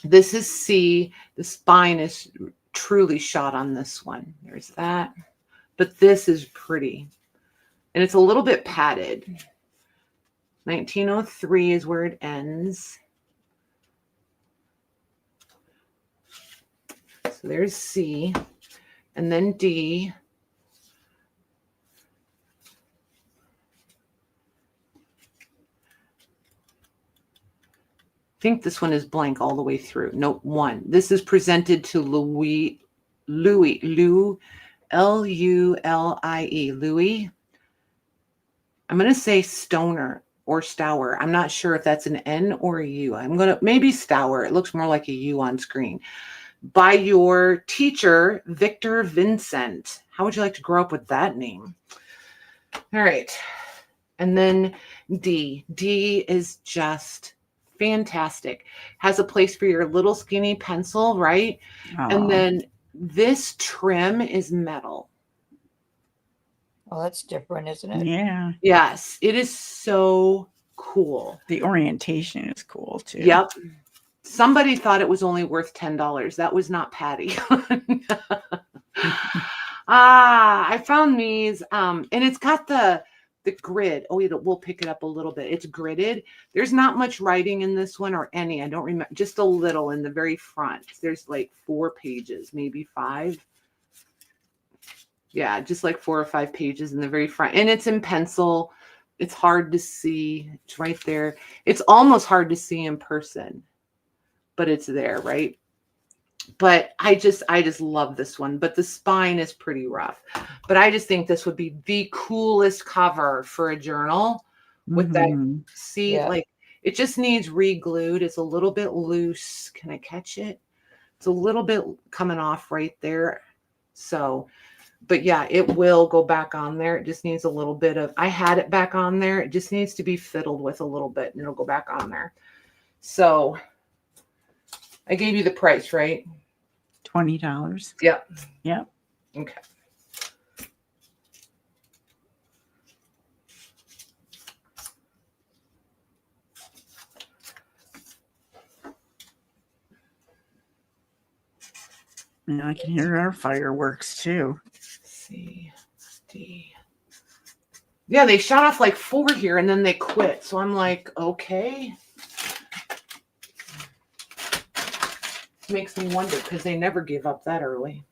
This is C. The spine is truly shot on this one. There's that. But this is pretty. And it's a little bit padded. 1903 is where it ends. So there's C. And then D. I think this one is blank all the way through. Nope, 1. This is presented to Louis, L-U-L-I-E, Louis. I'm going to say Stoner or Stour. I'm not sure if that's an N or a U. I'm going to, maybe Stour. It looks more like a U on screen. By your teacher, Victor Vincent. How would you like to grow up with that name? All right. And then D. D is just fantastic. Has a place for your little skinny pencil, right? And then this trim is metal. Oh, that's different, isn't it? Yeah. Yes, it is so cool. The orientation is cool too. Yep. Somebody thought it was only worth $10. That was not Patty. I found these, and it's got the grid. Oh, we'll pick it up a little bit. It's gridded. There's not much writing in this one or any. I don't remember. Just a little in the very front. There's like 4 pages, maybe 5. Yeah, just like 4 or 5 pages in the very front. And it's in pencil. It's hard to see. It's right there. It's almost hard to see in person, but it's there, right? But I just love this one. But the spine is pretty rough. But I just think this would be the coolest cover for a journal with that. Mhm. See, Yeah. like it just needs re-glued. It's a little bit loose. Can I catch it? It's a little bit coming off right there. So, but yeah, it will go back on there. It just needs a little bit of, I had it back on there. It just needs to be fiddled with a little bit and it'll go back on there. So I gave you the price, right? $20. Yep. Yep. Okay. And I can hear our fireworks too. C, D. Yeah, they shot off like 4 here and then they quit. So I'm like, okay. Makes me wonder because they never give up that early.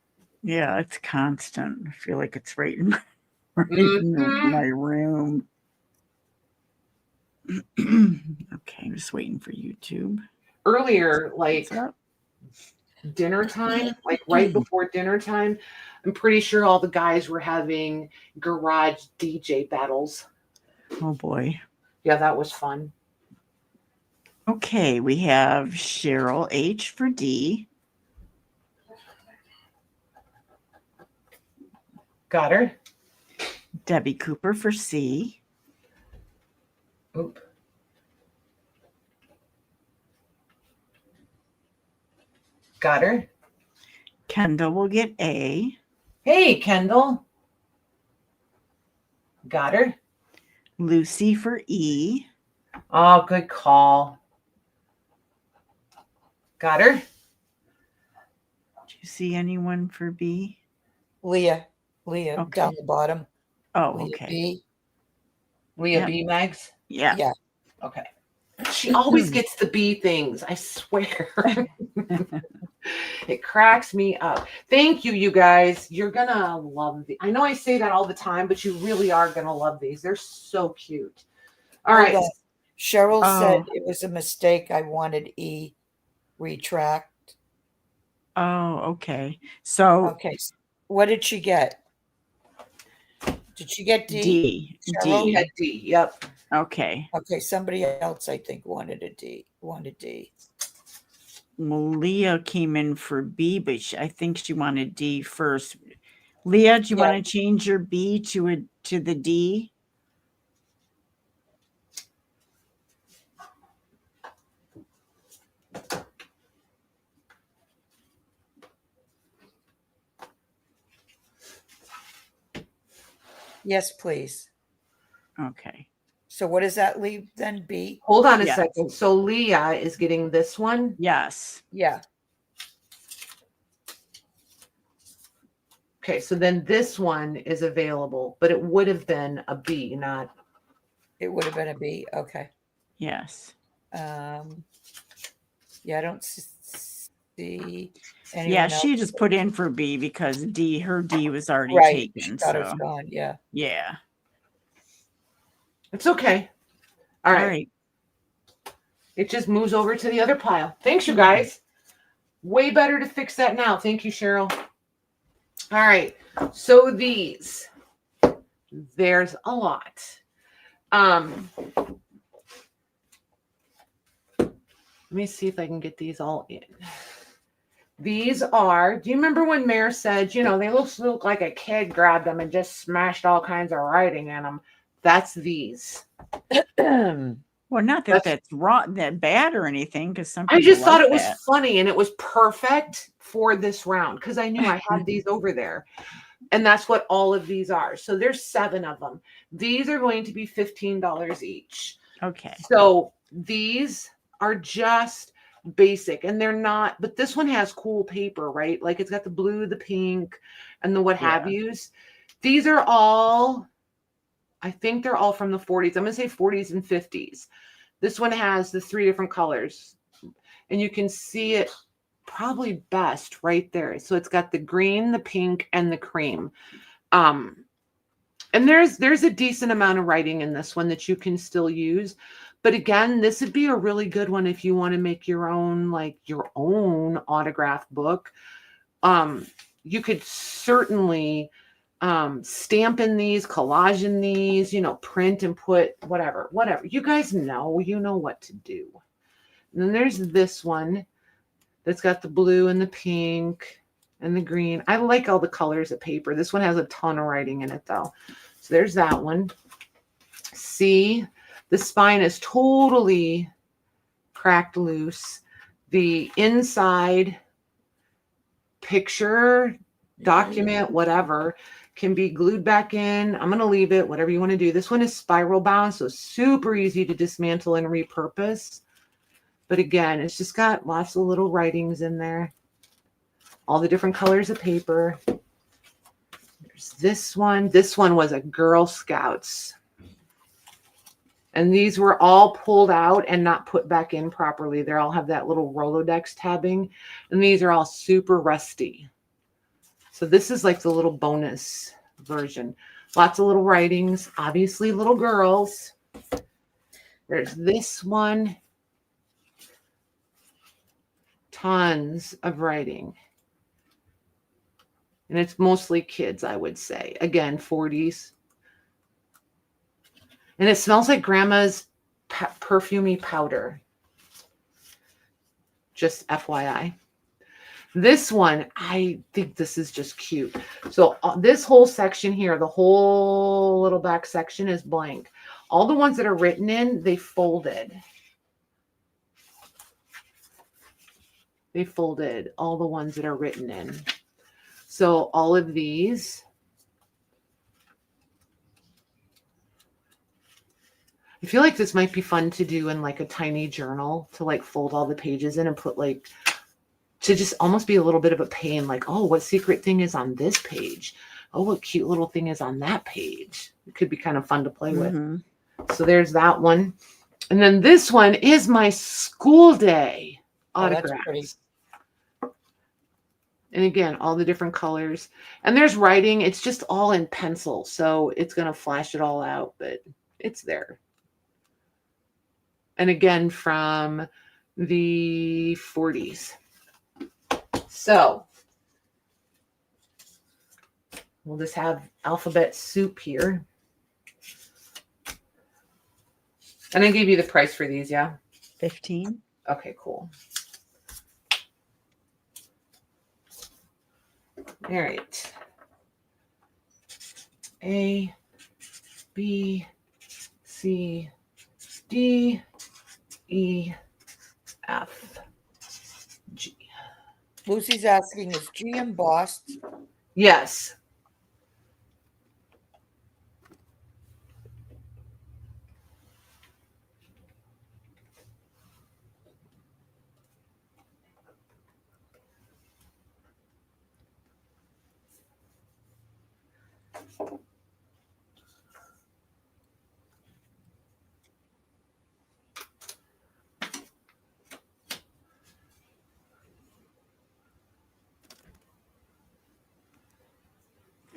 Yeah, it's constant. I feel like it's right in my room. Okay, I'm just waiting for YouTube. Earlier, like What's up? dinner time, like right before dinner time, I'm pretty sure all the guys were having garage DJ battles. Oh boy. Yeah, that was fun. Okay, we have Cheryl H for D. Got her. Debbie Cooper for C. Oop. Got her. Kendall will get A. Hey, Kendall. Got her. Lucy for E. Oh, good call. Got her. Do you see anyone for B? Leah Okay. down the bottom. Oh, Leah okay. B. Leah Yep. B. Mags. Yeah. Yeah. Okay. She always gets the B things, I swear. It cracks me up. Thank you, you guys. You're going to love these. I know I say that all the time, but you really are going to love these. They're so cute. All right. Hold on. Cheryl said Oh. it was a mistake. I wanted E retract. Oh, okay. So Okay. What did she get? Did she get D? D. Cheryl? We D. had D. Yep. Okay. Okay, somebody else I think wanted D. Well, Leah came in for B, but I think she wanted D first. Leah, do you Yeah. want to change your B to the D? Yes, please. Okay. So what does that leave then? B? Hold on a Yeah. second. So Leah is getting this one. Yes. Yeah. Okay. So then this one is available, but it would have been a B, not. It would have been a B. Okay. Yes. Yeah, I don't see anyone Yeah, else. she just put in for B because her D was already Right. She taken. thought it was So gone. Yeah. yeah. It's okay. All right. It just moves over to the other pile. Thanks, you guys. Way better to fix that now. Thank you, Cheryl. All right. So these, there's a lot. Let me see if I can get these all in. These are, do you remember when Mare said, you know, they look like a kid grabbed them and just smashed all kinds of writing in them? That's these. Well, not that that's wrong, that bad or anything, because some I people just thought like it was that. funny and it was perfect for this round because I knew I had these over there. And that's what all of these are. So there's 7 of them. These are going to be $15 each. Okay. So these are just basic and they're not, but this one has cool paper, right? Like it's got the blue, the pink, and the what have yous. These are all, I think they're all from the 40s. I'm going to say 40s and 50s. This one has the 3 different colors and you can see it probably best right there. So it's got the green, the pink, and the cream. And there's a decent amount of writing in this one that you can still use, But again, this would be a really good one if you want to make your own, like your own autograph book. You could certainly stamp in these, collage in these, you know, print and put whatever. You guys know, you know what to do. And then there's this one that's got the blue and the pink and the green. I like all the colors of paper. This one has a ton of writing in it though. So there's that one. See, the spine is totally cracked loose. The inside picture, document, whatever, can be glued back in. I'm going to leave it, whatever you want to do. This one is spiral bound, so super easy to dismantle and repurpose. But again, it's just got lots of little writings in there. All the different colors of paper. There's this one. This one was a Girl Scouts. And these were all pulled out and not put back in properly. They all have that little Rolodex tabbing. And these are all super rusty. So this is like the little bonus version. Lots of little writings. Obviously, little girls. There's this one. Tons of writing. And it's mostly kids, I would say. Again, 40s. And it smells like grandma's perfumey powder. Just FYI. This one, I think this is just cute. So this whole section here, the whole little back section is blank. All the ones that are written in, they folded. They folded all the ones that are written in. So all of these. I feel like this might be fun to do in like a tiny journal, to like fold all the pages in and put like, to just almost be a little bit of a pain. Like, oh, what secret thing is on this page? Oh, what cute little thing is on that page? It could be kind of fun to play with. So there's that one. And then this one is my school day autograph. That's pretty. And again, all the different colors. And there's writing. It's just all in pencil. So it's going to flash it all out, but it's there. And again, from the 40s. So we'll just have alphabet soup here. And I gave you the price for these, yeah? 15. Okay, cool. All right. A, B, C, D, E, F, G. Lucy's asking, is G embossed? Yes.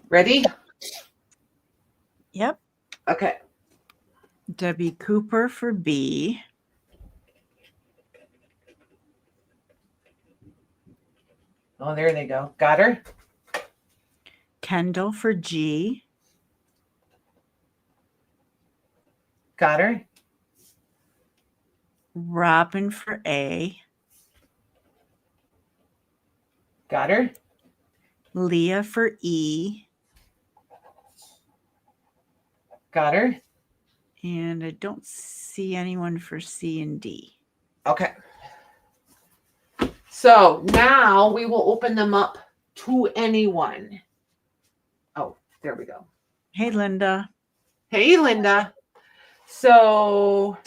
Ready? Yep. Okay. Debbie Cooper for B. Oh, there they go. Got her? Kendall for G. Got her? Robin for A. Got her? Leah for E. Got her? And I don't see anyone for C and D. Okay. So now we will open them up to anyone. Oh, there we go. Hey, Linda. Hey, Linda. So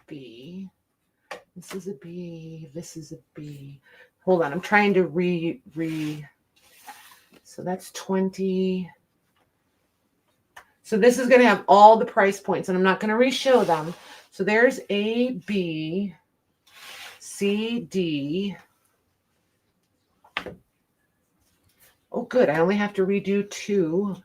B. This is a B. This is a B. Hold on. I'm trying to So that's 20. So this is going to have all the price points, and I'm not going to re-show them. So there's A, B, C, D, Oh, good. I only have to redo 2.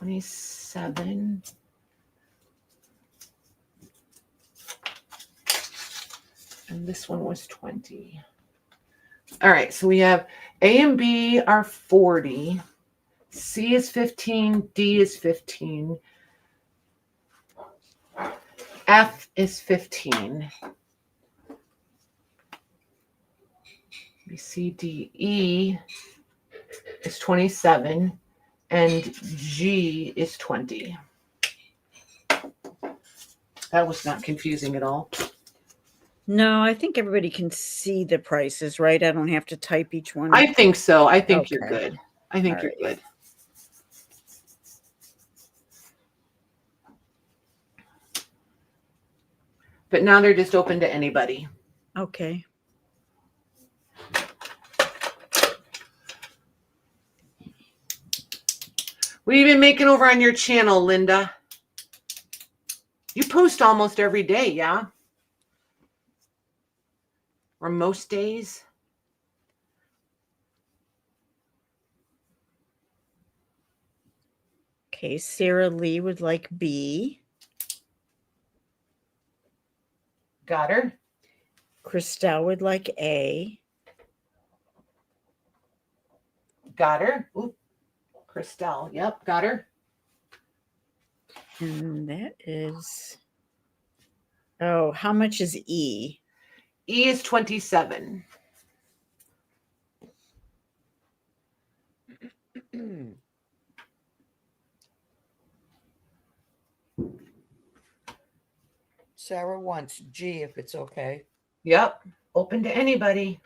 $27. And this one was 20. All right, so we have A and B are 40. C is 15. D is 15. F is 15. B, C, D, E is 27. And G is 20. That was not confusing at all. No, I think everybody can see the prices, right? I don't have to type each one. I think so. I think you're Okay. good. I think All you're right. good. But now they're just open to anybody. Okay. What have you been making over on your channel, Linda? You post almost every day, yeah? Or most days? Okay, Sarah Lee would like B. Got her. Christelle would like A. Got her. Oop. Christelle. Yep, got her. And that is, oh, how much is E? E is 27. Sarah wants G if it's okay. Yep, open to anybody.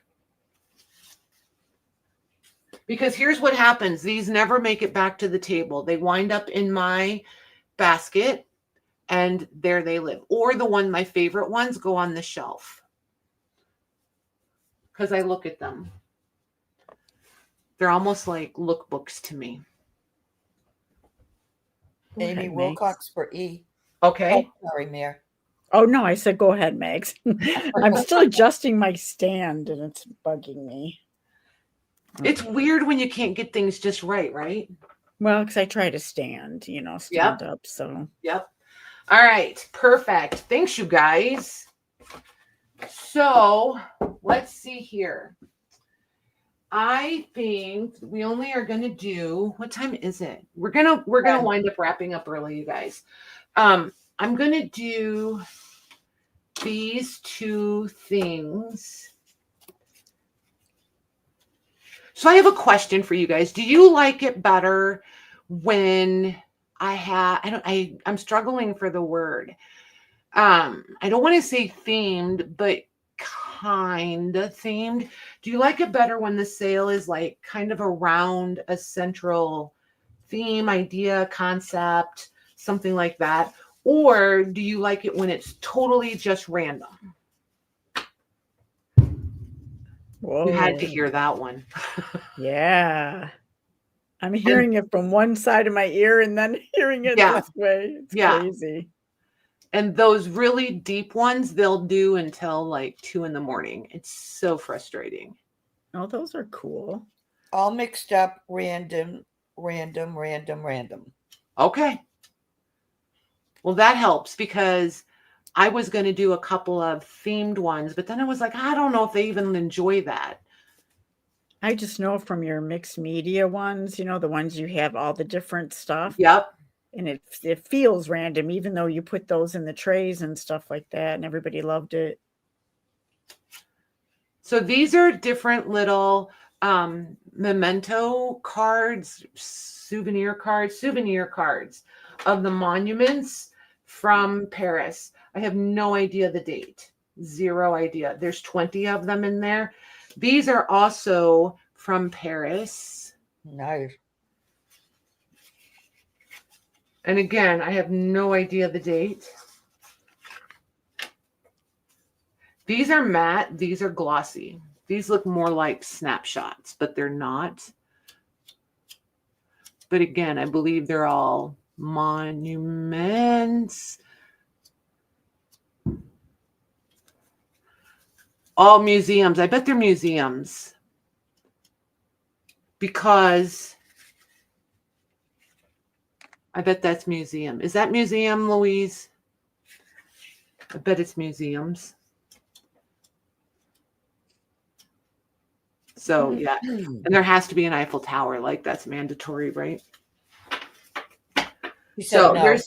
Because here's what happens. These never make it back to the table. They wind up in my basket and there they live. Or my favorite ones go on the shelf. Because I look at them. They're almost like lookbooks to me. Go Amy ahead, Megs. Wilcox for E. Okay. Oh, sorry, Mayor. Oh, no, I said go ahead, Megs. I'm still adjusting my stand and it's bugging me. It's weird when you can't get things just right, right? Well, because I try to stand, stand up. So, Yep. All right. Perfect. Thanks, you guys. So let's see here. I think we only are going to do, what time is it? We're going to wind up wrapping up early, you guys. I'm going to do these 2 things. So I have a question for you guys. Do you like it better when I'm struggling for the word. I don't want to say themed, but kind of themed. Do you like it better when the sale is like kind of around a central theme, idea, concept, something like that? Or do you like it when it's totally just random? Whoa. You had to hear that one. Yeah. I'm hearing it from one side of my ear and then hearing it this way. It's crazy. And those really deep ones, they'll do until like 2 a.m. It's so frustrating. Oh, those are cool. All mixed up, random. Okay. Well, that helps because I was going to do a couple of themed ones, but then I was like, I don't know if they even enjoy that. I just know from your mixed media ones, the ones you have all the different stuff. Yep. And it feels random, even though you put those in the trays and stuff like that, and everybody loved it. So these are different little memento cards, souvenir cards of the monuments from Paris. I have no idea the date. 0 idea. There's 20 of them in there. These are also from Paris. Nice. And again, I have no idea the date. These are matte. These are glossy. These look more like snapshots, but they're not. But again, I believe they're all monuments. All museums. I bet they're museums. Because I bet that's museum. Is that museum, Louise? I bet it's museums. So yeah, and there has to be an Eiffel Tower. Like that's mandatory, right? You said So no.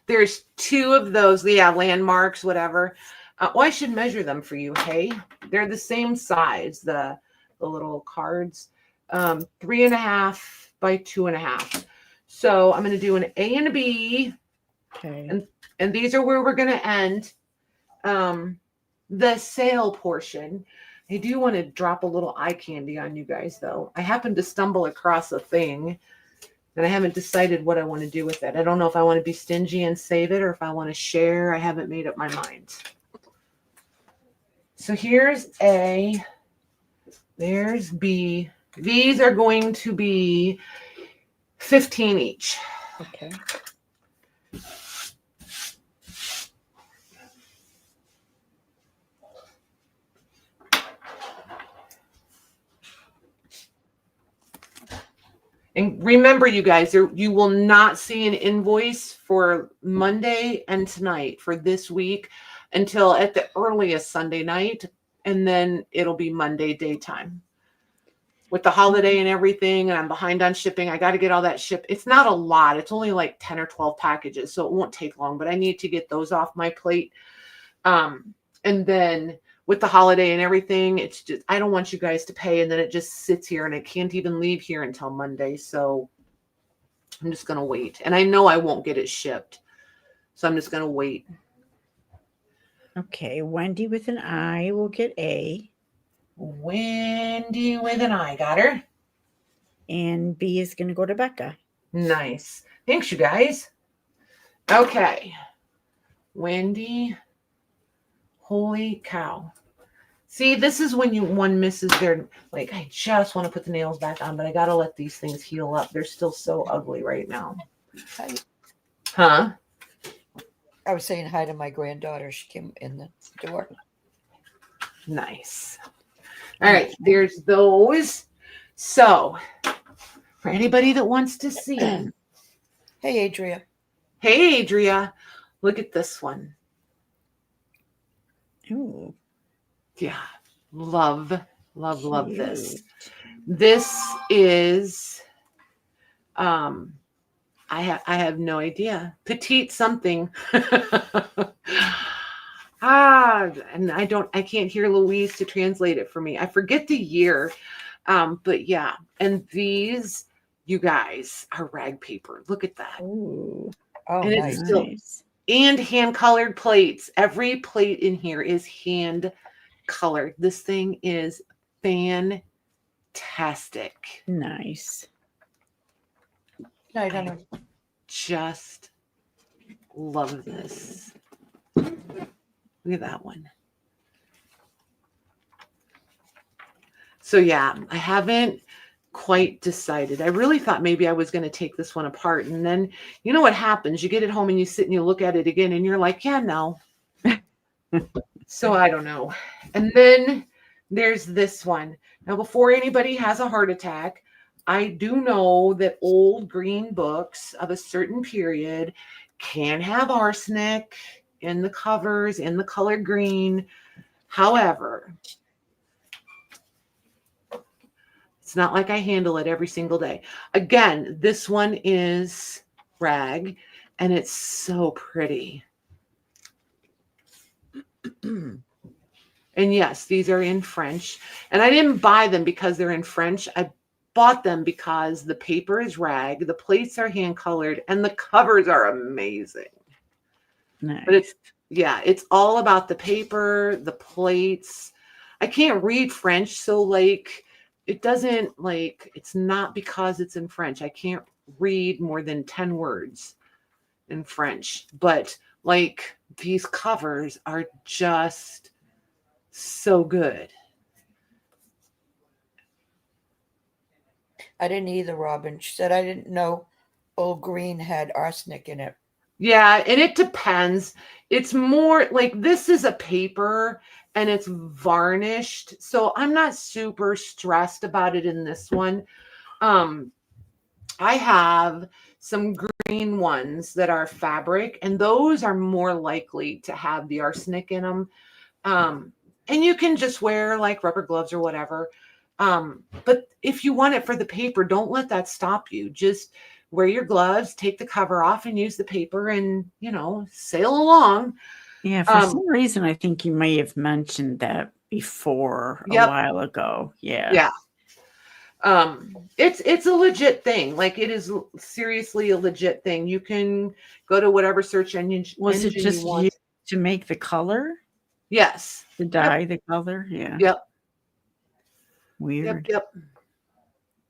there's two of those. Yeah, landmarks, whatever. Oh, I should measure them for you. Hey, they're the same size. The little cards, 3.5 by 2.5. So I'm going to do an A and a B. Okay. And these are where we're going to end the sale portion. I do want to drop a little eye candy on you guys, though. I happened to stumble across a thing, and I haven't decided what I want to do with it. I don't know if I want to be stingy and save it or if I want to share. I haven't made up my mind. So here's A. There's B. These are going to be 15 each. Okay. And remember, you guys, you will not see an invoice for Monday and tonight for this week until at the earliest Sunday night, and then it'll be Monday daytime. With the holiday and everything, and I'm behind on shipping, I got to get all that shipped. It's not a lot. It's only like 10 or 12 packages, so it won't take long, but I need to get those off my plate. And then with the holiday and everything, it's just, I don't want you guys to pay, and then it just sits here, and I can't even leave here until Monday, so I'm just going to wait. And I know I won't get it shipped, so I'm just going to wait. Okay. Wendy with an I will get A. Wendy with an I, got her. And B is going to go to Becca. Nice. Thanks, you guys. Okay. Wendy. Holy cow. See, this is when one misses their, like, I just want to put the nails back on, but I got to let these things heal up. They're still so ugly right now. Hi. Huh? I was saying hi to my granddaughter. She came in the door. Nice. All right, there's those. So, for anybody that wants to see them. Hey, Adria. Hey, Adria, look at this one. Ooh. Yeah, love this. Cute. This is, I have no idea. Petite something. And I can't hear Louise to translate it for me. I forget the year. But yeah, and these, you guys, are rag paper. Look at that. Ooh. Oh, And nice. it's still, and hand colored plates. Every plate in here is hand colored. This thing is fantastic. Nice. Night, honey. Just love this. Look at that one. So yeah, I haven't quite decided. I really thought maybe I was going to take this one apart, and then you know what happens? You get it home and you sit and you look at it again and you're like, yeah, no. So I don't know. And then there's this one. Now, before anybody has a heart attack, I do know that old green books of a certain period can have arsenic in the covers, in the color green. However, it's not like I handle it every single day. Again, this one is rag, and it's so pretty. And yes, these are in French. And I didn't buy them because they're in French. I bought them because the paper is rag, the plates are hand-colored, and the covers are amazing. Nice. But it's all about the paper, the plates. I can't read French, so like it doesn't, like, it's not because it's in French. I can't read more than 10 words in French. But like these covers are just so good. I didn't either, Robin. She said I didn't know old green had arsenic in it. Yeah, and it depends. It's more like this is a paper and it's varnished. So I'm not super stressed about it in this one. I have some green ones that are fabric, and those are more likely to have the arsenic in them. And you can just wear like rubber gloves or whatever. But if you want it for the paper, don't let that stop you. Just wear your gloves, take the cover off, and use the paper, and sail along. Yeah, for some reason, I think you may have mentioned that before a Yep. while ago. Yeah. Yeah. It's a legit thing. Like, it is seriously a legit thing. You can go to whatever search engine. Was it just you want. used to make the color? Yes. To dye the color? Yeah. Yep. Weird. Yep.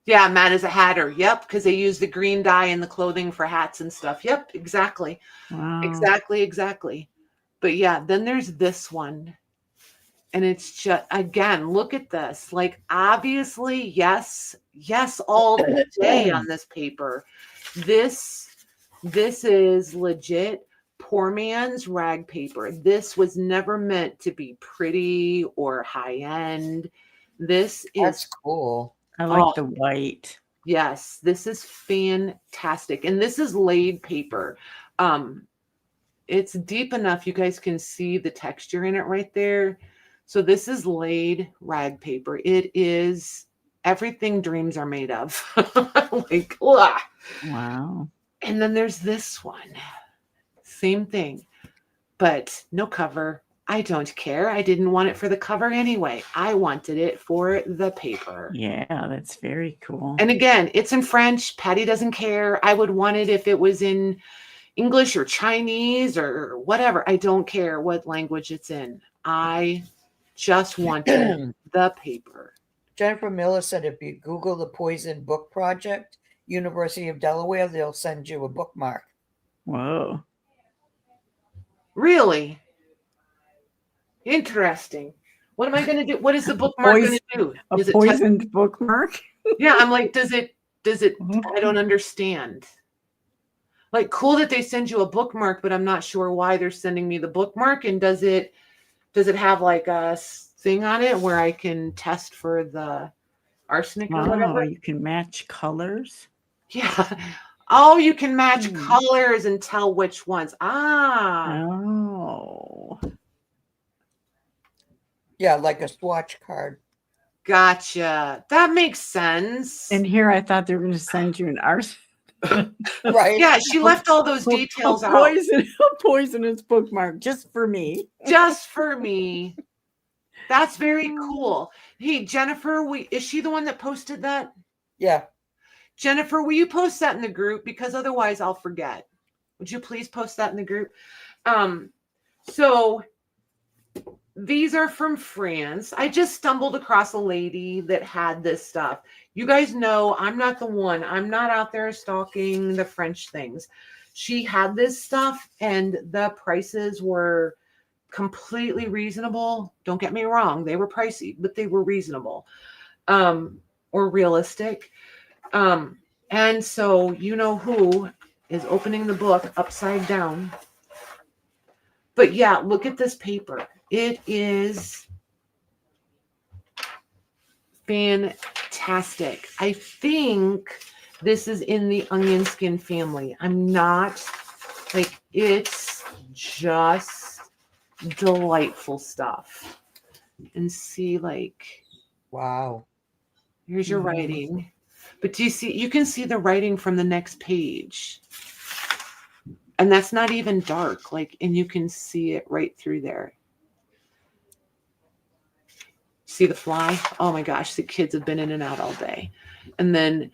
Yeah, Matt is a hatter. Yep, because they use the green dye in the clothing for hats and stuff. Yep, exactly. Wow. Exactly. But yeah, then there's this one. And it's just, again, look at this. Like, obviously, yes, all day on this paper. This is legit poor man's rag paper. This was never meant to be pretty or high end. That's cool. I like the white. Yes, this is fantastic. And this is laid paper. It's deep enough you guys can see the texture in it right there. So this is laid rag paper. It is everything dreams are made of. Like, wow. And then there's this one. Same thing, but no cover. I don't care. I didn't want it for the cover anyway. I wanted it for the paper. Yeah, that's very cool. And again, it's in French. Patty doesn't care. I would want it if it was in English or Chinese or whatever. I don't care what language it's in. I just wanted the paper. Jennifer Miller said if you Google the Poison Book Project, University of Delaware, they'll send you a bookmark. Whoa. Really? Interesting. What am I going to do? What is the bookmark going to do? Is it poisoned bookmark? Yeah, I'm like, does it, I don't understand. Like, cool that they send you a bookmark, but I'm not sure why they're sending me the bookmark. And does it have like a thing on it where I can test for the arsenic or whatever? You can match colors. Yeah. Oh, you can match colors and tell which ones. Oh. Yeah, like a swatch card. Gotcha. That makes sense. And here I thought they were going to send you an arsenic. Right. Yeah, she left all those details out. A poisonous bookmark just for me. Just for me. That's very cool. Hey, Jennifer, is she the one that posted that? Yeah. Jennifer, will you post that in the group? Because otherwise I'll forget. Would you please post that in the group? So these are from France. I just stumbled across a lady that had this stuff. You guys know I'm not the one. I'm not out there stalking the French things. She had this stuff and the prices were completely reasonable. Don't get me wrong. They were pricey, but they were reasonable or realistic. And so you know who is opening the book upside down. But yeah, look at this paper. It is fantastic. I think this is in the onion skin family. I'm not like, it's just delightful stuff. And see, like, wow. Here's your writing. But do you see, you can see the writing from the next page. And that's not even dark, like, and you can see it right through there. See the fly? Oh my gosh, the kids have been in and out all day. And then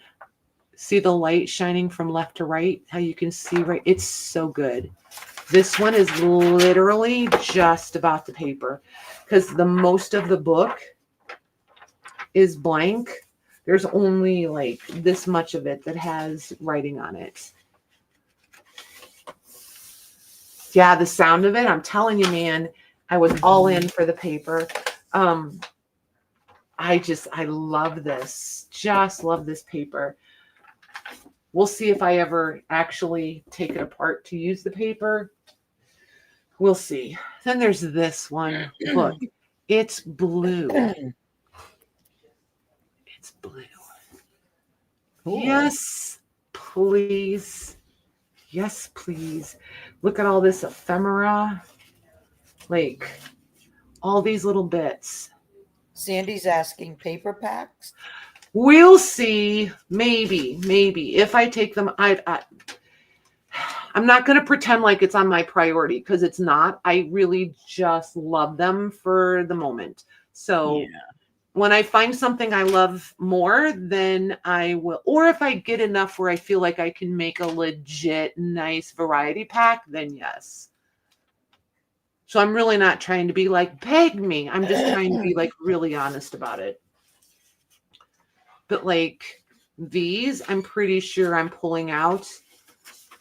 see the light shining from left to right, how you can see right. It's so good. This one is literally just about the paper because the most of the book is blank. There's only like this much of it that has writing on it. Yeah, the sound of it, I'm telling you, man, I was all in for the paper. I love this. Just love this paper. We'll see if I ever actually take it apart to use the paper. We'll see. Then there's this one. Look, it's blue. It's blue. Cool. Yes, please. Yes, please. Look at all this ephemera. Like all these little bits. Sandy's asking paper packs. We'll see. Maybe. If I take them, I'm not going to pretend like it's on my priority because it's not. I really just love them for the moment. So Yeah. when I find something I love more, then I will. Or if I get enough where I feel like I can make a legit nice variety pack, then yes. So I'm really not trying to be like, beg me. I'm just trying to be like really honest about it. But like these, I'm pretty sure I'm pulling out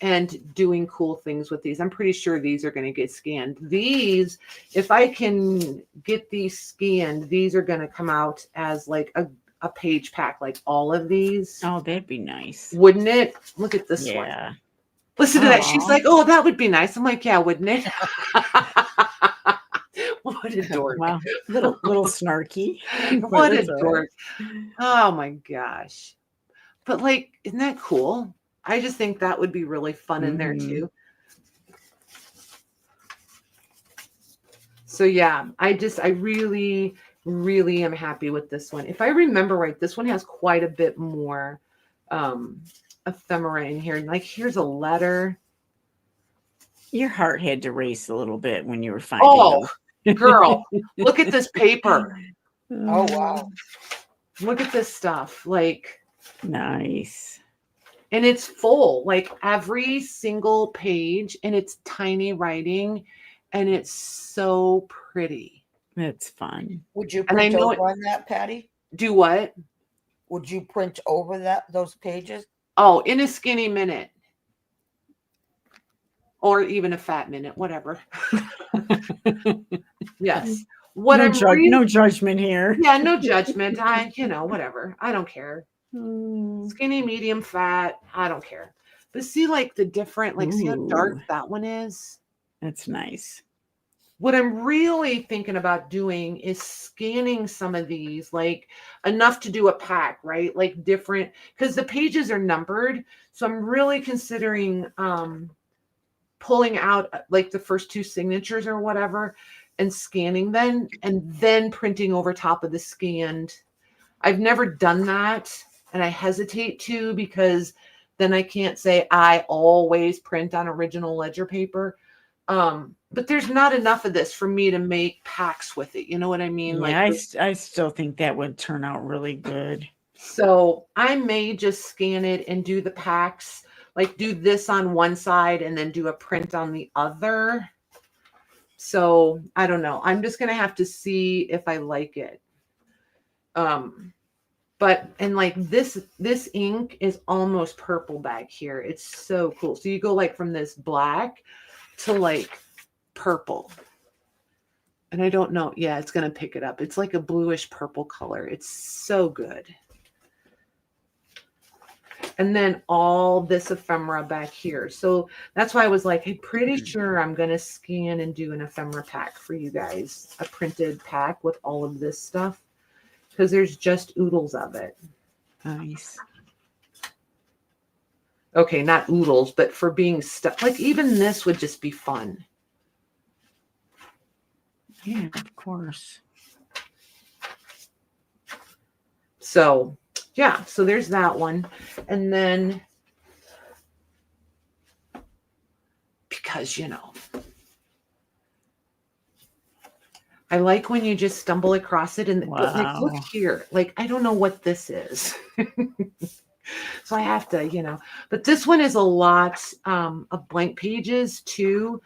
and doing cool things with these. I'm pretty sure these are going to get scanned. These, if I can get these scanned, these are going to come out as like a page pack, like all of these. Oh, that'd be nice. Wouldn't it? Look at this one. Yeah. Listen to that. She's Aw. like, oh, that would be nice. I'm like, yeah, wouldn't it? What a dork. Wow. Little snarky. but What a it's all right. dork. Oh my gosh. But like, isn't that cool? I just think that would be really fun in there Mhm. too. So yeah, I really, really am happy with this one. If I remember right, this one has quite a bit more ephemera in here. Like here's a letter. Your heart had to race a little bit when you were finding Oh, them. girl, look at this paper. Oh, wow. Look at this stuff. Like, Nice. and it's full, like every single page, and it's tiny writing, and it's so pretty. That's fun. Would you And I print know over on that, Patty? Do what? Would you print over those pages? Oh, in a skinny minute. Or even a fat minute, whatever. Yes. What no judgment here. Yeah, no judgment. Whatever. I don't care. Mm. Skinny, medium, fat. I don't care. But see, like the different, like see how dark Ooh. that one is? That's nice. What I'm really thinking about doing is scanning some of these, like enough to do a pack, right? Like different, because the pages are numbered. So I'm really considering pulling out like the first two signatures or whatever and scanning them and then printing over top of the scanned. I've never done that, and I hesitate to because then I can't say I always print on original ledger paper. But there's not enough of this for me to make packs with it. You know what I mean? Yeah, Like I still think that would turn out really good. so I may just scan it and do the packs, like do this on one side and then do a print on the other. So I don't know. I'm just going to have to see if I like it. But, and like this ink is almost purple back here. It's so cool. So you go like from this black to like purple. And I don't know. Yeah, it's going to pick it up. It's like a bluish purple color. It's so good. And then all this ephemera back here. So that's why I was like, I'm pretty sure I'm going to scan and do an ephemera pack for you guys. A printed pack with all of this stuff. Because there's just oodles of it. Nice. Okay, not oodles, but for being stuck. Like even this would just be fun. Yeah, of course. So yeah, so there's that one. And then, because, I like when you just stumble across it and but like, look Wow. here, like, I don't know what this is. So I have to, but this one is a lot of blank pages too.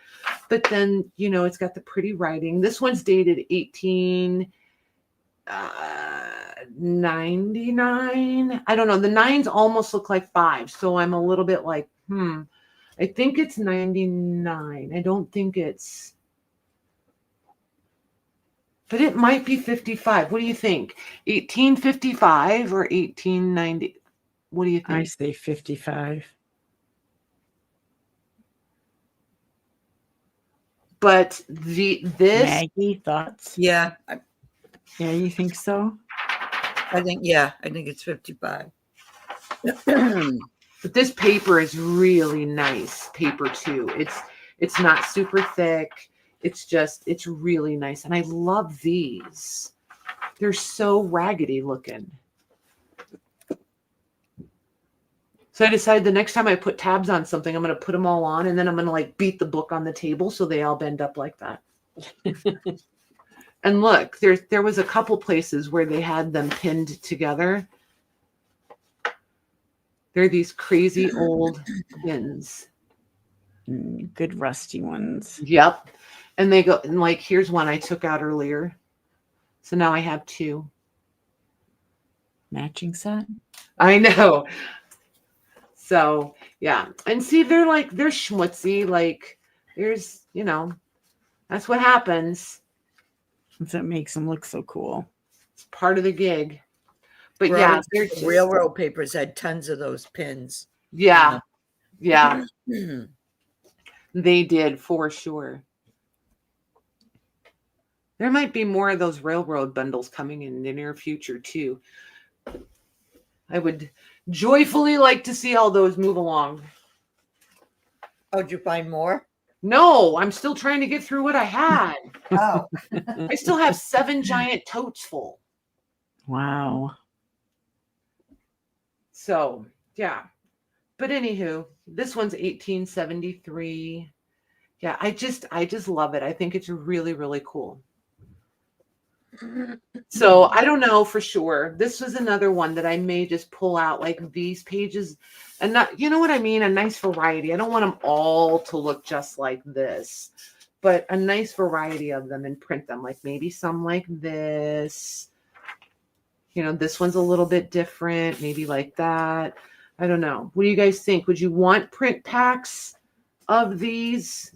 But then, it's got the pretty writing. This one's dated 1899. I don't know. The nines almost look like 5. So I'm a little bit like, I think it's 99. I don't think it's, but it might be 55. What do you think? 1855 or 1890? What do you think? I say 55. But this Maggie, thoughts? Yeah, Yeah, you think so? I think it's 55. but this paper is really nice paper too. It's not super thick. It's really nice. And I love these. They're so raggedy looking. So I decided the next time I put tabs on something, I'm going to put them all on, and then I'm going to like beat the book on the table so they all bend up like that. And look, there was a couple places where they had them pinned together. They're these crazy old pins. Good rusty ones. Yep. And they go, and like, here's one I took out earlier. So now I have two. Matching set? I know. So yeah. And see, they're schmutzy. Like there's, that's what happens. That makes them look so cool. It's part of the gig. But Well, yeah, they're just, railroad papers had tons of those pins. yeah. Yeah. They did for sure. There might be more of those railroad bundles coming in the near future too. I would joyfully like to see all those move along. Oh, did you find more? No, I'm still trying to get through what I had. Oh, I still have 7 giant totes full. Wow. So, yeah. But anywho, this one's 1873. Yeah, I just love it. I think it's really, really cool. So I don't know for sure. This was another one that I may just pull out like these pages and not, you know what I mean? A nice variety. I don't want them all to look just like this, but a nice variety of them and print them. Like maybe some like this, this one's a little bit different. Maybe like that. I don't know. What do you guys think? Would you want print packs of these?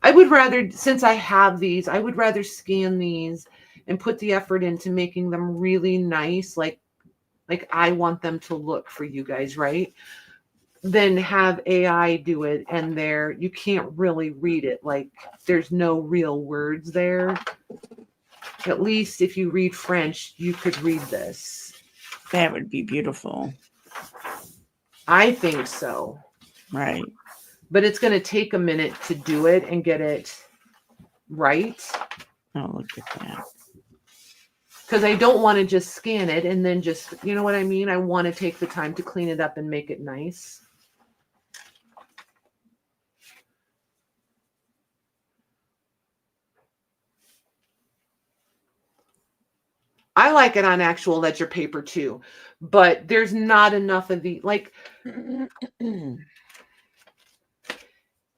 I would rather, since I have these, I would rather scan these and put the effort into making them really nice, like I want them to look for you guys, right? Then have AI do it, and you can't really read it. Like there's no real words there. At least if you read French, you could read this. That would be beautiful. I think so. Right. But it's going to take a minute to do it and get it right. Oh, look at that. Because I don't want to just scan it and then just, you know what I mean? I want to take the time to clean it up and make it nice. I like it on actual ledger paper too, but there's not enough of the, like,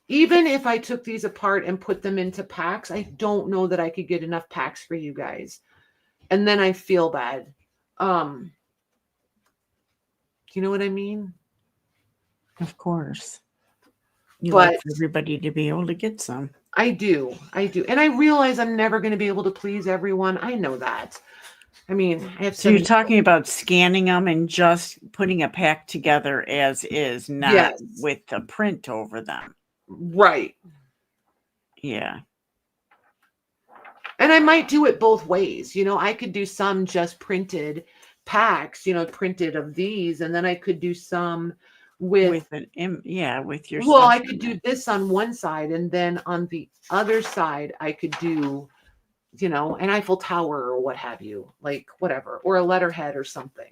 even if I took these apart and put them into packs, I don't know that I could get enough packs for you guys. And then I feel bad. You know what I mean? Of course. You But like for everybody to be able to get some. I do. And I realize I'm never going to be able to please everyone. I know that. I mean, I have So you're talking about scanning them and just putting a pack together as is, not with a print over them. Right. Yeah. And I might do it both ways. I could do some just printed packs, printed of these, and then I could do some with your. Well, I could do this on one side, and then on the other side, I could do, an Eiffel Tower or what have you, like whatever, or a letterhead or something,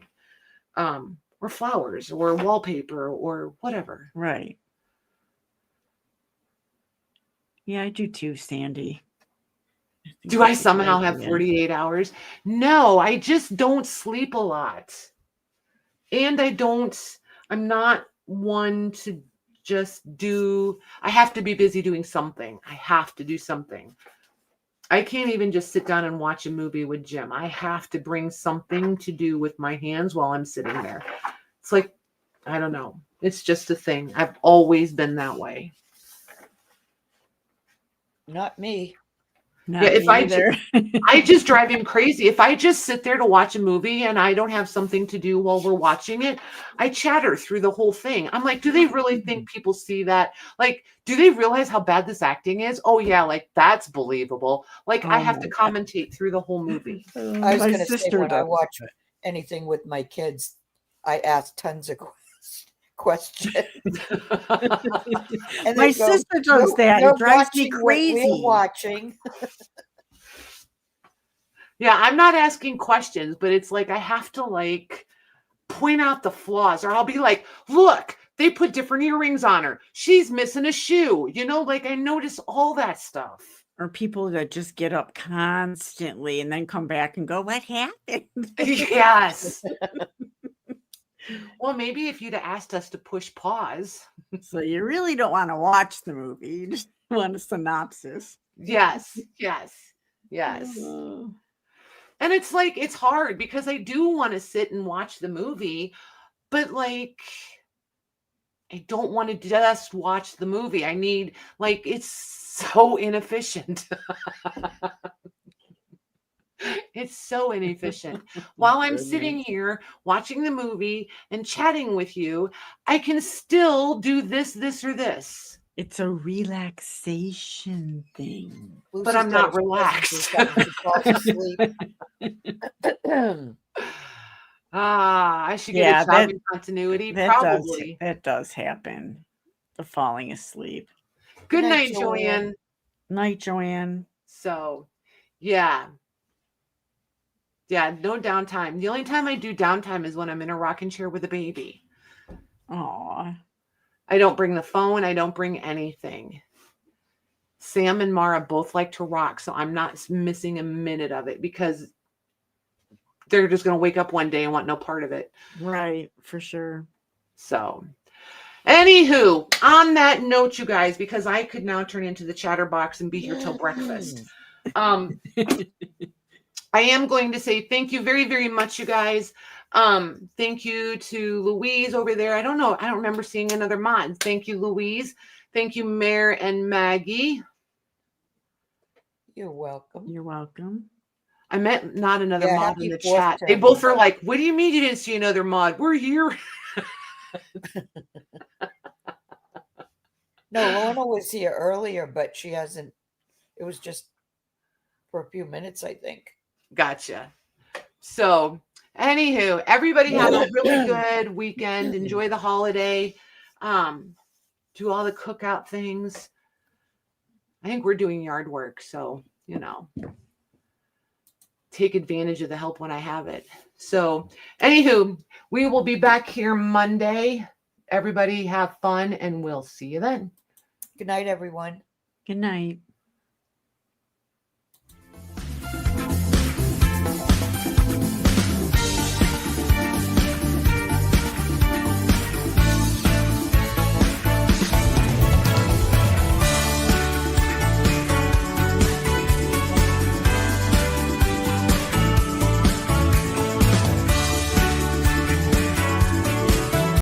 or flowers or wallpaper or whatever. Right. Yeah, I do too, Sandy. Do I somehow have 48 hours? No, I just don't sleep a lot. And I'm not one to just I have to be busy doing something. I have to do something. I can't even just sit down and watch a movie with Jim. I have to bring something to do with my hands while I'm sitting there. It's like, I don't know. It's just a thing. I've always been that way. not me. Not Yeah, if me I either. I just drive him crazy. If I just sit there to watch a movie and I don't have something to do while we're watching it, I chatter through the whole thing. I'm like, do they really think people see that? Like, do they realize how bad this acting is? Oh yeah, like that's believable. Like I Oh have to my God. commentate through the whole movie. I was My going to say, sister when I does. watch anything with my kids, I ask tons of questions. And My they go, sister does that. "You're It drives me watching what we're crazy. watching." Yeah, I'm not asking questions, but it's like I have to like point out the flaws, or I'll be like, look, they put different earrings on her. She's missing a shoe. You know, like I notice all that stuff. Or people that just get up constantly and then come back and go, what happened? Yes. Well, maybe if you'd have asked us to push pause. So you really don't want to watch the movie. You just want a synopsis. Yes, yes, yes. And it's like, it's hard because I do want to sit and watch the movie, but like, I don't want to just watch the movie. I need, like, it's so inefficient. It's so inefficient. While I'm sitting here watching the movie and chatting with you, I can still do this, or this. It's a relaxation thing. But I'm not relaxed. I should get a job in continuity. Probably. That does happen. The falling asleep. Good night, Joanne. Night, Joanne. So, yeah. Yeah, no downtime. The only time I do downtime is when I'm in a rocking chair with a baby. Aw. I don't bring the phone. I don't bring anything. Sam and Mara both like to rock, so I'm not missing a minute of it because they're just going to wake up one day and want no part of it. Right, for sure. So, anywho, on that note, you guys, because I could now turn into the chatterbox and be here till breakfast. I am going to say thank you very, very much, you guys. Thank you to Louise over there. I don't know. I don't remember seeing another mod. Thank you, Louise. Thank you, Mare and Maggie. You're welcome. You're welcome. I meant not another mod in the chat. Time. They both are like, what do you mean you didn't see another mod? We're here. No, Lorna was here earlier, but she hasn't. It was just for a few minutes, I think. Gotcha. So, anywho, everybody have a really good weekend. Enjoy the holiday. Do all the cookout things. I think we're doing yard work, so, you know, take advantage of the help when I have it. So, anywho, we will be back here Monday. Everybody have fun, and we'll see you then. Good night, everyone. Good night.